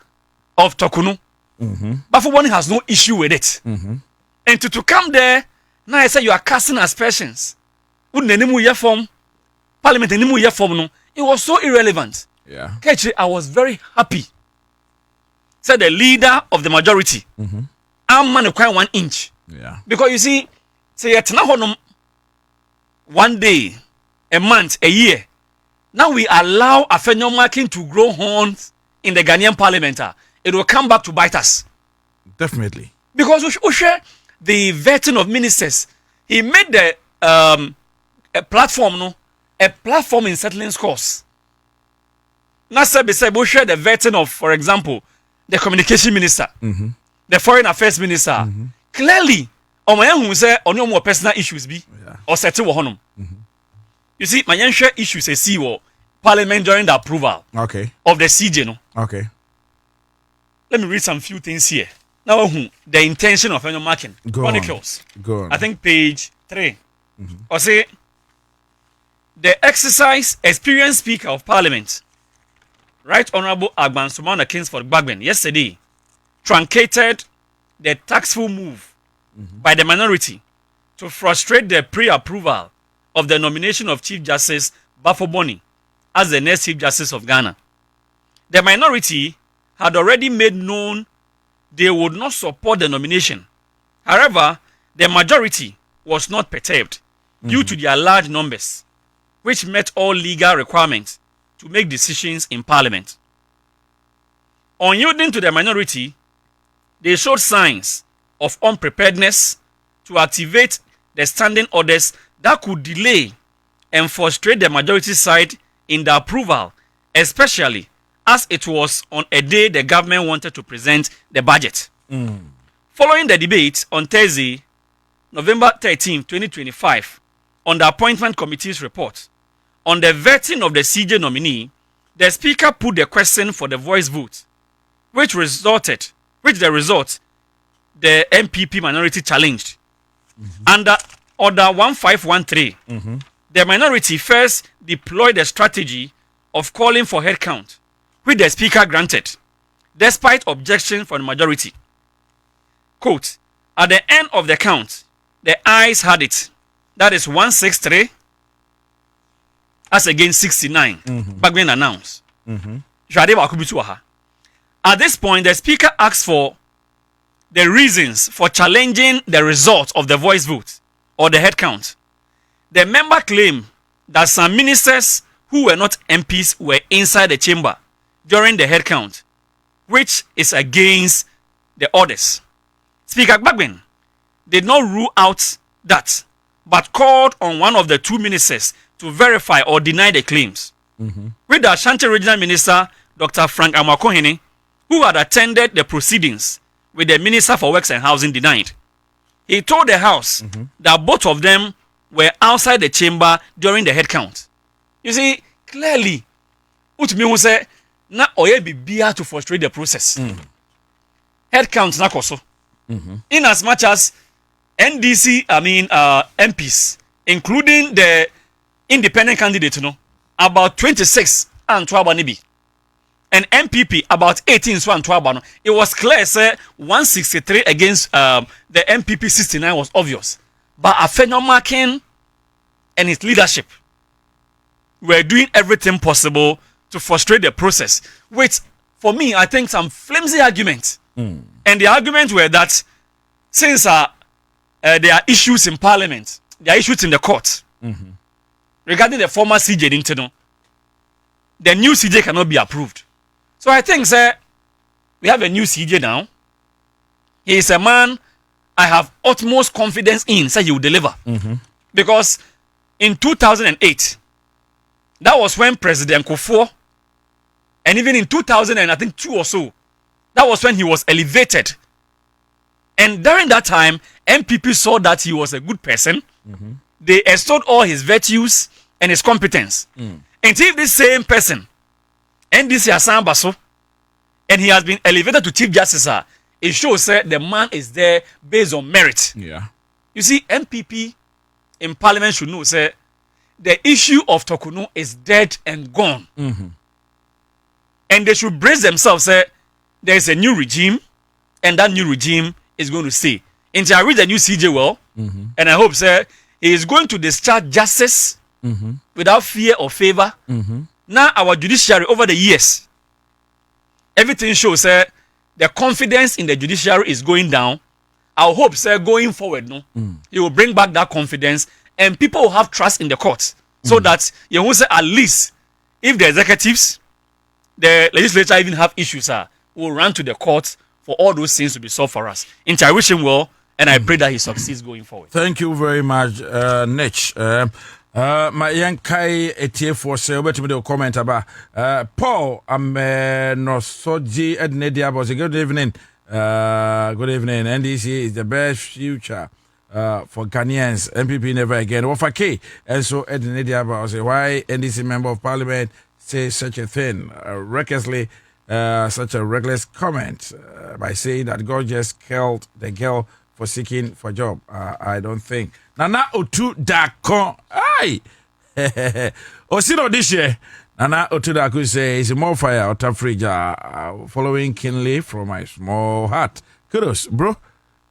of Tokunu, Bafo Bonnie has no issue with it. And to come there, now I say you are casting aspersions. Parliament it was so irrelevant. Yeah. I was very happy. Said the leader of the majority, I'm man quite 1 inch. Yeah. Because you see, say one day, a month, a year. Now we allow Afenyo Markin to grow horns in the Ghanaian parliament. It will come back to bite us. Definitely. Because we share the vetting of ministers. He made the a platform, a platform in settling scores. Now, we share the vetting of, for example, the communication minister, the foreign affairs minister. Clearly, on my own, say on your more personal issues be or settle honum. You see, my young share issues see parliament during the approval of the CJ. No? Okay. Let me read some few things here. Now, the intention of Afenyo Markin Chronicles. Go on. I think page 3. Or say the exercise experienced Speaker of Parliament, Right Honorable Agban Sumana Kingsford Bagben, yesterday truncated the tactful move by the minority to frustrate the pre-approval of the nomination of Chief Justice Bafo Bonnie as the next Chief Justice of Ghana. The minority had already made known they would not support the nomination. However, the majority was not perturbed due to their large numbers, which met all legal requirements to make decisions in Parliament. On yielding to the minority, they showed signs of unpreparedness to activate the standing orders that could delay and frustrate the majority side in the approval, especially as it was on a day the government wanted to present the budget. Following the debate on Thursday, November 13, 2025, on the Appointment Committee's report on the vetting of the CJ nominee, the Speaker put the question for the voice vote, which the result the MPP minority challenged. Under Order 1513, the minority first deployed the strategy of calling for head count, which the Speaker granted, despite objection from the majority. Quote, at the end of the count, the ayes had it. That is 163 as against 69. Bagbin announced. At this point, the speaker asked for the reasons for challenging the result of the voice vote or the head count. The member claimed that some ministers who were not MPs were inside the chamber during the head count, which is against the orders. Speaker Bagbin did not rule out that, but called on one of the two ministers to verify or deny the claims. With the Ashanti Regional Minister, Dr. Frank Amakohene, who had attended the proceedings with the Minister for Works and Housing, denied. He told the House that both of them were outside the chamber during the head count. You see, clearly, Utmi say, na oye bibia to frustrate the process. Head count na koso. In as much as NDC, MPs, including the independent candidate, about 26 and 12 anibi. And MPP about 18 so and 12. It was clear, say 163 against the MPP 69 was obvious. But Afenyo Markin and his leadership were doing everything possible to frustrate the process. Which, for me, I think some flimsy arguments. And the arguments were that since there are issues in Parliament, there are issues in the court regarding the former CJ Nintendo, the new CJ cannot be approved. So I think, sir, we have a new CJ now. He is a man I have utmost confidence in, say he will deliver. Because in 2008, that was when President Kufuor, and even in 2002 or so, that was when he was elevated. And during that time, MPP saw that he was a good person. They extolled all his virtues and his competence. And if this same person, NDC Hassan Basso, and he has been elevated to Chief Justice, it shows that the man is there based on merit. You see, MPP in Parliament should know, say, the issue of Tokuno is dead and gone. And they should brace themselves, say, there is a new regime, and that new regime is going to stay. And I read the new CJ well, and I hope, sir, he is going to discharge justice without fear or favor. Now, our judiciary over the years, everything shows, sir, the confidence in the judiciary is going down. I hope, sir, going forward, he will bring back that confidence, and people will have trust in the courts, so that you will say at least if the executives, the legislature even have issues, will run to the courts for all those things to be solved for us. And I wish him well, and I pray that he succeeds going forward. Thank you very much, Nich. My young Kai Etie for say, over to me the comment about Paul. I'm no soji Ednedia was a good evening. Good evening. NDC is the best future for Ghanaians. MPP never again. Wafake. And so Ednedia was why NDC member of Parliament say such a thing recklessly. Such a reckless comment by saying that God just killed the girl for seeking for job. I don't think. Nana Otu Dako. Aye. Osino this year. Nana Otu Dako says more fire out of fridge. Following Kinley from my small heart. Kudos, bro.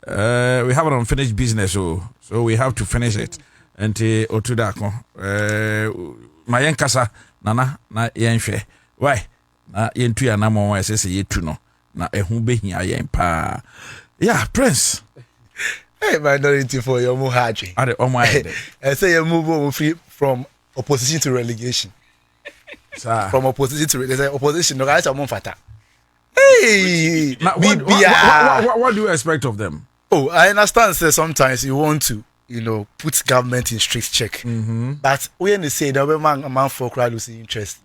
We have an unfinished business, so we have to finish it. And Otu Dako. My yankasa. Nana na yenfe. Why? Na yentu ya na mo ese yetu no na ehu behia yen pa. Yeah, Prince. Hey, minority for your muhaji. Are omo ayede. I say you move free from opposition to relegation. Sir. From opposition to relegation. Opposition no guys are fata. Hey, what do you expect of them? Oh, I understand. Say sometimes you want to, put government in strict check. But when they say the man for crowd losing interest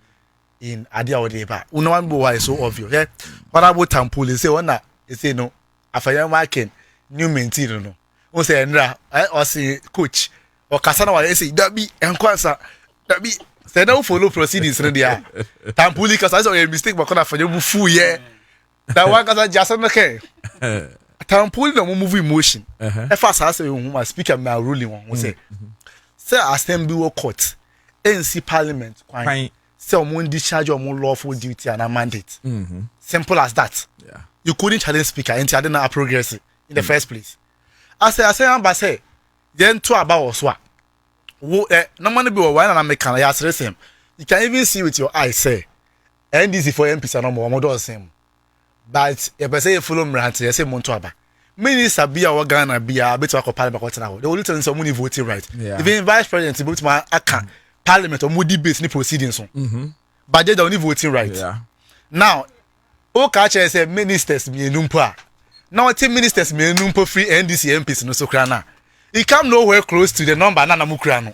in Adia or Deba, one boy is so obvious. Yeah, but about Tampul, they say one that they say no. After your marking, new maintain no. One say Andra, I say coach or Kasana, they say that be and Kwanza that be. Say no follow proceedings ready. Tampuli because I saw a mistake, but for you fool yeah. That one because I just okay. Tampuli no move emotion. If I say my speaker my ruling one, we say assembly court, NC Parliament. Say on discharge or more lawful duty and a mandate. Simple as that. Yeah. You couldn't challenge speaker until I didn't progress in the first place. I say, then to about Oswa. no money be why na make can ya same. You can even see with your eyes say NDC for MPs are no more do same. But you say you follow Mrant, you say Monto aba. Minister be our Ghana be a bit of parliament what now. The only thing some money voting right. Even vice president but my aka parliament or more debate ni proceedings so. But they don't voting right. Yeah. Now, o catch say ministers me numpa. Now 10 ministers me numpa free NDC MPs no so krana. He come nowhere close to the number na mukra no.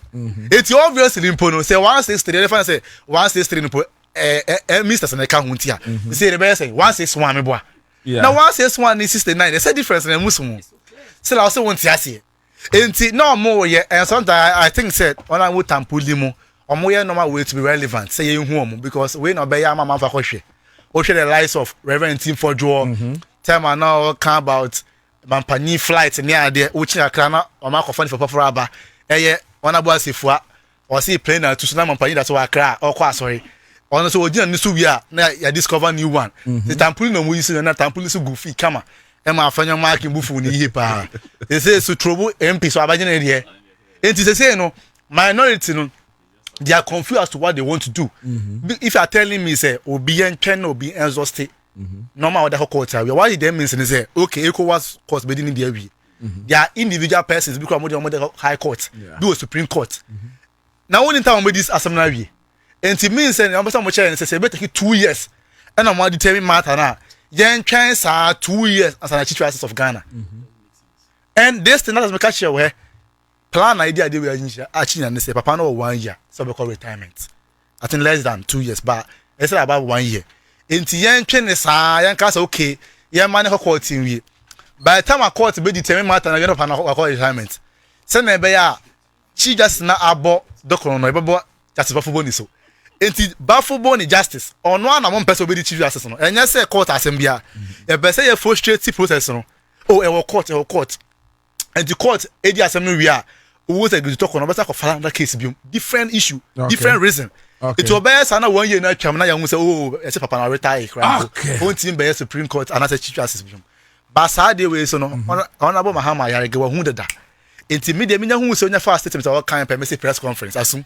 It's obviously impo no say 163 the fan say 163 no ministers na ka huntia. You say the best say 161 me boa. Now 161 is 69. There's a difference in the Muslim. So I also want to ask you. Enti no more yeah and sometimes I think said on I would tampuli mo omo ye normal way to be relevant say you hu omo because we no be ya mama fa kohwe. O share the lives of Reverend Tim for Joe. Tell me now can about Mampani flight near there uchi Accra na o ma kofani for papa aba. Eye honorable asifua or see plane na to Suna Mampani that wa Accra or kwa sorry. Ono so ogina ni so wi a na ya discover new one. The tampuli no mo use na tampuli so goofy kama. E ma afanya marking bufu ni ihe pa. They say so trouble MP so abaje na there. Enti say no minority no they are confused as to what they want to do. If you are telling me say obi entwen obi exhausted normal other court what it means is say okay ECOWAS court be in there we they are individual persons because more high court do supreme court now one time we this assembly and it means say am some say better 2 years and am determine matter na yen twen sa 2 years as an chief justice of Ghana and this thing that me catch here plan idea they we actually and say papa no 1 year so be call retirement I think less than 2 years but it's about 1 year enti yen twen sa yen ka say okay yen man ho court wi by the time a court be determine matter na yen papa no call retirement say na be ya chief justice na abo dokoro no ebo justice bafo ni so enti bafo ni justice ono ana mo person be the chief justice no enye say court assembly e be say e frustrate process no oh e court and the court edi assembly we are who say go talk on better for that case be different issue different reason it will be sana 1 year na twam na ya hu say oh e say papa na retire right won team be supreme court and as chief justice be but saa dey we so no honorable Mahama Yarege wa hu dada enti media minya hu so nya fast statement our kan permit press conference asum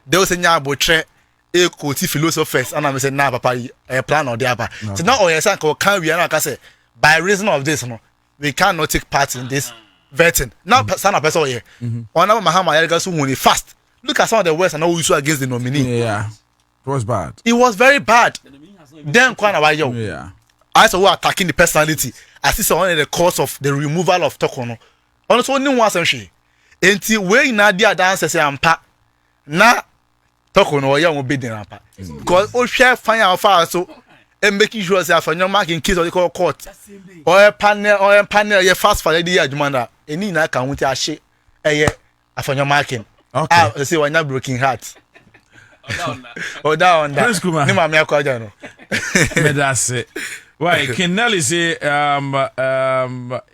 they say nya abotre e quote philosophers and I say na papa plan or dey aba so now o yes kan we na ka say by reason of this no we cannot take part in this vetting now sana person here honorable Mahama Yarege so hu fast look at some of the words and all issue against the nominee it was bad it was very bad then kwana wa yo I saw who attacking the personality as this one of the cause of the removal of Tokono also only one assumption enti we na dia dance say ampa na Tokono ya mo be den ampa because o share fine afa so and making sure say afanyo mark in case of the court or panel ye fast for the adwuma na eni na ka hunti ahye eye afanyo marking okay say wanya broken heart down ni ma me akwaja no me that's it. Why King Nelly say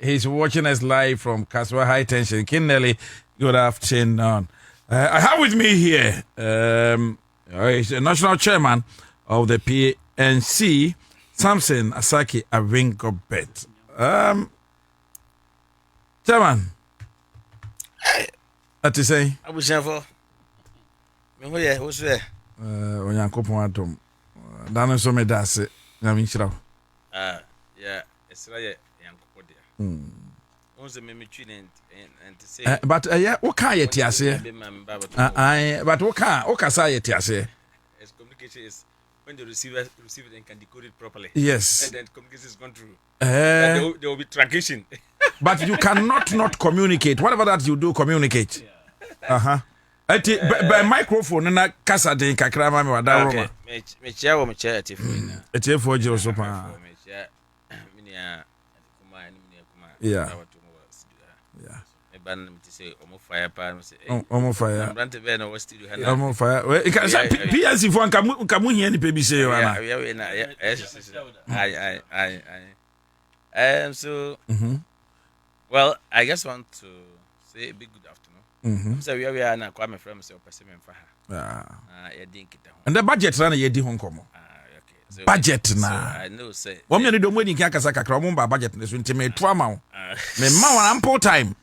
he's watching us live from Kaswa High Tension. King Nelly, good afternoon. I have with me here he's the national chairman of the PNC, Samson Asaki Awingobet. Chairman, what you say? I was never. Who's there? When you're couple atom, Dano so me that's it. Yeah, it's right. Young couple there. Once the meme and to say, but what can you tell us? But what can say it? As communication is when the receiver receive it and can decode it properly. Yes, and then communication is gone through. There will be translation. But you cannot not communicate. Whatever that you do, communicate. By microphone na kasa den kakra ma me wada roma. Me chia wo me chia atifu na. Atifu je so pa. Me chia minia kuma ni minia kuma. Yeah. Me ban me say omo fire pa me say. Omo fire. Brante be na wo studio ha na. Omo fire. We ka PNC fo nka mu hia ni pe bi say yo na. Yeah, na yes. I so well, I just want to say a big good afternoon. So we are na Kwame from say person me fa ha. And the budget na ye di ho nkomo. Okay. So budget na. I know say. Wo me no do mo ni kan kasa kakra mo ba budget na so ntime to ama wo. Me ma wan ample time.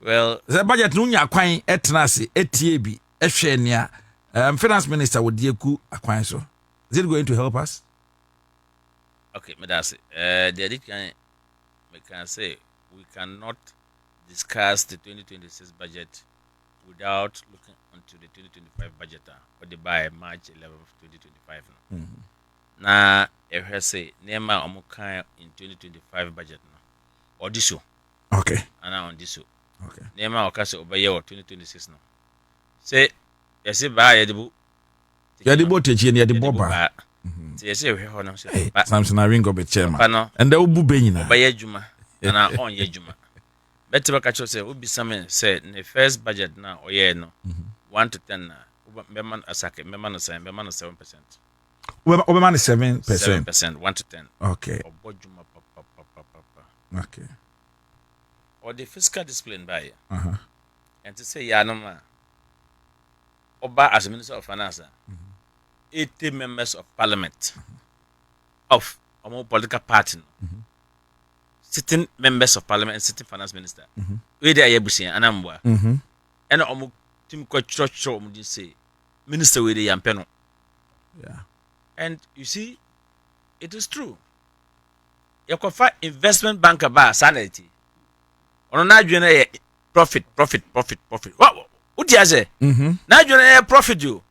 Well, the budget no nya kwan etnase etie bi ehwe nia finance minister wodieku akwan so. Is it going to help us? Okay, me that's it. The we can say we cannot discuss the 2026 budget without looking onto the 2025 budget or the by March 11th, 2025. Now, if I say Nema Omuka in 2025 budget or this show. Okay. And now on this show. Okay. Nema Okasa over year 2026 now. Say, you say buy the book. Yadibo techi ni yadibo ba. Say we ho no say. Samson Aringo be chairman. And they will be nyina. Oba yejuma. Na on yejuma. Better baka cho say obi samen say the first budget na oye no 1 to 10 na memman asake memman 7%. Oberman is 7%. 7%, 1 to 10. Okay. Obojuma papa. Okay. Or the fiscal discipline by. And to say Yanoma Oba as a Minister of Finance, 80 members of Parliament of a more political party, sitting members of Parliament and sitting Finance Minister. We there Yabusi and Amwa. And Omu Tim Church say Minister with the Yampeno. Yeah. And you see, it is true. You can find investment banker bar sanity. On a profit. What do you say? Now you profit you.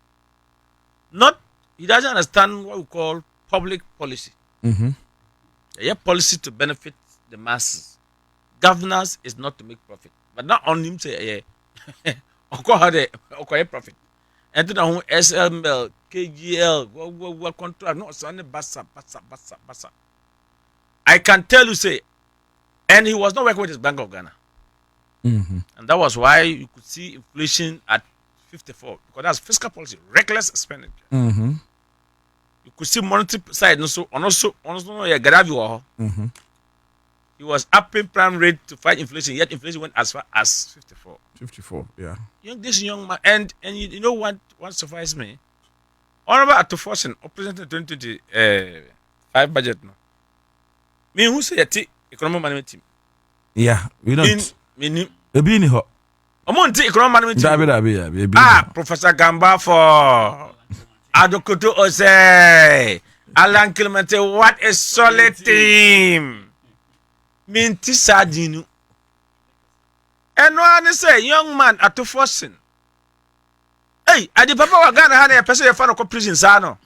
Not he doesn't understand what we call public policy. A policy to benefit the masses. Governance is not to make profit. But not on him say okay profit. And to the SML, KGL, what contract, no, so bassa. I can tell you, say, and he was not working with his Bank of Ghana. And that was why you could see inflation at 54, because that's fiscal policy, reckless expenditure. You could see monetary side, also, he was upping prime rate to fight inflation, yet inflation went as far as 54. 54, yeah. This young man, and you know what surprised me? Honorable Atufosin, presented the 2025 budget. No, me who say economic management team. Yeah, we don't. Me Ebi ni ho. Omonti economic management team. Dabi. Professor Gamba for Adokoto Ose, Alan Clemente. What a solid team. Minti Sadinu. And one say, young man at 2 Hey, I the papa wa Ghana had a person fan of prison sano.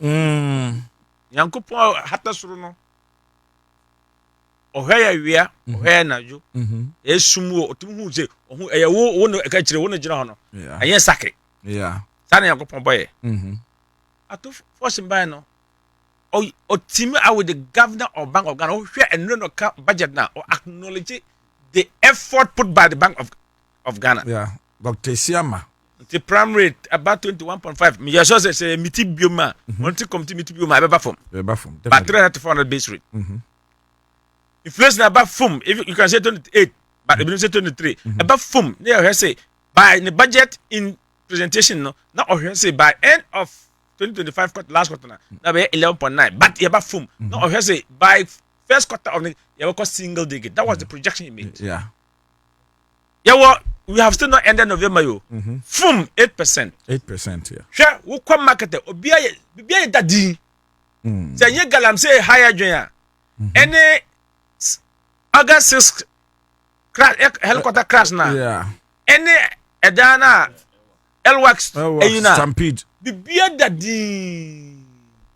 Yanko po hata suruno. Oheya wia, oheya na ju. Esumu otumu say, ohu eya wo no eka kire wo no gina hono. Ayen sake. Yeah. Sana yanko pon boy. At 2 by no. O team out with the governor of Bank of Ghana who share and no budget now or acknowledge the effort put by the Bank of Ghana. Yeah. Dr. Siama. The prime rate about 21.5. Me just say miti bioma. Monty committee miti bioma ebe bafom. But 300 to 400 base rate. Inflation about fum. If you can say 28, but if you say 23, about fum. They say by the budget in presentation no. Now or say by end of 2025 last quarter now be 11.9. But you about fum. Now or say by first quarter of the you have single digit. That was the projection he made. Yeah. Yeah, well, we have still not ended November. Fum 8%. 8%, yeah. Sure, we come market. Obia dadi. Say you galam say higher joint. Any August 6 crash helicopter crash now. Yeah. Any Edana Elwax Stampede. Bibia dadi.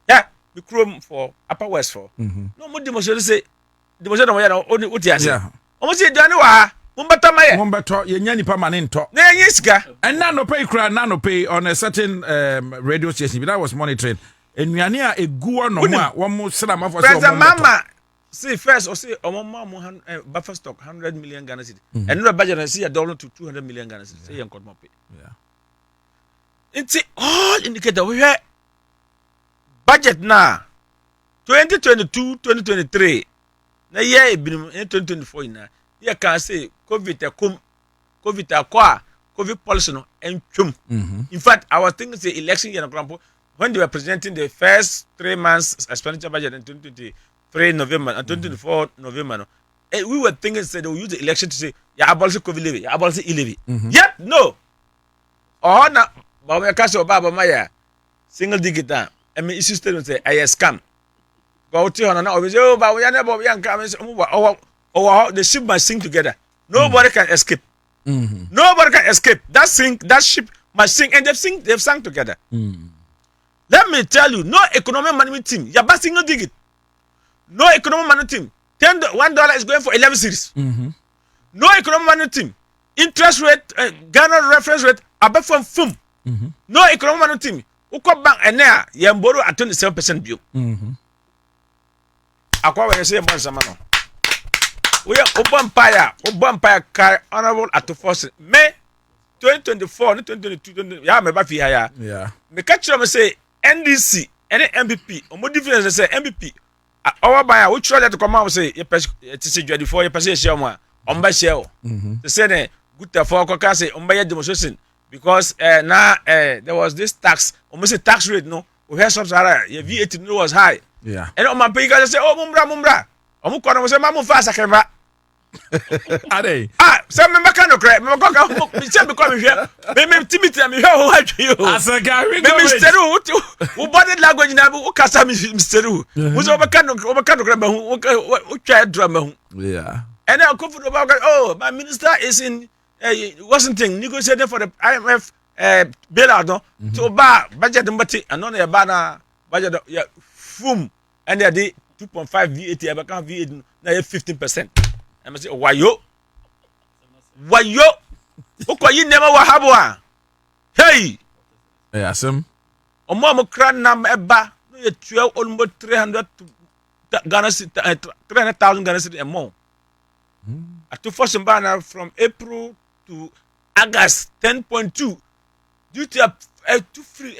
Yeah, we chrome for Upper West for. No more demonstration say demonstration only what you say. Yeah. Almost say dani wa. Mumbato, ye nyani permanent talk. And nano pay cry, nano pay on a certain radio station. But I was monitoring. And we are near a gua no more. One more salam of President Mama. See first or say mama buffer stock 100 million Ghana cedi. And no budget and see $1 to 200 million Ghana cedi. Say young could pay. Yeah. It's all indicator we have budget now 2022-2023. Na year been in 2024 now. You can say COVID policy no entwum. In fact, I was thinking the election year when they were presenting the first 3 months expenditure budget in 2023 November and 2024 November, no, we were thinking say they will use the election to say ya abolish COVID levy, ya abolish e-levy. Yet no. Oh na, but we can't say Obama Maya single digit down. I mean, issue statement say I scam. Go to on now. Oh, but we are never young. The ship must sink together. Nobody can escape. Nobody can escape. That ship must sink, and they've sunk together. Let me tell you, no economic management team. You're about single digit. No economic management team. $1 is going for 11 series. No economic management team. Interest rate, Ghana reference rate, above from FUM. No economic management team. Uko bank and there, you borrow at 27% bill. Akwa when you say Monsamano. We are Obampire carry honorable at the first May 2024, 2022, yeah, my baby here. Yeah. Me catch them say NDC, any MPP, or more difference say MPP. Our buyer, which try to come out say, you say you before you pass a share one, on by share. The Senate, good for Caucasi, on by demonstration, because now there was this tax, almost a tax rate, no, we have some salary, your VAT was high. Yeah. And on my pay, I say, oh, Mumbra. Omukwana was a mamu fast camera. Are some mechanical crap. Me say become here. Me Timothy me how watch you. As a guy we go. Mr. Who body language na who kasa Mr. Who's mechanical crap who try drama. Yeah. And I'm comfortable about oh, my minister is in Washington negotiating for the IMF bailout no. So budget mbati and on your banner budget yeah fum and they 2.5 VAT, I become VAT now 15%. I must say, why yo? Uko yi nema wa habwa. Hey! Yeah, Sim. Omo kran nam eba. No ye 12 almost 300 Ghana 300,000 Ghana cedi a month. At to first banner from April to August 10.2. Due to to free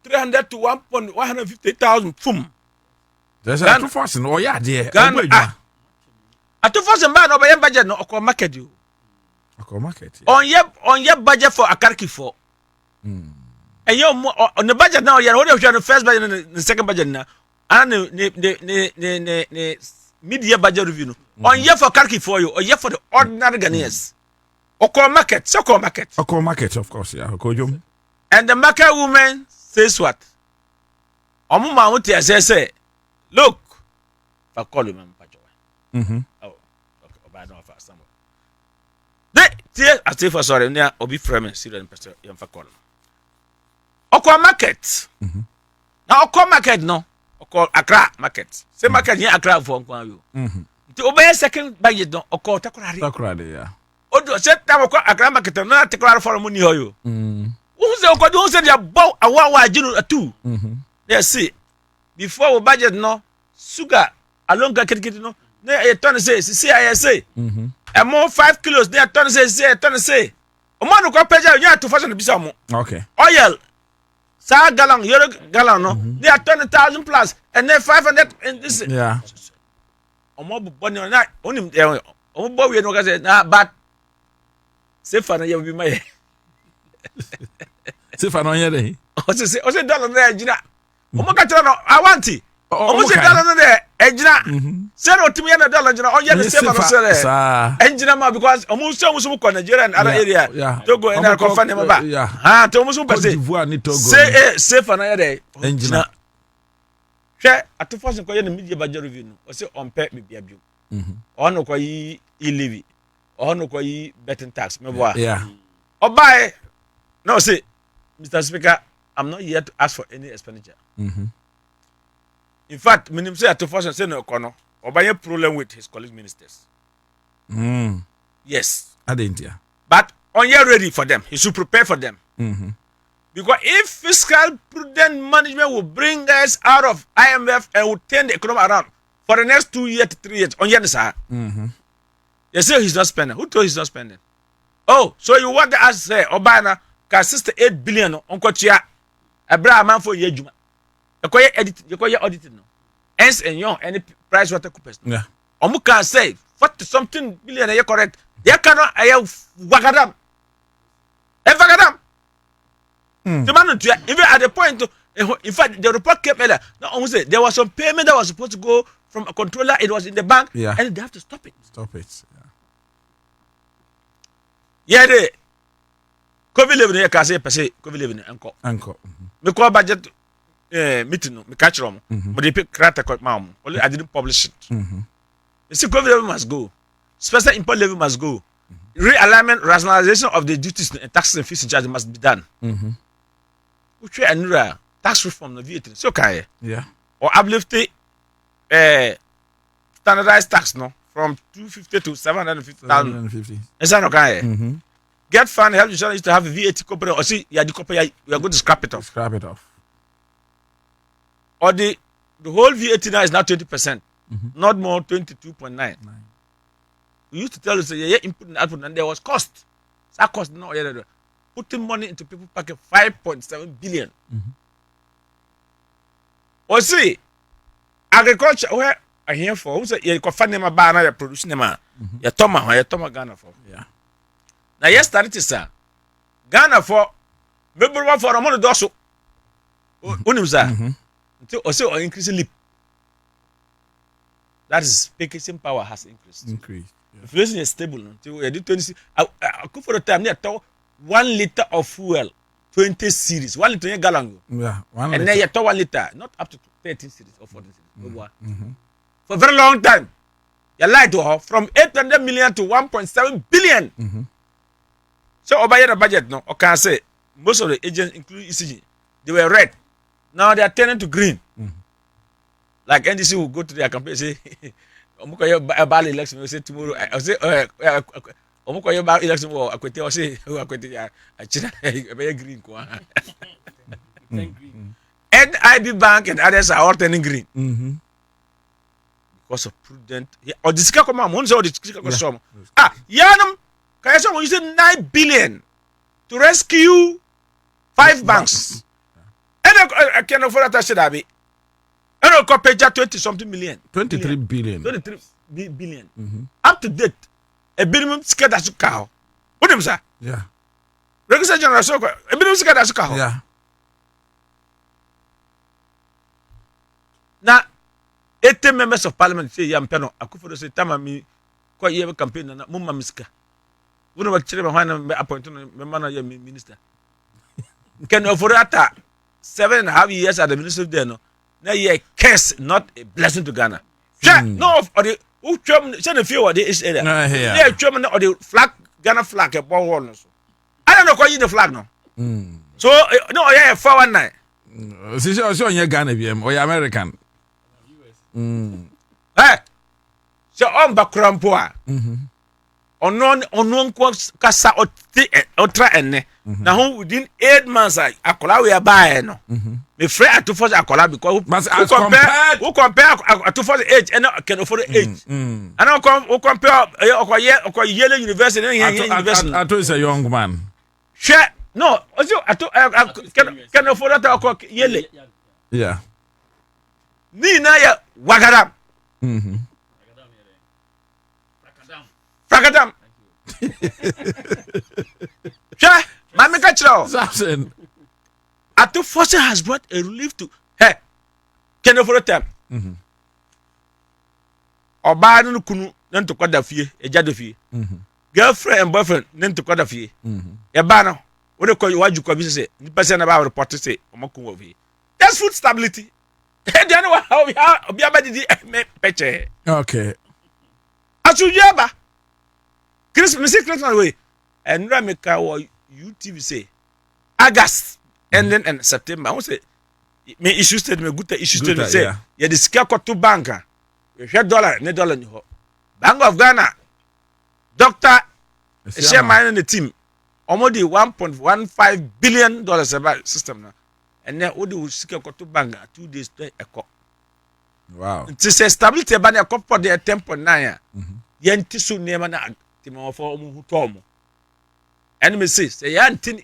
300 to 150,000 fum. There's a 2,000 oh yeah dear. A 2,000 man over your budget no okwa market you. Okwa market. On your budget for Akarki 4. And you on the budget now you already have the first budget and the second budget now. And the mid-year budget review. On year for Akarki 4 you or year for the ordinary Ghanaians. Okwa market, so market. Okwa market of course yeah. Okwa. And the market woman says what? Omuma wuti say look, if I call you, man, oh, okay, but I don't have somewhere. I say for sorry, near Obi Fremen, Syrian pastor, young for call. Okwa market. Now, Okwa market, no, Okwa Accra market. Same market here, Accra for you. To obey second by you, don't Okwa Takradi, yeah. Oh, set time Okwa Accra market, not Takradi for money, you. Who's the Okwa, who said you bought a wawa, a two? Yes, see. Before we budget no sugar along get no na ton say I say and more 5 kilos they ton say o man ko peja you to fashion bisa mo okay oil sa gallon euro gallon no they are 20,000 plus and then 500 in this yeah o mo bo no na onim o bo we no ka say na but say fa na you be my say fa no ye dey o say dollar na jina Omo ka tell no I want it. Omo say dollar no there engineer. Say no timi na dollar engineer. On the same no say engineer ma because omo so ko Nigeria and other area. Togo and ko fa nem ba. Ah to omo so per se. Say safe na there engineer. Hwe atofo ko ye na media budget review no. O say on pay me bia bio. On ko yi e-levy. On ko yi betting tax me boa. Yeah. Obai no say Mr. Speaker I'm not here to ask for any expenditure. In fact, Minim say at first say no kono. Obaya problem with his colleague ministers. Yes. I didn't yeah. But on you ready for them. He should prepare for them. Because if fiscal prudent management will bring us out of IMF and will turn the economy around for the next 2 years to 3 years, on you sir. You say he's not spending. Who told he's not spending? Oh, so you want to ask say Obana can 68 billion on Kochia. Abra man for ye juma. You call your audited no. Ernst and Young any price water coopers. Yeah. Omu can say 40 something billion are you correct? They cannot wagadam. Wagadam. The man even at the point In fact, the report came earlier. Not only say there was some payment that was supposed to go from a controller, it was in the bank, and they have to stop it. Stop it. Yeah, the COVID living here can say per se COVID living Uncle. Me call budget meeting me catch them, but they pick crack mom. Only I didn't publish it. You see, COVID level must go. Special import level must go. Realignment, rationalization of the duties and taxes and fees and charges must be done. Which way and tax reform the VAT. So okay. Yeah. Or uplift standardized tax no from 250 to 750,000. 750. Is that okay? Get fund health insurance used to have a VAT company or see the company you are going to scrap it off. Scrap it off. Or the whole VAT now is now 20%, not more 22.9. We used to tell you say input and output and there was cost. That cost no putting money into people pocket 5.7 billion. Or see agriculture where I hear for who say you can find them a banner you produce them you toma Ghana for. Yeah. Now yes statistics Ghana for maybe one for a money doso. Unim sa. Until also increasing leap. That is purchasing power has increased. Inflation is stable until we do 20. I could for the time near 1 liter of fuel, 20 series, 1 liter gallon. Yeah, 1 and liter. then you have 1 liter, not up to 13 series or 14 series. For a very long time, you lied to her from 800 million to 1.7 billion. So over the budget, no, I can say most of the agents, including ECG, they were red. Now they are turning to green. Like NDC will go to their campaign and say, about election, we say tomorrow, I say, about election, I say, green. NIB Bank and others are all turning green. Because of prudent. Or the Sika Command, one saw the Sika Command. Yanam, Kayasam, you said 9 billion to rescue 5 banks. And I can afford that, said Abby. And I'll pay 20-something million. 23 billion. 23 billion. Up to date, a minimum scared as a cow. What do you say? Yeah. Regular General Soccer, a minimum scared as a cow. Yeah. Now, 80 members of parliament say, Yam Peno, I could for the same time, me quite year campaign and Mumma Miska. One of my children behind appointed a minister. Can you afford that? 7.5 years at the ministry there, no? Now you a curse, not a blessing to Ghana. No, or the who send a few of the is area. Yeah, German or the flag, Ghana flag, a ball wall. I don't know why you the flag no. So no, yeah, 419. This is your Ghana BM or American. Eh, so on backrampoa. On kasa otra ene. Now within 8 months, akola we are buying no. Me free at to force akola because who compare to force age and can afford age. And who compare Yale University and University. I told you a young man. Share no, also can afford that Yale. Yeah. Ni na ya wagaram. Fragadam. Sure, Mammy Catcher. Samson. Atu Foster has brought a relief to her. Can you for a time? Or Baden Kunu, then to Quadafie, a Jadafi. Girlfriend and boyfriend, then to Quadafie. A banner. What do you call you? What you call say? The person about report to say, Omoku. That's food stability. And then how we are by the picture. Okay. Asujaba. Christmas way. And Rameka or UTV say August and then and September. I want say me issue statement good issue statement say yeah the scale got to banker. You share dollar, $1 in your Bank of Ghana. Doctor share mine in the team. Almost $1.15 billion about system now. And then what do we scale got to banker 2 days to a cop. Wow. To say stability about a cop for their 10.9. Yantisu name na Timo for Mutomo. And me say Yantin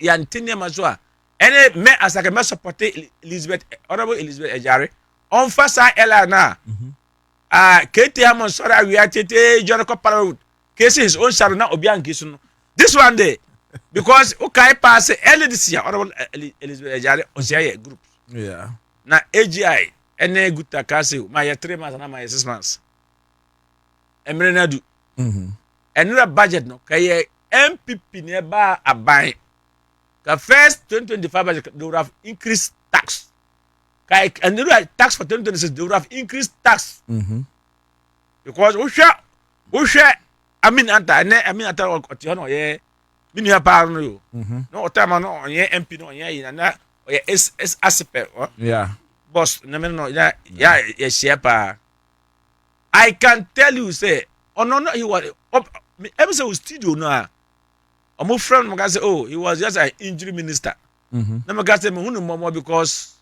Mazua. And me as I can support Elizabeth, Honorable Elizabeth Ejari. On first Ella na. Katie Hamon sorry we are Tete John Copper. Case his own Saruna Obian Kisuno. This one day. Because okay pass early this year, Honorable Elizabeth Ejari on groups. Yeah. Na AGI ene guta kasi my 3 months na my 6 months. Emre na du. Enra budget no kay MPP ne ba aban. The first 2025 budget they would have increased tax. Kay and tax for 2026 they would have increased tax. Because Anta otihono ye binu ya pa no yo. No otama no ye MP no ye na ye is aspe. Yeah. Boss no ya share pa. I can tell you say no he was ever say studio no my friend say oh he was just an injury minister. Na me say me hunu momo because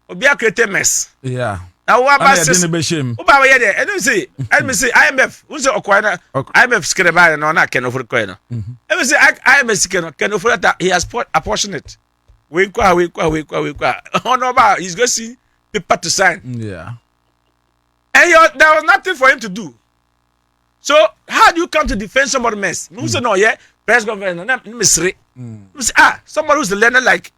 obi create mess. Yeah. Now what about this? Oba we there. And say IMF. Who say Okwana IMF skreba no na ken offer coin. And say IMF ken offer that he has apportioned. We kwa. Oh no ba he's going to see paper to sign. Yeah. And there was nothing for him to do. So how do you come to defend somebody mess? Who say no yeah press conference no misre. Somebody who's the learner like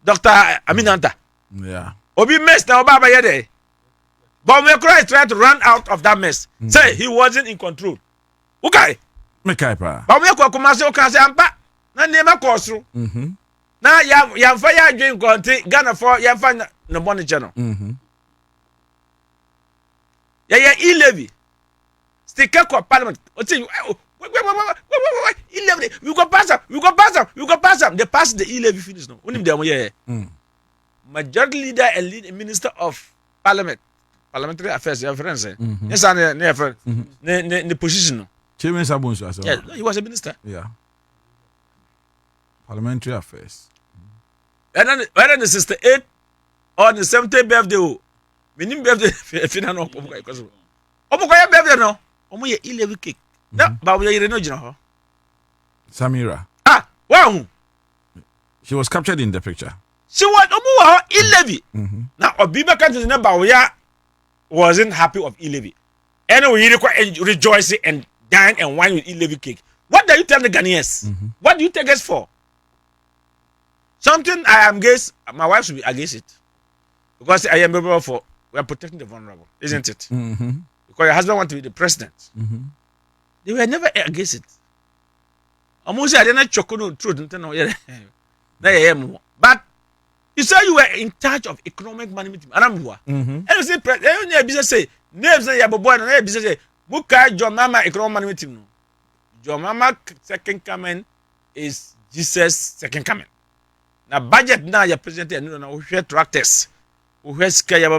Dr. Anta. Yeah. Obi mess na oba ba there. But Mekura is trying to run out of that mess. Say he wasn't in control. Okay. Mekai pa. But Mekura kumase o kan say ampa na nema kosru. Na ya fa ya dwen konti Ghana for ya fa no money channel. Ya e-levy. Sticker ko parliament. O say wait. E-levy. We go pass am. They pass the e-levy finish no. Onim dem here. Majority leader and lead minister of parliamentary affairs, your friends. Yes, and the position. Yeah, he was a minister. Yeah. Parliamentary affairs. And then the 68 or the 70th birthday, minimum birthday, final no. Omokoya birthday no. Omo ye 11 cake. No, but we are no jino. Samira. Wow. She was captured in the picture. She was e-levy. Now, Obiba country number we wasn't happy of e-levy. Anyway, you rejoicing and dine and wine with e-levy cake. What do you tell the Ghanaians? What do you take us for? Something I am against, my wife should be against it. Because I am able for, we are protecting the vulnerable, isn't it? Because your husband wants to be the president. They were never against it. Almost I didn't choke no truth. But you say you were in charge of economic management. And you say, business say, names say, boy, and business say, Muka, your mama economic management. Your mama second coming is Jesus' second coming. Now, budget now, you're presenting, we share tractors. We share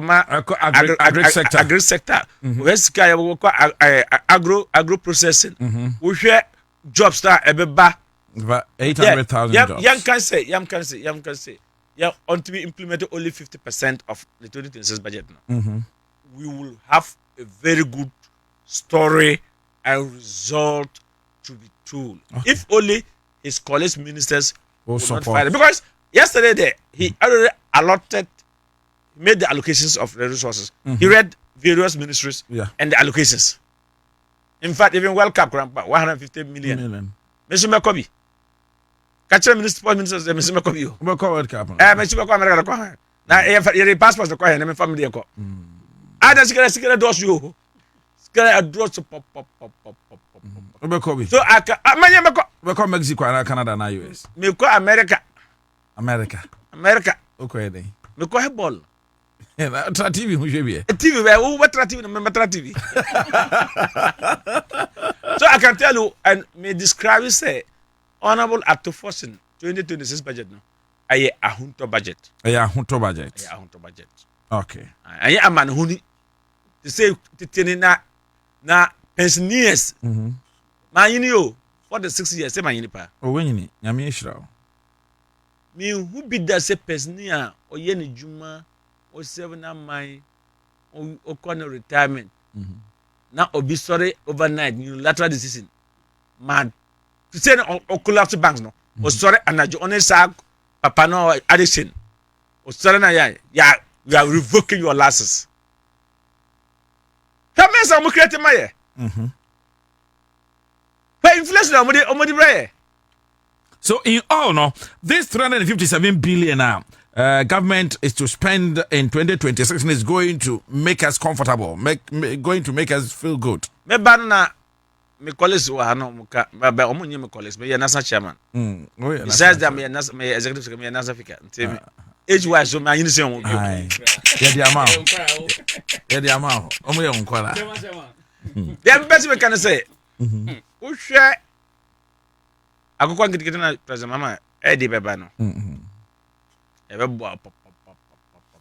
agri sector. We share agro processing. We share jobs that everybody. 800,000 jobs. Young can say. Yeah, until we implemented only 50% of the 2026 budget now. We will have a very good story and result to be told. If only his college ministers will not fight it. Because yesterday he already made the allocations of the resources. He read various ministries and the allocations. In fact, even World Cup, 150 million. Mr. Makobi. Catcher minister, ministers, Mr. Makobi. World Cup. Mr. Makobi. Now, your passport is required, and family. I just get a dose you. Get a dose of pop. So I can Mexico and Canada and US. Me call America. Okay, then. Me call ball. TV, who should be a TV. What TV? So I can tell you and me describe you say honorable at to forcing 2026 budget no. Aye a hunto budget. Okay. Aye a man huni to say titini na pensioners. Man you know for the 6 years say man you pa. O when you nyame ehira. Me who be that say pensioner o ye ni juma o 7 man o corner retirement. Now obi sorry overnight unilateral decision. Man to say o collapse banks no. O sorry anajo onesa papa no addiction. O sorry na ya you are revoking your license. Come here some create my But inflation omodi braye. So in all no, this 357 billion now, government is to spend in 2026 and is going to make us comfortable, going to make us feel good. Me banana me college wa hano muka ba omunye me college me national chairman. Besides that me executive secretary me national speaker. Age wise so me anyi se won. Yeah the amount. Omo ye nkwala. Dem person me can say. Wo hwe akokwa ngitikiti na president mama e di beba no. Ebe bo pop.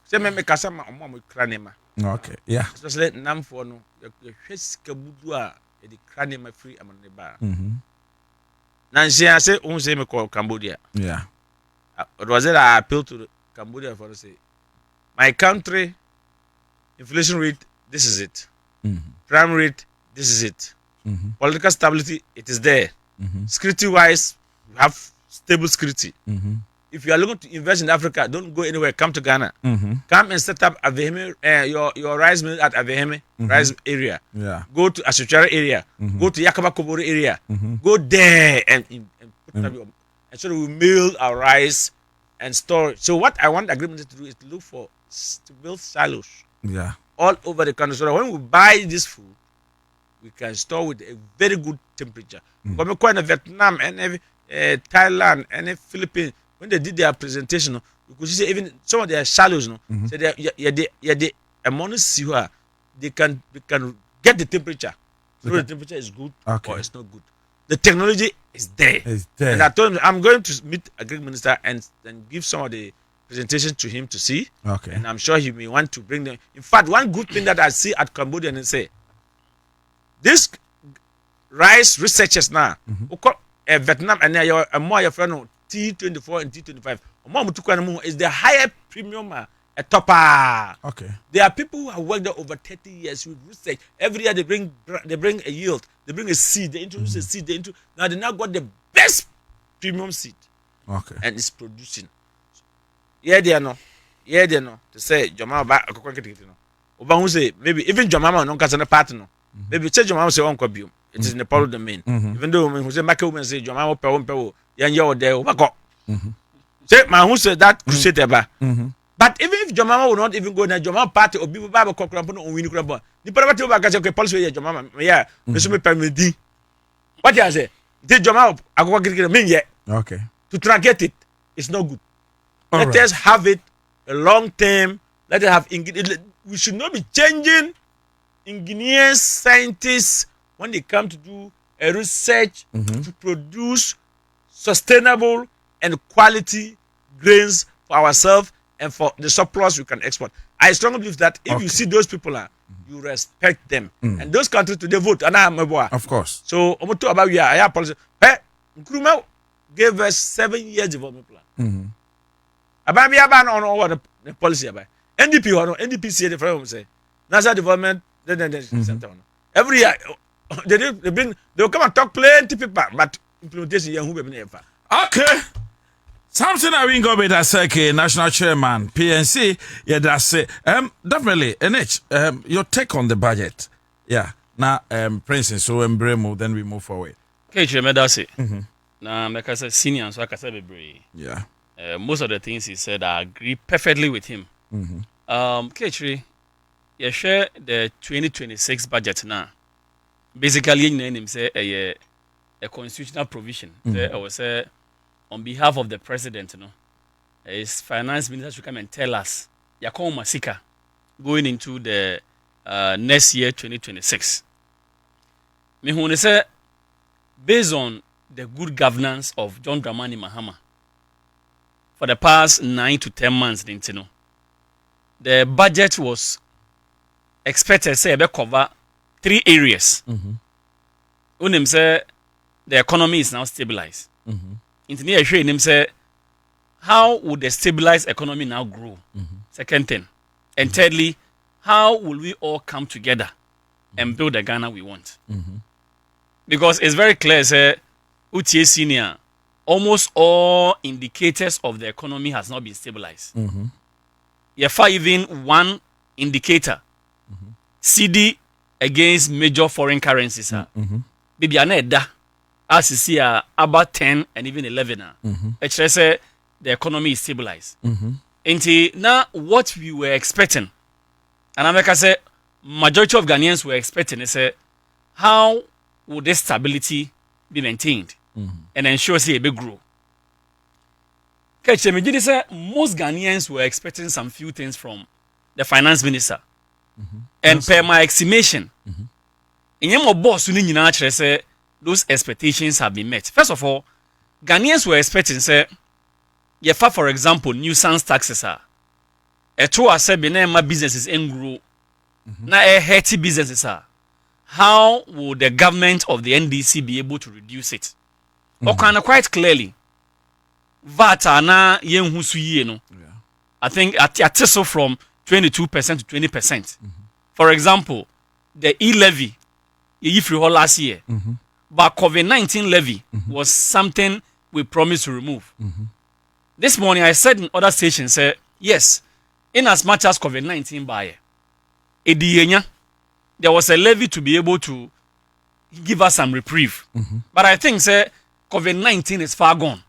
Se me kasa ma omo mo kra ne ma. Okay, yeah. Especially nam for no you hwe sika budu a e di kra ne ma free amane ba. Na nsia say on say me call Cambodia. Yeah. It was it I appeal to Cambodia for to say my country inflation rate this is it. Crime rate this is it. Political stability it is there. Security wise we have stable security. If you are looking to invest in Africa, don't go anywhere. Come to Ghana. Come and set up Aveheme, your rice mill at Aveheme rice area. Yeah. Go to Asuchara area. Go to Yakaba Kobori area. Go there and put up your, and so we mill our rice and store it. So what I want the agreement to do is to look for to build silos. Yeah. All over the country. So that when we buy this food, we can store with a very good temperature. When we go in Vietnam and Thailand and Philippines. When they did their presentation, you could see even some of their shallows, so they among they can get the temperature. So the temperature is good or it's not good. The technology is there. It's there. And I told him I'm going to meet a Greek minister and give some of the presentation to him to see. Okay. And I'm sure he may want to bring them. In fact, one good thing that I see at Cambodia and say, this rice researchers now, Vietnam and a more friend. T24 and T25 is the higher premium a topper. Okay. There are people who have worked there over 30 years with research. Every year they bring a yield, they bring a seed, they introduce a seed, now they now got the best premium seed. Okay. And it's producing. Yeah, they know. To say Jomama ba Oba who say maybe even Jomama no kasana partner. Maybe say Jomama say on kwabium. It is in the public domain. Even though who say make women say Jomama pe yan yo there obako. Say man who said that crusade eba. But even if Jomama will not even go na Jomama party or people ba ko krampo no win krampo. Ni para ba ka say okay policy we Jomama yeah me so me permit. What you say? The Jomama akwa kirikira mean yeah. Okay. To truncate it it's not good. Let us have it a long term. Let us have we should not be changing engineers, scientists when they come to do a research to produce sustainable and quality grains for ourselves and for the surplus we can export. I strongly believe that if you see those people, you respect them. And those countries today vote. Of course. So, I'm talking about our policy. Hey, Nkrumah gave us 7 years development plan. About on all the policy about NDP or NDP say the friend say national development every year they will come and talk plenty people but implementation who be never. Okay. Something I will go with that national chairman PNC. Yeah, that's it. Definitely. NH. Your take on the budget. Yeah. Now Prince so Bremo, then we move forward. Okay, Chairman, that's it. Now like I said, senior so I can say yeah. Most of the things he said, I agree perfectly with him. Ketri, you share the 2026 budget now. Basically, you name say a constitutional provision. I would say on behalf of the president, his finance minister should come and tell us Yakom Masika going into the next year 2026. Me who say based on the good governance of John Dramani Mahama. For the past 9 to 10 months, the budget was expected to cover 3 areas. Unim say the economy is now stabilized. Say how would the stabilized economy now grow? Second thing, and thirdly, how will we all come together and build the Ghana we want? Because it's very clear, say UTA senior. Almost all indicators of the economy has not been stabilized. Even one indicator, CD against major foreign currencies. Maybe as you see, about 10 and even 11. Actually, say the economy is stabilized. Inti now what we were expecting, and America said majority of Ghanaians were expecting is how would this stability be maintained and ensure say a big grow. Most Ghanaians were expecting some few things from the finance minister. And per my estimation, in your boss, those expectations have been met. First of all, Ghanaians were expecting, say, for example, nuisance taxes are. A two are said, my businesses and grow. Now, a healthy businesses are. How would the government of the NDC be able to reduce it? Or kind of quite clearly, VAT na yen husu no. I think at so from 22% to 20%. For example, the e-levy last year, but COVID-19 levy was something we promised to remove. This morning I said in other stations, yes, in as much as COVID-19 buyer, there was a levy to be able to give us some reprieve. But I think COVID-19 is far gone.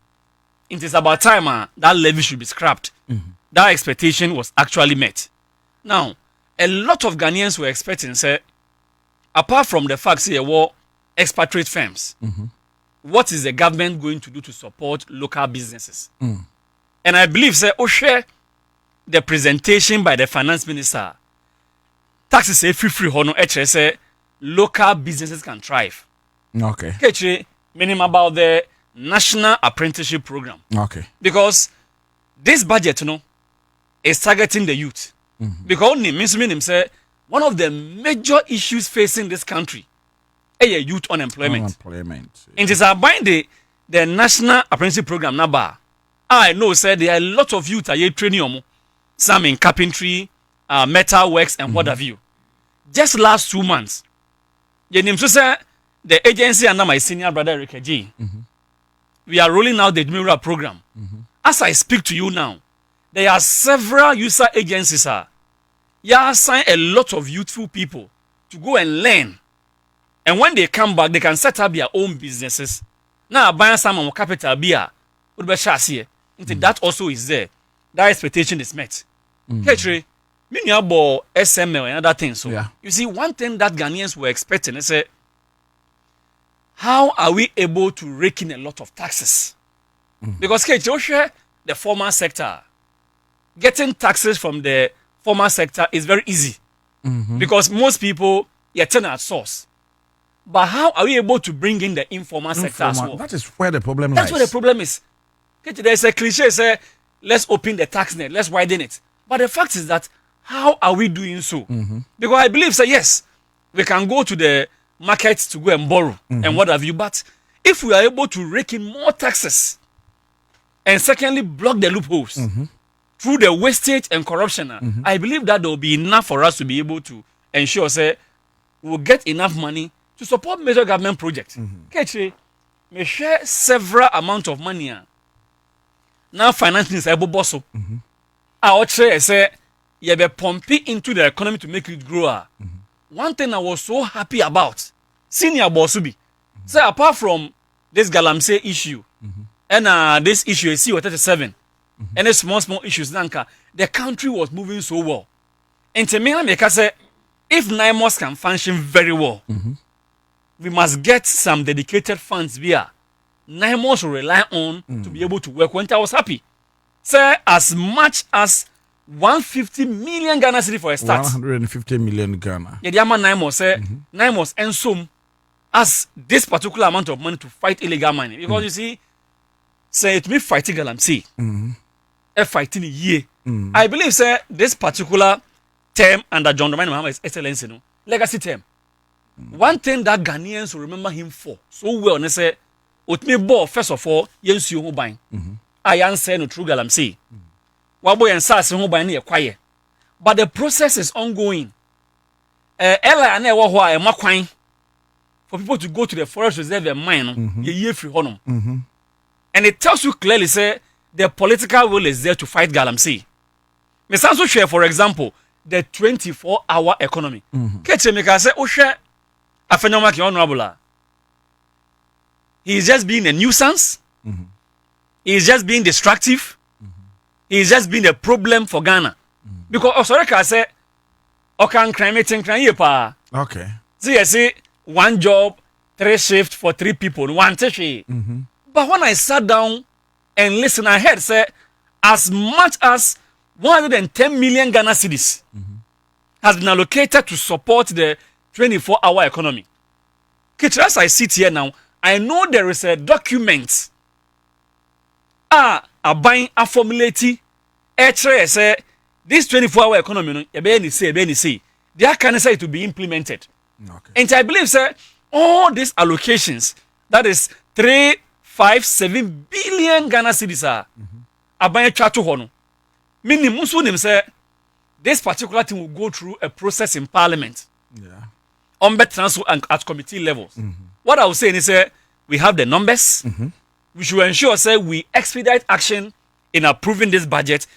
It is about time that levy should be scrapped. That expectation was actually met. Now, a lot of Ghanaians were expecting, apart from the fact there were expatriate firms, what is the government going to do to support local businesses? And I believe, share the presentation by the finance minister, taxes free hono local businesses can thrive. Okay. Meaning about the National Apprenticeship Program. Okay. Because this budget, is targeting the youth. Because one of the major issues facing this country is youth unemployment. It is about the National Apprenticeship Program. I know, there are a lot of youth are training, some in carpentry, metal works, and what have you. Just last 2 months, the agency under my senior brother Ricky G, we are rolling out the Admiral program. As I speak to you now, there are several user agencies assign a lot of youthful people to go and learn. And when they come back, they can set up their own businesses. Now, buying some capital beer, that also is there. That expectation is met. SML and other things. So, you see, one thing that Ghanaians were expecting is how are we able to rake in a lot of taxes? Because the formal sector, getting taxes from the formal sector is very easy. Because most people turn at source. But how are we able to bring in the informal sector as well? That is where the problem lies. That's where the problem is. There's a cliche, let's open the tax net, let's widen it. But the fact is that, how are we doing so? Because I believe, yes, we can go to the market to go and borrow and what have you. But if we are able to rake in more taxes and secondly block the loopholes through the wastage and corruption, I believe that there will be enough for us to be able to ensure we'll get enough money to support major government projects. We share several amount of money. Now financing is able to you be pumping into the economy to make it grow. One thing I was so happy about, senior Bosubi, apart from this Galamsey issue and this issue is CO37 and the small issues, the country was moving so well. And to me, I say, if NIMOS can function very well, we must get some dedicated funds via NIMOS will rely on to be able to work. When I was happy, as much as 150 million Ghana cedi for a start. 150 million Ghana. Yeah, the amount NIMOS and some as this particular amount of money to fight illegal mining. Because you see, it me fighting Galamsey. Fighting a year. I believe, this particular term under John Dramani Mahama is excellency, legacy term. One thing that Ghanaians will remember him for so well, they say, me ball first of all, Yensu Hobine. I answer no true Galamsey. Wabo Ansah Hobine near quiet. But the process is ongoing. Ella and Ewa Makwine for people to go to the forest reserve and mine, ye free honor. And it tells you clearly, the political will is there to fight Galamsey. Me also share, for example, the 24-hour economy. Ketchemeka say, share Afenomaki honorable. He is just being a nuisance. He is just being destructive. he's just been a problem for Ghana. Because Osoreka said, "Okan crime meeting crime yepa." Okay. See, I say 1 job, 3 shifts for 3 people, 1 tishi. But when I sat down and listened, I heard say as much as 110 million Ghana cedis has been allocated to support the 24-hour economy. As I sit here now, I know there is a document a buying a formulate say this 24-hour economy they can say to be implemented. Okay. And I believe sir, all these allocations, that is 357 billion Ghana cedis are buying chat to hono. Meaning say this particular thing will go through a process in parliament. Yeah. On transfer and at committee levels. What I was saying is we have the numbers. We should ensure say we expedite action in approving this budget.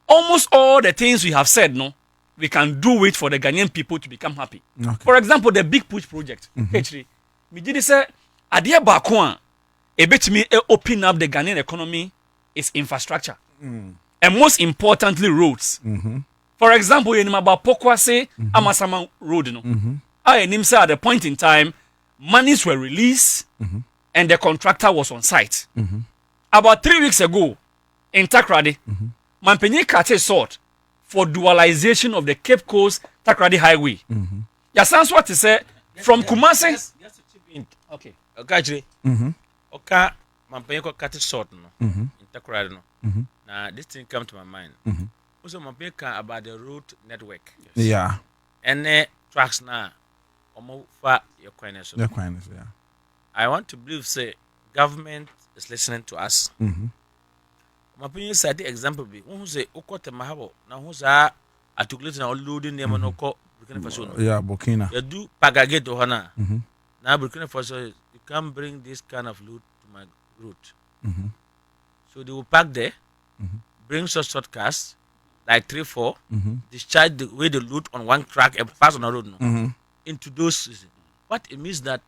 Almost all the things we have said, no, we can do it for the Ghanaian people to become happy. Okay. For example, the Big Push project. Actually, me did say adia bakwa e betimi open up the Ghanaian economy is infrastructure. And most importantly, roads. For example, in Mabapokwase Amasama Road, I say at the point in time, monies were released and the contractor was on site. About 3 weeks ago, in Takrady, Mampenye Kate sought for dualization of the Cape Coast Takrady Highway. Yasan's what to say from Kumasi. Okay. Okay. Okay. Mampenye Kate sought in Takrady. Now this thing come to my mind. Also, Mampenye about the road network. Yes. Yeah. And tracks now. For your kindness. Your kindness, yeah. I want to believe say government is listening to us. My opinion said the example be who say Okote Mahabo now who's articulate now loading them on Oko Burkina Faso. Yeah, Burkina. You do Pagage to Hana. Now Burkina Faso you can't bring this kind of load to my route. So they will pack there, bring short cars like 3-4, discharge the way they load on one track and pass on the road into those. What it means that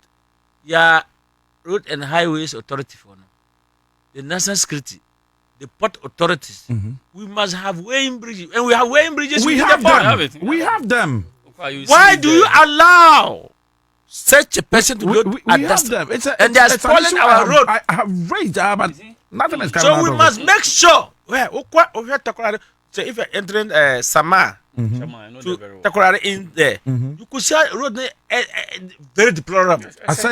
road and highways authority for now, the national security, the port authorities, we must have weighing bridges, and we have weighing bridges. We have them. We have them. Why do you allow such a person to load we have them? And they are spoiling our road. I have raised but nothing is coming so out we of must it. make sure so if you're entering Sama to Takoradi in there, you could see road very deplorable. And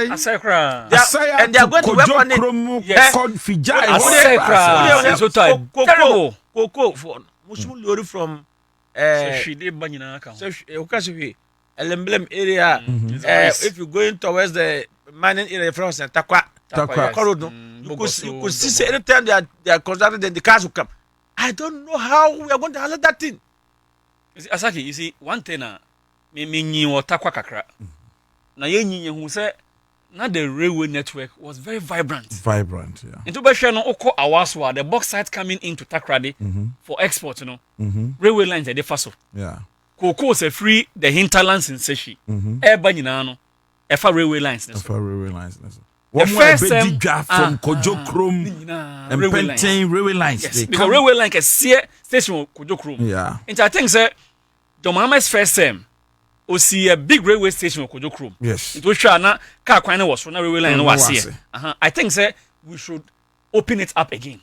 they are going to work on it. Yes. Terrible. Coco from Elemblem area. If you're going towards the mining area from Takwa, you could see anytime they are constructed, then the cars will come. I don't know how we are going to handle that thing. Asaki, you see, one thing, me or Takwa Kakra. Na ye who say, not the railway network was very vibrant. Vibrant, yeah. Into Bashano Oko Awaswa, the bauxite coming into Takrady for export, railway lines are the faso. Yeah. Cocoa is free the hinterlands in Seshi. Banyanano, Efa railway lines. Railway lines. The first from Kojo Chrome and Pentain railway lines. Yes, because railway line is station of Kojo Chrome. Yeah. And I think sir, John Mahama's first time we see a big railway station of Kojo Chrome. Yes. It was sure na car kwine was from railway line was here. I think sir we should open it up again.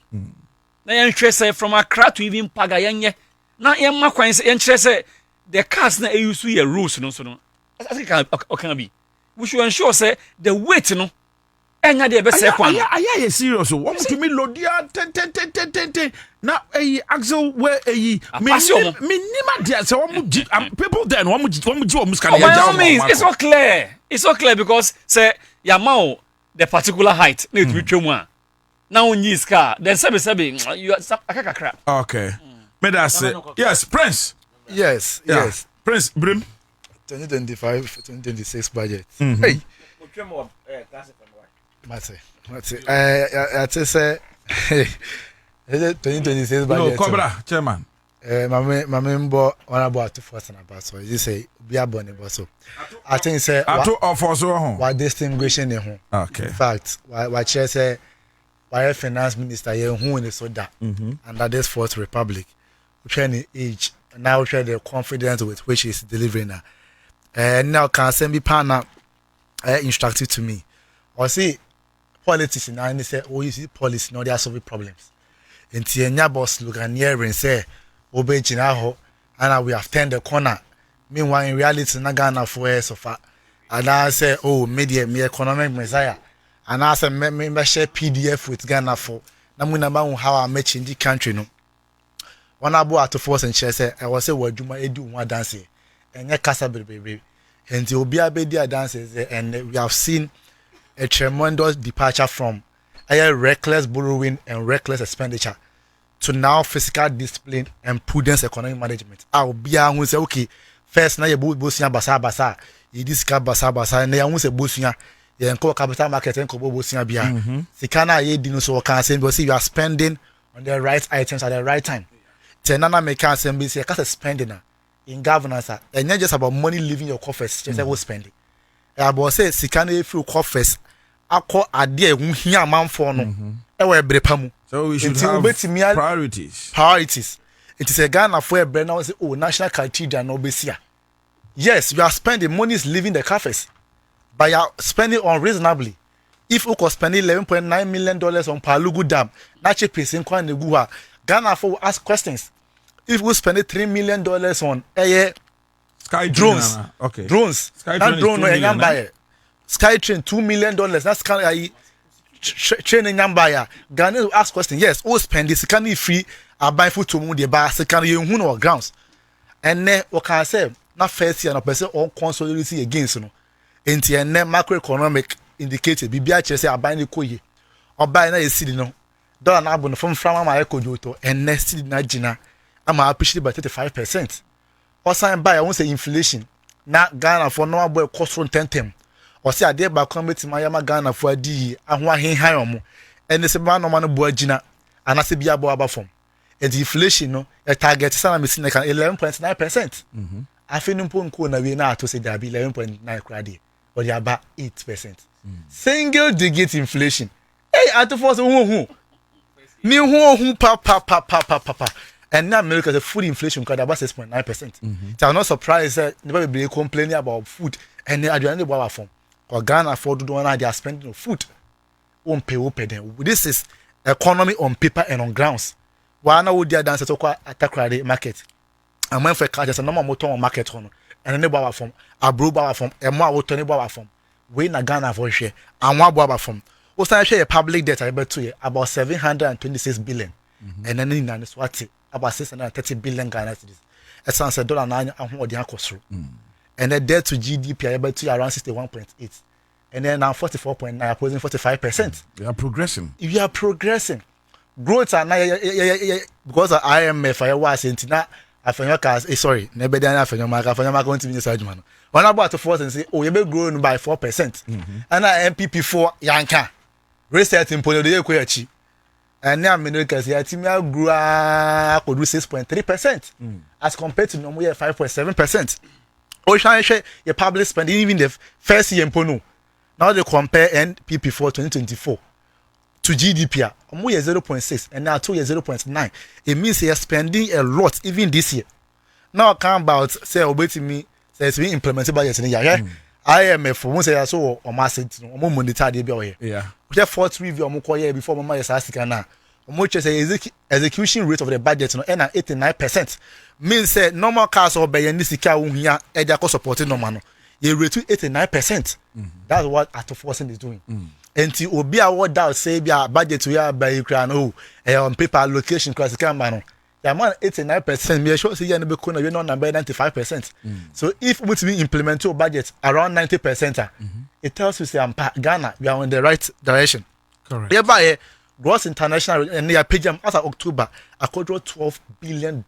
Na yan say from Accra to even Pagayanye. Na yan ma kwine say yan say the cars na use your rules no so no. I think can be. We should ensure say the weight no enya de be say kwan. Aya serious o. What to me lodia 10 na axle where me nima dia say people then one mu scan it's so clear. It's so clear because say yamao the particular height na it reach mu a. Now on his car then sebi you akakakra. Okay. Me that say yes Prince. Yes. Prince Brim 2025-2026 budget. Hey. Mate. I say 2026 budget. No, Cobra, chairman. My member one about to force and about so you say be a bonny boss. I think say to offer so what distinguishing him. Okay. In fact, what chair say by finance minister who in so that under this Fourth Republic, training age now try the confidence with which he's delivering now. And now can send me partner instructed to me. Or see politics now and they say, oh, you see policy, no, they are solving problems. And Tienya boss look and near and say, obey Jinaho, and we have turned the corner. Meanwhile, in reality, Nagana for years so far. And I say, oh, media, me economic messiah. And I say, me share PDF with Ghana for. Namunaba how I met in the country. No one about to force and share say, I was say, what do my do one dance? And your casa baby. And the Obia Bedia dances, and we have seen a tremendous departure from a reckless borrowing and reckless expenditure to now physical discipline and prudence economic management. I will be able to say, okay, first, now you bosia basa, you discard basa, and you say bosia, you call capital market and kobo bosia bia. Sikana ye dino so can say, but see, you are spending on the right items at the right time. Tenana make can say, be say, because spending in governance, and not just about money leaving your coffers, just about spending. About say, Sikana if you coffers, I call a dear here man for no, so we should have priorities. Priorities. It is a Ghana for a brand now say, oh, national criteria no besia. Yes, you are spending money is leaving the coffers, but you are spending unreasonably. If you could spend $11.9 million on Palugu Dam, natural pacing Kwan Neguha, Ghana for ask questions. If we spend $3 million on Sky drones, okay, drones, Sky that drone no million, buy Skytrain $2 million. That's kind of training buyer. Ghana will ask question. Yes, all spend this can free. I buy food to move the bar. Can you who know grounds? And then what can I say? Not first year, no person on consolidation against no. Into a macroeconomic indicator. BBI say I buy the koye or buy na city no. Dollar na abon from my eco joto and next na jina. I'm appreciated by 35%. Or sign buy I won't say inflation. Na Ghana for no boy cost from 10. Or say I dare back come to my Ghana for a D and one high on and the man no man boy jina and I say be about from. And the inflation no a target is 11.9%. I feel no na we na to say there be 11.9 crady or they about 8%. Single digit inflation. Hey, at the first who me who pa. And now America the food inflation got about 6.9%. So I'm not surprised that nobody be complaining about food and they are doing the from. Or Ghana for do one they are spending on food. On pay them. This is economy on paper and on grounds. Why now would they dance to Accra market? And when for catch a normal motor on market on and then bow from a brew bow from a more would turn bow from. We na Ghana for share and one bow from. Also, I share a public debt about 2 years about 726 billion. And then in Swati about 630 billion Ghana cedis. It sounds $1.9 and what the cost through. And the debt to GDP about 2 around 61.8. And then now 44.9 opposing 45%. We are progressing. You are progressing. Growth are now because of IMF I was into now sorry, never done after your market going to be inside man. When I bought to force and say, oh, you be growing by 4%. And I MPP4 Yanka. Reset in Polo de Quachi. And now America say Timia grew could do 6.3% as compared to normal 5.7%. Ocean share your public spending even the first year in Pono. Now they compare NPP4 2024 to GDP. Omo 0.6 and now 2 years 0.9. It means you're spending a lot even this year. Now come about say obey me say it's being implemented by yesterday. Yeah. IMF won't say so or massive no monitor dey be o here. Yeah. We have 4th review omo call here before mama yes ask na. Omo say execution rate of the budget no na 89%. Means say normal cars or be any sika wo hia e dey co supporting normal no. You rate 89%. That's what Atforcing is doing. Enti obi a what doubt say be a budget we are by Ukraine oh on paper allocation class can man. The man 89%, me sure say you no be corner we no number 95%. So if we implement your budget around 90%, it tells you say Ghana we are in the right direction. Correct. Thereby gross international and they pay them as of October I could draw $12 billion.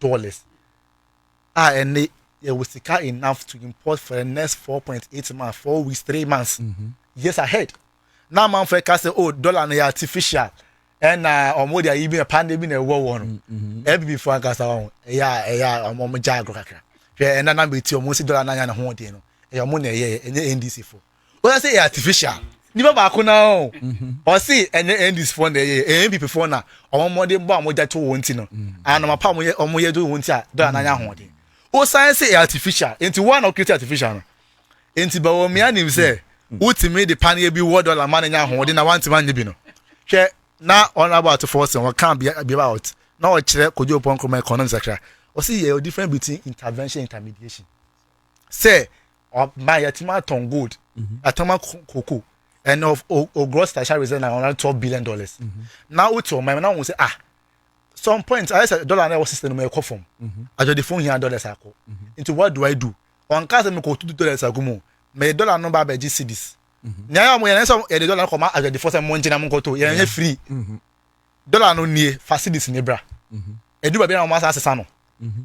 And they was enough to import for the next 4.8 months, 4 weeks, 3 months. Years ahead. Now man for say oh dollar na artificial. And omo dia even a pandemic na war one. Every before I gas on. Yeah, omo jagro kakra. Hwe na be ti omo si dollar na ya na ho de no. E omo na ye NDC for. What I say artificial. nipa ba ko na o o see end this phone dey MPP phone na o mo de mbo amoja to wonti no and ma pa mo ye do wonti a do na nya hode o science artificial into one of create artificial no into ba wo me anim say ultimate the pan ye bi $1 man nya hode na want man bi no hwe na on about to force one can be about na o kire kojo pon kro economics akra o see ye different between intervention intermediation say of my yatima ton gold atama cocoa and of gross tertiary reserve na $12 billion now to my now say some point I said dollar na system me call from I just the phone here dollars akọ into what do I do on case me ko $2 akọ mo me dollar number be GCDs nya ya mo ya so e dollar ko ma I just the first month na mo ko to ya free dollar no nie facilities ne bra e do ba na mo asasa no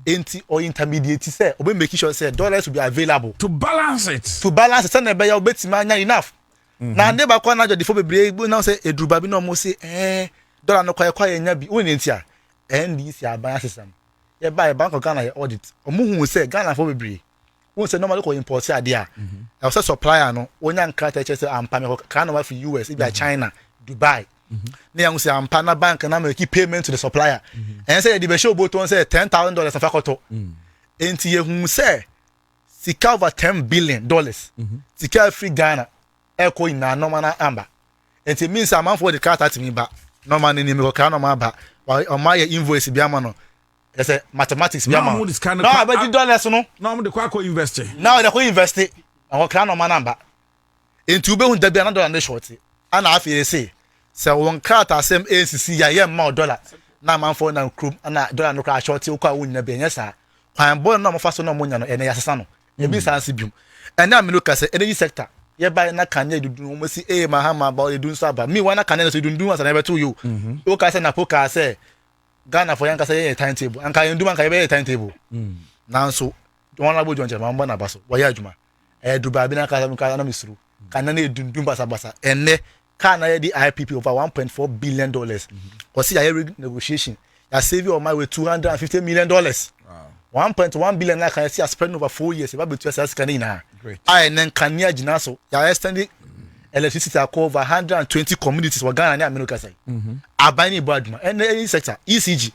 enti or intermediate say obe make sure say dollars will be available to balance it na be ya obetima anya enough na ne ba kwa na just the for bebre na say eduba bi na mo say dollar no kwa nya bi woni enti a NDC aban system ye buy bank of Ghana audit omuhu say Ghana for bebre won say normally ko import ade a e say supplier no onya nka ta che say ampa me ka na wa fi US e bi China Dubai na yang say ampa na bank na make payment to the supplier and say the be show both one say $10,000 na fakoto enti ye hu say sika over $10 billion sika free Ghana e ko ina normal na amba enti means amount for the car at me ba normal ni me ko ka normal ba o ma ye invoice bi ama no say mathematics bi ama no abedi dollars no na mo de kwa invest now they ko invest and ko ka normal number enti ube hu da bi na dollar na short ana afi say won card asem ACC ya ye ma dollar na man for na krum na dollar no ka short o kwa wunya be nya sa kwan bo na mo fa so na mo nya no ene ya sesa no e bi sanse bium ene amino ka say energy sector ye buy na kanya dudu mo si mahama ba o dun so aba me wana kanya so dun asa na be to you o ka say na poka say Ghana for yan ka say timetable an ka yendum an ka be timetable na so won labo jonje ma mba na baso wa ya adwuma duba bi na ka na misuru kana na dundum basa ene Kana the IPP over $1.4 billion. Because see, I negotiation. I save you on my way $250 million. Wow. $1.1 billion. I can see I spend over 4 years. If I between us, great. I and then Kenya Jinaso. I extended electricity over 120 communities. We're Ghana and America. Abani Badma and any sector ECG.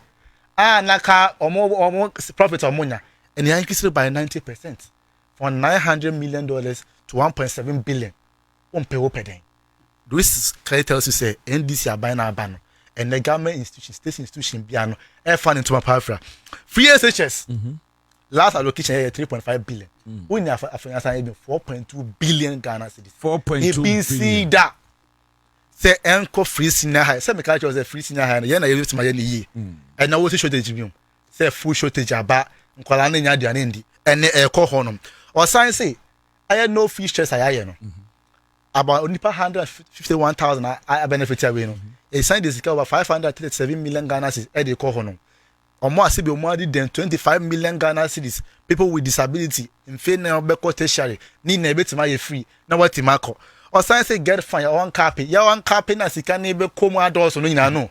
Naka or profit or money, and they increased by 90% from $900 million to $1.7 billion. On per day. This clearly tells you say NDC are buying our ban and the government institution, state institution, piano, air fund into my power. Free SHS last allocation 3.5 billion. We have 4.2 billion Ghana cedis. 4.2 billion. That say enko free senior high. Say me catch was a free senior high. Yeah, na you to my year. And now what shortage you? Say full shortage aba. Nkwala na nya aduane ndi. Ene eko honom. Or sign say I had no free stress I no. About only 151,000 I benefit away no. A sign this over 537 million Ghana cedis e dey call hono. Omo asibe omo adi den 25 million Ghana cedis people with disability in fair na obeko tertiary ni na ebetima ye free na wati mako. O sign say get fine ya one cap na sika na ebe komu adoso no nyina no.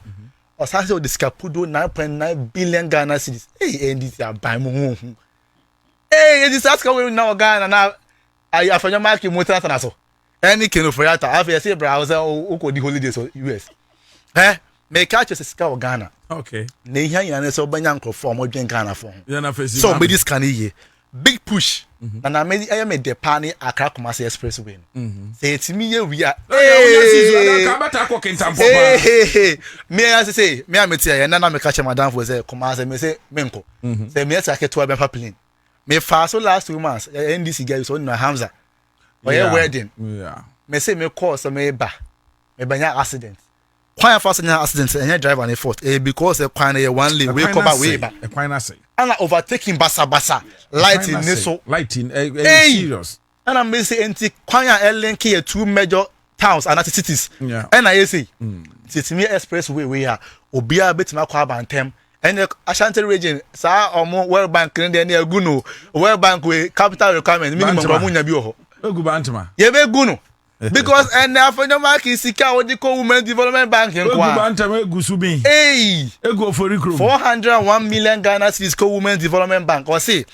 O sign say o discapudo 9.9 billion Ghana cedis. Hey NDC aban mu hu. Hey this ask we now Ghana na I afanya market motor na so. Any kind of yata after say browser o di holidays or US make catch us sika Ghana okay na ihe na so banya nkrofo mo dwen Ghana for so me this can ye big push na me I am the pani Accra100.5FM expressway say etimi ye wi me as say me am tie na me catch madam for say Kumasi me say menko say me take to be plane me fast last 2 months NDC guys on Hamza or wedding. Yeah. Me say me call some me banya accident. Why fast any accident and driver on the fault? Because a quite a one lane we cover way back. A quite say. And overtaking basa lighting so lighting serious. And I'm say anti quite a link here 2 major towns and cities. Yeah. And I say it's me expressway we are obia bit ma kwa bantem. And the Ashanti region, sa omo World Bank in the Guno, World Bank with capital requirement minimum munya bi ho. Ogubantama. Ye be guno. Because and after mark is sika what the women development bank in kwa. Ogubantama egusubi. Hey, ego for recruit. 401 million Ghana cedis co women development bank. Or say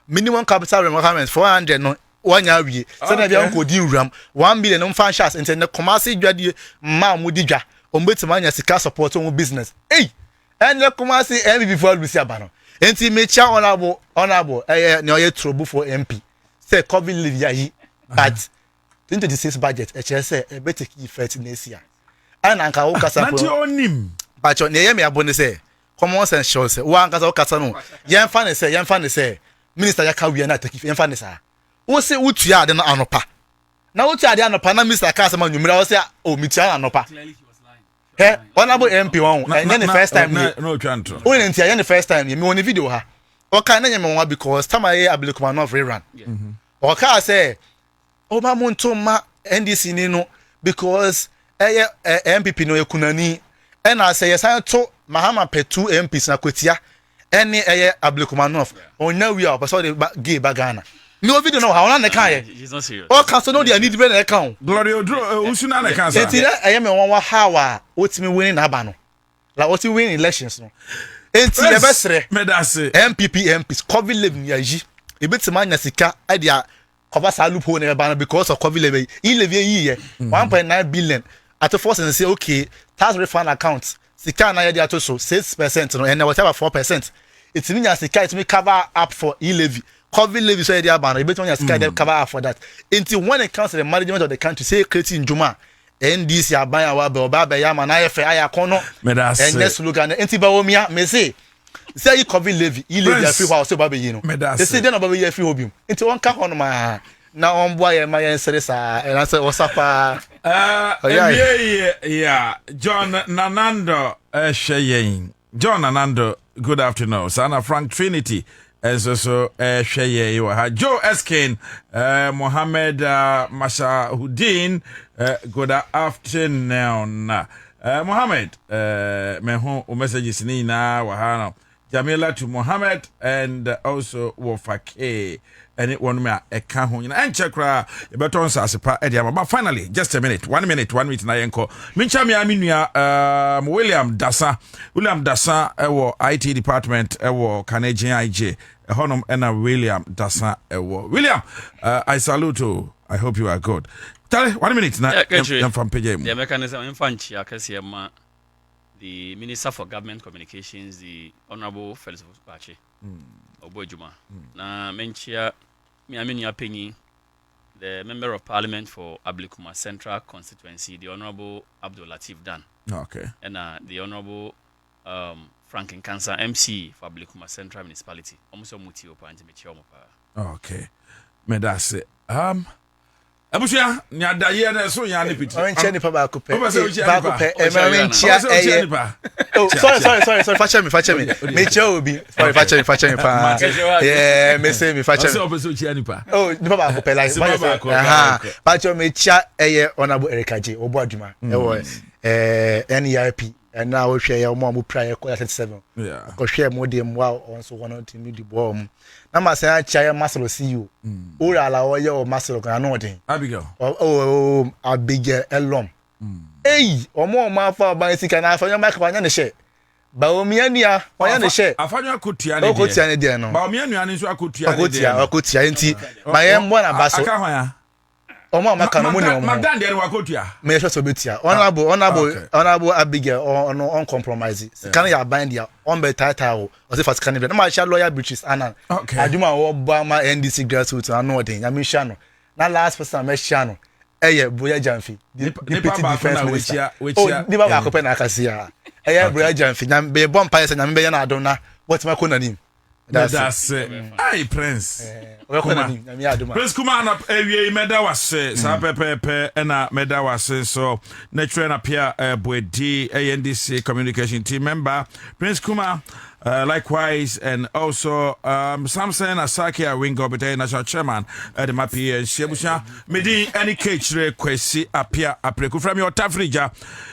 minimum capital requirement 400 no one year we send a young coding ram 1 million on fan shots and send the commercial jadi ma mudija on betimanya sika support on business hey and the commercial MVP before we see abano enti mecha honorable no ye trouble for MP say COVID live ya but 2026 budget say e better take effect next year and anka wo kasa pro na onim but on ye me abone say common sense show say wo anka wo kasa no yen fa ne say minister ya ka wi na take yen fa ne sa wo say utua ade na anopa na utua ade anopa na minister ka sama nwumira wo say o mitua anopa he honorable MP won and the first time no twanto o ntia yen the first time me won video ha o kan na nyame won because time aye abilikuma no rerun o ka say o ma monto ma NDC ni no because MPP no ekunani and I say yes I to Mahama pe 2 MPs na kwetia any abilikuma no onya wi a person dey gay bagana no video no how na kan ye he's not serious o ka so no dey need be na kan glory odro usuna na kan sa enti na me won wa hawa otimi winning na aba no la oti win elections no enti e be sere medase MPs COVID living ya ji e betima nya sika e dia cover sa loophole na eba no because of COVID living in live ye 1.9 billion at force and say okay tax refund account sika na ye dia to so 6% no and whatever 4% it mean sika it me cover up for e-levy COVID levy so ye dia ban e betima nya sika dey cover up for that until when it comes to the management of the country say creating Juma NDC aban awa be oba be ya ma na ye fe aya kono and next slogan enti ba omia me say you COVID levy e-levy afi ho so ba be yi no they say dey no ba be yi afi ho bium enti won ka hono ma na on boy ye ma ye nsere sa and say wasapa yeah John Nanando Sheyin John Nanando good afternoon Sana Frank Trinity so Sheye you ha Joe Eskin Mohammed Mashahudin good afternoon Mohammed me ho messages ni na wa ha Jamila to Mohammed and also Wofake and it one me e ka ho nyina enche kra e beto nsa asepa e dia but finally just a minute 1 minute na yenko mincha me aminua William Dasa ewo IT department ewo Canadian IJ honum ena William Dasa ewo William I salute you. I hope you are good. Tell 1 minute na from PJ the mechanism infanchi akese ma the Minister for Government Communications, the Honorable Felix Bache, Obojuma. Na menchia mi amini penny, the Member of Parliament for Ablikuma Central Constituency, the Honorable Abdul Latif Dan. Okay. And the Honorable Franklin Cancer MC for Ablikuma Central Municipality. Almost muti opa anti okay. Medase. Abusia nyada ye na so nya ne piti. O nche ni pa ba ko pe. Ba pe e ma nchia Oh sorry facha me. Me che obi. Sorry facha me pa. Yeah, me say me facha me. So obeso chia ni pa. Oh ni pa ba ko pe like. Aha. Facha me chia eye Honorable Erikaje obo aduma. E wo NEIP and now we share mo prior 37. Yeah. Ko share mo dem wa on so one to me di bo mu. Na ma say chia masolo see you. Ora ala wo ye o masolo kan no den. Abigail. Oh Abigail Elom. Hey, omo ma fa ba sika na afanyo ma ka nya ne she. Ba omi anua, onya ne she. Afanyo akotua ne de. Akotua ne de no. Ba omi anua ne so akotua ne de. Akotua enti. Ma ye mbo na baso. Aka hwan ya. Omo ma ka no mu ne omo. Madan de wakotua. Me so betia. Honorable Abigail on compromise. Sika na ya bind ya on be title o se fasika ne. Na ma sha lawyer British Anan. Aduma wo ba ma NDC grassroots anu odin. Ya me sha no. Na last person me sha no. Boya Jamfi, deputy defense minister. Oh, ni baba ko pe na akasia. Boya Jamfi, na be bomb pies na me be na adona. What ma ko na nim? That's Hey Prince. We ko na nim, na me adoma. Prince kuma na ewie meda wase, sa pepepe na meda wase so na try na pia boedi NDC communication team member Prince Kuma. Likewise, and also Samson Asaki Wingo Bete National Chairman the Mapi and Shebusha Medi any cage request appear apreku from your Tafrija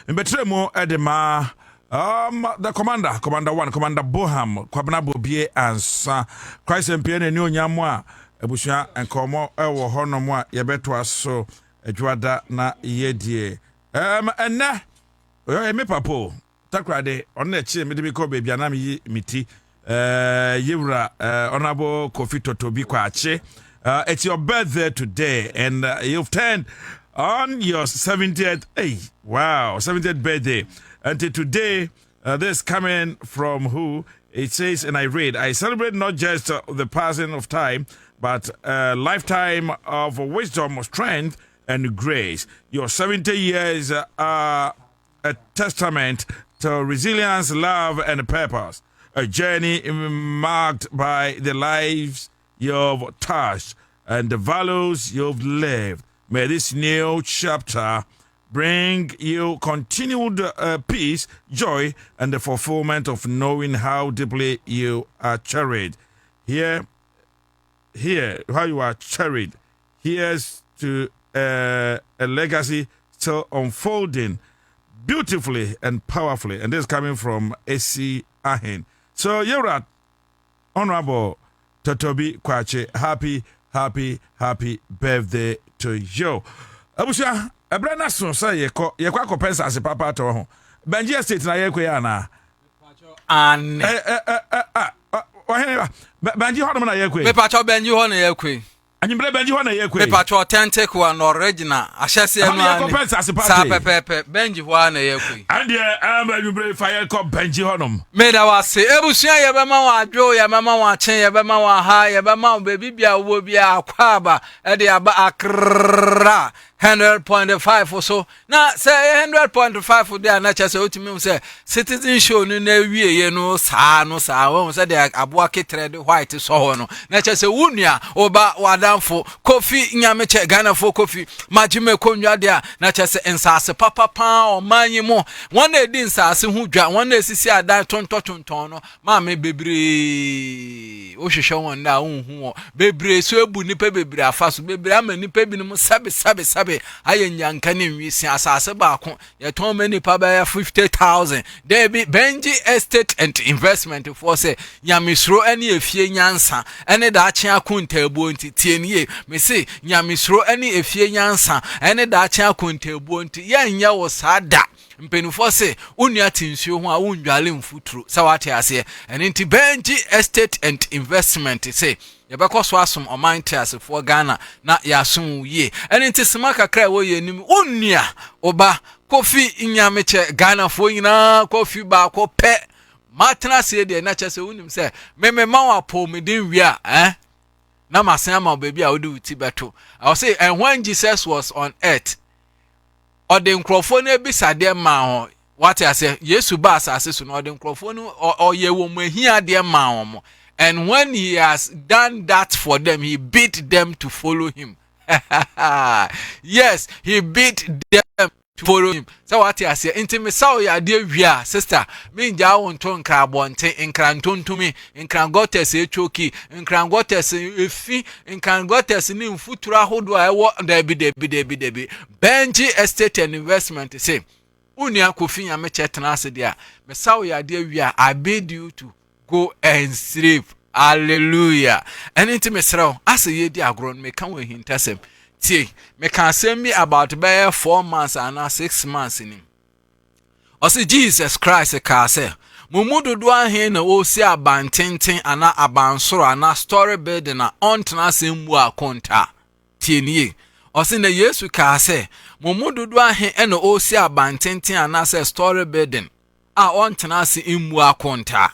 in Betremo Edema the Commander 1 Commander Boham Kwabena Bobie Ansah Christ and Piano New Nyamwa Ebusha and Komo Ewo Honomwa Yabetwa so Edwada na Yedie and na me papo takrade on na chi me de ko baby anam yi miti yewura honorable Kofi Totobi kwa ache It's your birthday today, and you've turned on your 70th. Hey, wow, 70th birthday. Until today, this coming from who? It says, and I read, I celebrate not just the passing of time, but a lifetime of wisdom, strength, and grace. Your 70 years are a testament to resilience, love, and purpose. A journey marked by the lives you've touched and the values you've lived. May this new chapter bring you continued peace, joy, and the fulfillment of knowing how deeply you are cherished. Here, how you are cherished. Here's to a legacy still unfolding beautifully and powerfully. And this is coming from A.C. Ahin. So, you're at Honorable Totobi Kwache. Happy birthday to you. Abusha, a brand national say, Yako Pensa as a papa to home. Benji Estate na Yakuyana. And Benji Hodman Yakwe. Me pacho Benji Hona Yakwe. And you Benji Hona Yakwe. Me pacho authentic one original. I shall say, Pepe Benji Hona Yakwe. And yeah, you brave fire called Benji Honum. Made our say, Ebusia, Yabama, wa Joe, Yamama, wa Chen, Yabama, wa High, Yabama, baby, will be a Kwaba, Eddie Accra 100.5 or so. Now say 100.5 for their nature. So to me, say citizen show no we no sa won say they abuake trade white so no. Nature say wunia oba wadan for coffee nyameche Ghana for coffee. Majime konwa dia nature say ensase papa o manyi mo. One day din sase hu dwa one day sisi adan tonton no. Ma me bebre o hwehwe won na hu bebre so ebu nipa bebre afaso bebre ama nipa bi no sabe aye nyanka ne nwisi asase baako ye ton many pa ba 50,000 Debi Benji Estate and Investment for say nyamisro ene efie nyansa ene da ache akonta ebuo nti tie nie me say nyamisro ene efie nyansa ene da ache akonta ebuo nti ye nya wo sada mpenufo se unua tinsuo ho a wundwale mfuturo sawate ase ene nti Benji Estate and Investment say yebekọ so asom oman tiase for Ghana na yasom ye ene nti smaka kra wo ye nim onua oba kofi nyameche Ghana fo nyina kofi ba ko pe matna se de na chese unim se meme ma wa po medin wi a na masen ma baby a wodi uti beto I will say and when Jesus was on earth or the nkrofo na bisade ma ho what I say Yesu ba asase so no the nkrofo no or ye wo mahia de ma ho. And when he has done that for them, he beat them to follow him. Yes, he beat them to follow him. So what I say, intimate saw ya dear sister. Mean ja won ton crabonte in cranton to me, in crangotes a choki, in crangotes a fee, in crangotes in futura hold I walk debi. Benji Estate and Investment say, Unia Kofi ya meche tenase dia. Me saw ya dear I bid you to go and sleep. Hallelujah. And intimate as a year grown me can we hintasem. See, me can send me about by 4 months and 6 months in him. Or see Jesus Christ a car say. Mumudu dwa he na o si abantintin ana abansoro ana story building na ontena sembu akonta. Tienie. Or see na Yesu car say. Mumudu dwa he na o si abantintin ana se story building. A ontena se imbu akonta.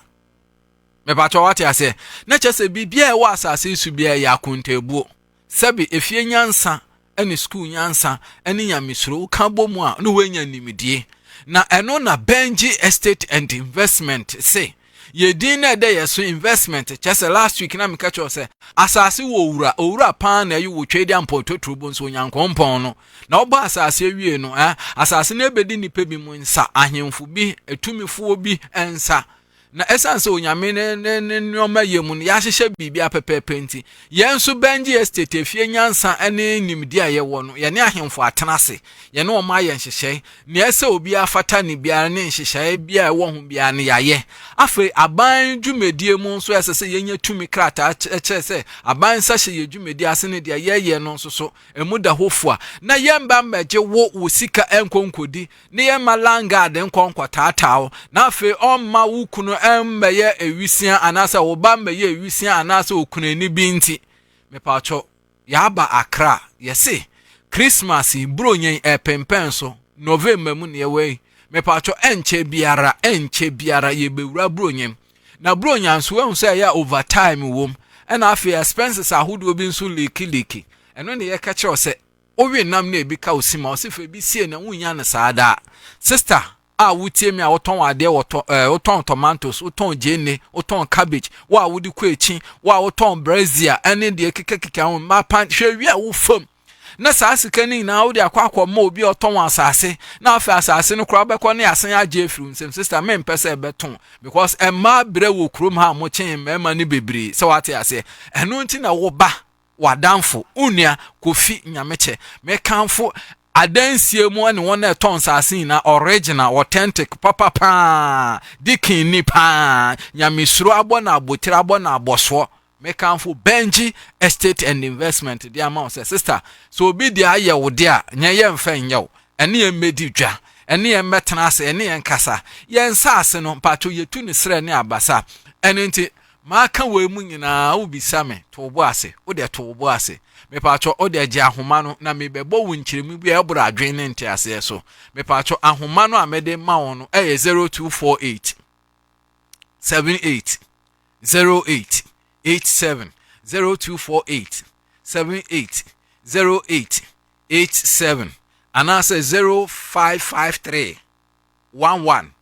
Me pato what I say na chese bibia e wa asase su bia ya kontabuo sabi efie nyansa ene school nyansa ene nyamisro ka bomu a no wanya nimidie na eno na Benji Estate and Investment say ye din na de yeso investment chese last week na me ka cho say asase wo owura pan na yi wo twedi ampoto trubo so nyankompon no na oba asase wie no asase na ebedi nipa bi mu nsa ahemfo bi etumifo bi ensa na essence onyame ne nyoma yemu ya hyehyɛ bibia pepepe nti yenso Benji Estate efie nyansa ene nimdia ye wo no ye ne ahemfo atenase ye ne oma ye nhyehyɛ ne ese obi afata ne bia ne nhyehyɛ bia wo ho bia ne yaye afi aban dwumedie mu nso esese yenya tumi krata ekyese aban sa hye ye dwumedie ase ne dia ye no nso so emu da hofo a na yemba mbeje wo sika enkonkodi ne ye malanga de enkonkwataatawo na afi omma wukuno mbeye ewisia anasa oba mbeye ewisia anasa okunani bi nti me pacho yaba Accra yesi Christmas bro nyen pempen so November mu ne we me pacho enche biara ye bewura bro nyen na bro nyan so ehun say ya overtime wom and afi expenses ahodo bi nso leki eno ne ye ka kire say owe nam na ebi ka osima osife bi sie na wunya na saada sister a wutie mi a woton ade woton tomatoes woton jene woton cabbage wa wudi ko echi wa woton brazil ene de kekekeka ho ma pan hwe a wo fam na saa sika ni na wudi akwa ma obi oton asase na afa asase no kura bekọ na asan age afiri nsem sister me mpese ebeton because emma bre wo krom ha mo chen mema ni bebre se wate ase eno nti na wo ba wadamfo unia kofi nyameche me kanfo adansie mu ane won na ton sase na original authentic papa dikin ni pa nyamesuro abo na abotira abo na aboso me kanfo Benji Estate and Investment the amount say sister so obi dia aye wo dia nya ye mfa nyaw ene ye medi dwa ene ye metena ase ene ye nkasa ye nsase no pato ye tu ne sre ne abasa ene nti ma ka we mu nyina wo bisa me to bo ase wo de to bo ase me pato o de gye ahoma no na me bebo wo nkyiremu bi e bro adwen ne nte ase so me pato ahoma no amede ma won no e 0248 78 08 87 0248 78 08 87 and I say 0553 11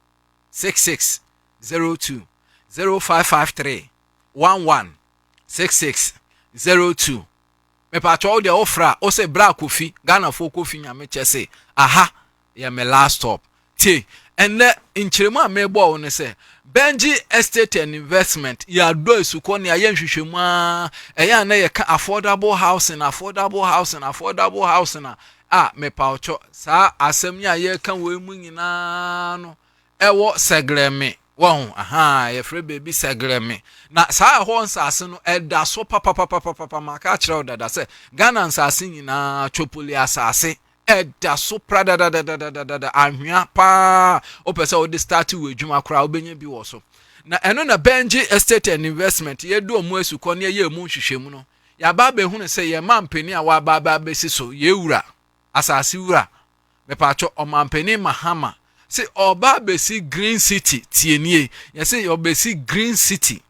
66 02 0553 11 66 02 me patrol the offer o say bra kofi Ghana for kofi nyame chese aha ya me last stop ti enne nchiremu amebo won say Benji Estate and Investment ya do esuko ne aye nhwehwemu a eya na ye ka affordable housing me paucho sa asem ya ye kan we mu nyina no ewo segreme won aha ye free baby segreme na sa ho nsase no eda so papa maka kire dada se Ghana nsase nyina chopoli asase eda so prada da ahwia pa opese o de start we dwuma kra obenya bi wo so na eno na Benji Estate and Investment ye do omu esuko ne ye mu hwehwemu no ya ba be hunu se ye mampeni a wa ba besi so ye wura asase wura me pacho o mampeni mahama se oba besi Green City tienie ye se obesi Green City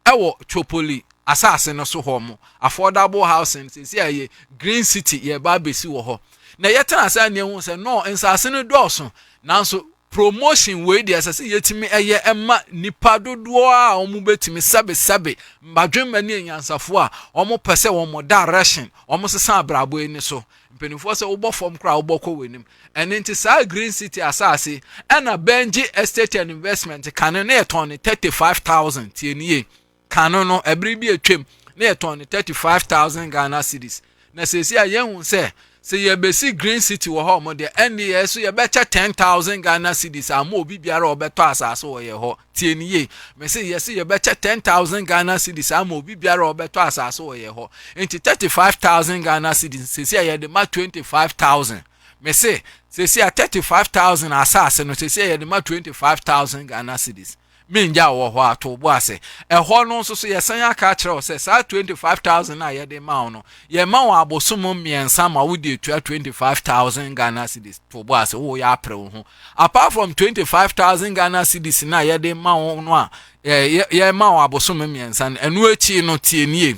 ewo chopoli asase no so ho mo affordable housing se ye Green City ye ba besi wo ho na yetana asa ne hu se no nsase no doso nanso promotion we dey asase yetimi eye emma nipa dodo a omu betimi sabe mbadwemma ne nyansafo a omu pese wo mo direction omu sesa abrabo eni so mpenifo se wo bofom kra wo bokọ wenim ene nti sa Green City asase ena Benji Estate and Investment kanu na eton 35000 tienie kanu no ebri bi etwem na eton 35000 Ghana cedis na sesi a yehun se ye besi Green City wo ho mo de NDS so ye becha 10000 Ghana cedis ama obi biara obeto asase wo ye ho tienie me se ye becha 10000 Ghana cedis ama obi biara obeto asase wo ye ho enti 35000 Ghana cedis se ye de ma 25000 me se a 35000 asase no se ye de ma 25000 Ghana cedis minja wo ho atobo ase ho no so yesan aka kire o se sa 25000 na ye de ma no ye ma wo abosom miensa ma wo de 25000 Ghana cedis tobo ase wo ya apre wo ho apart from 25000 Ghana cedis na ye de ma wo no a ye ma wo abosom miensa enu echi no tienie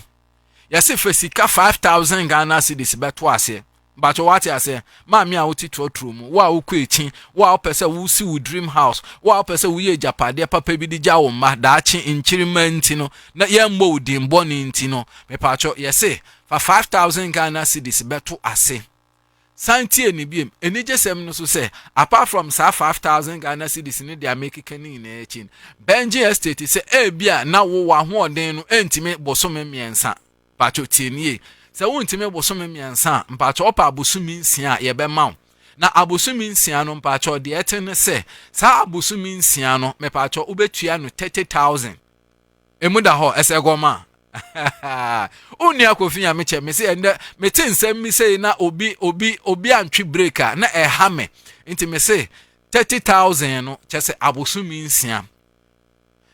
ye se fesika 5000 Ghana cedis beto ase but what I say, Mammy, I will teach you true. Wow, quitting, wow, person who see dream house, wow, person we a Japan, papa be the jaw, madachi in Chirimentino, not young mode in Bonintino, me pacho, yes, say, for 5000 Ghana cedis, better I say. Santi and Nibium, and it just so say, apart from 5000 Ghana cedis in the American in 18. Benji Estate say, eh, bia, now one then intimate bosom and son, pacho tinie. Se wontime bosome miensa mpacho opa abosumi nsia ye be ma na abosumi nsia no mpacho de etene se sa abosumi nsia no mepacho ubetua no 30000 emuda ho esegoma uni akofia meche me se ende meti nsem mi se na obi antwi breaker na ehame nti me se 30000 no chese abosumi nsia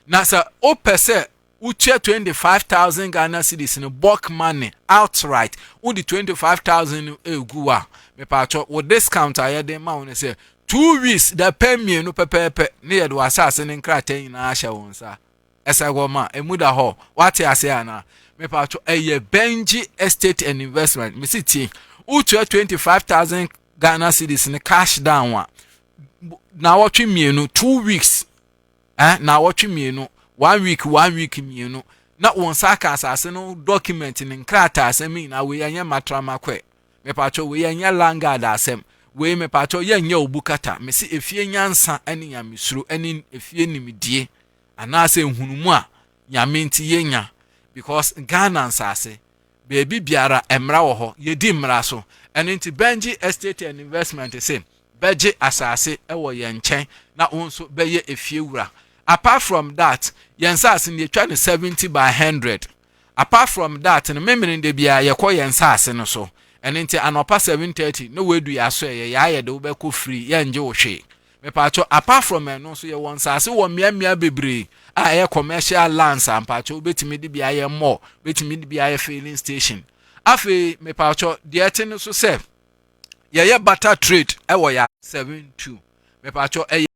na sa opese uche 25,000 Ghana cedis in bulk money outright. Udi 25,000 egua. Me pacho with discount aye de ma won say 2 weeks the pay no pepepe near do asase ne nkrate nyina ahya won sa. Esa go ma emuda ho. What ya say ana? Me pacho eye Benji Estate and Investment. Me see uche 25,000 Ghana cedis in cash down wa. Na watch me 2 weeks. Na watch me 1 week mienu na won saka asase no document in nkrata asem na we anya matrama kwe me pacho we anya langard asem we me pacho ye nya obukata me si efie nyansa ene nya misuru ene efie nimdie ana ase hunumu a nyame nti yenya because Ghana nsase baby biara emra wo ho ye di mra so ene nti Benji Estate and Investment say beje asase ewo ye nchen na wonso beye efie wura. Apart from that, yensas in the 70 by 100. Apart from that, in the memory in the bia ye call yensas no so. And into anopa 7:30, no way do ya say ya de ubeko free, ya enjoy she. Me pacho apart from no so ye wonsas won mia bebre. Aye commercial lands and pacho betimi di bia ye more, betimi di bia ye filling station. Afi me pacho the etin so say ye butter trade e wo ya 72. Me pacho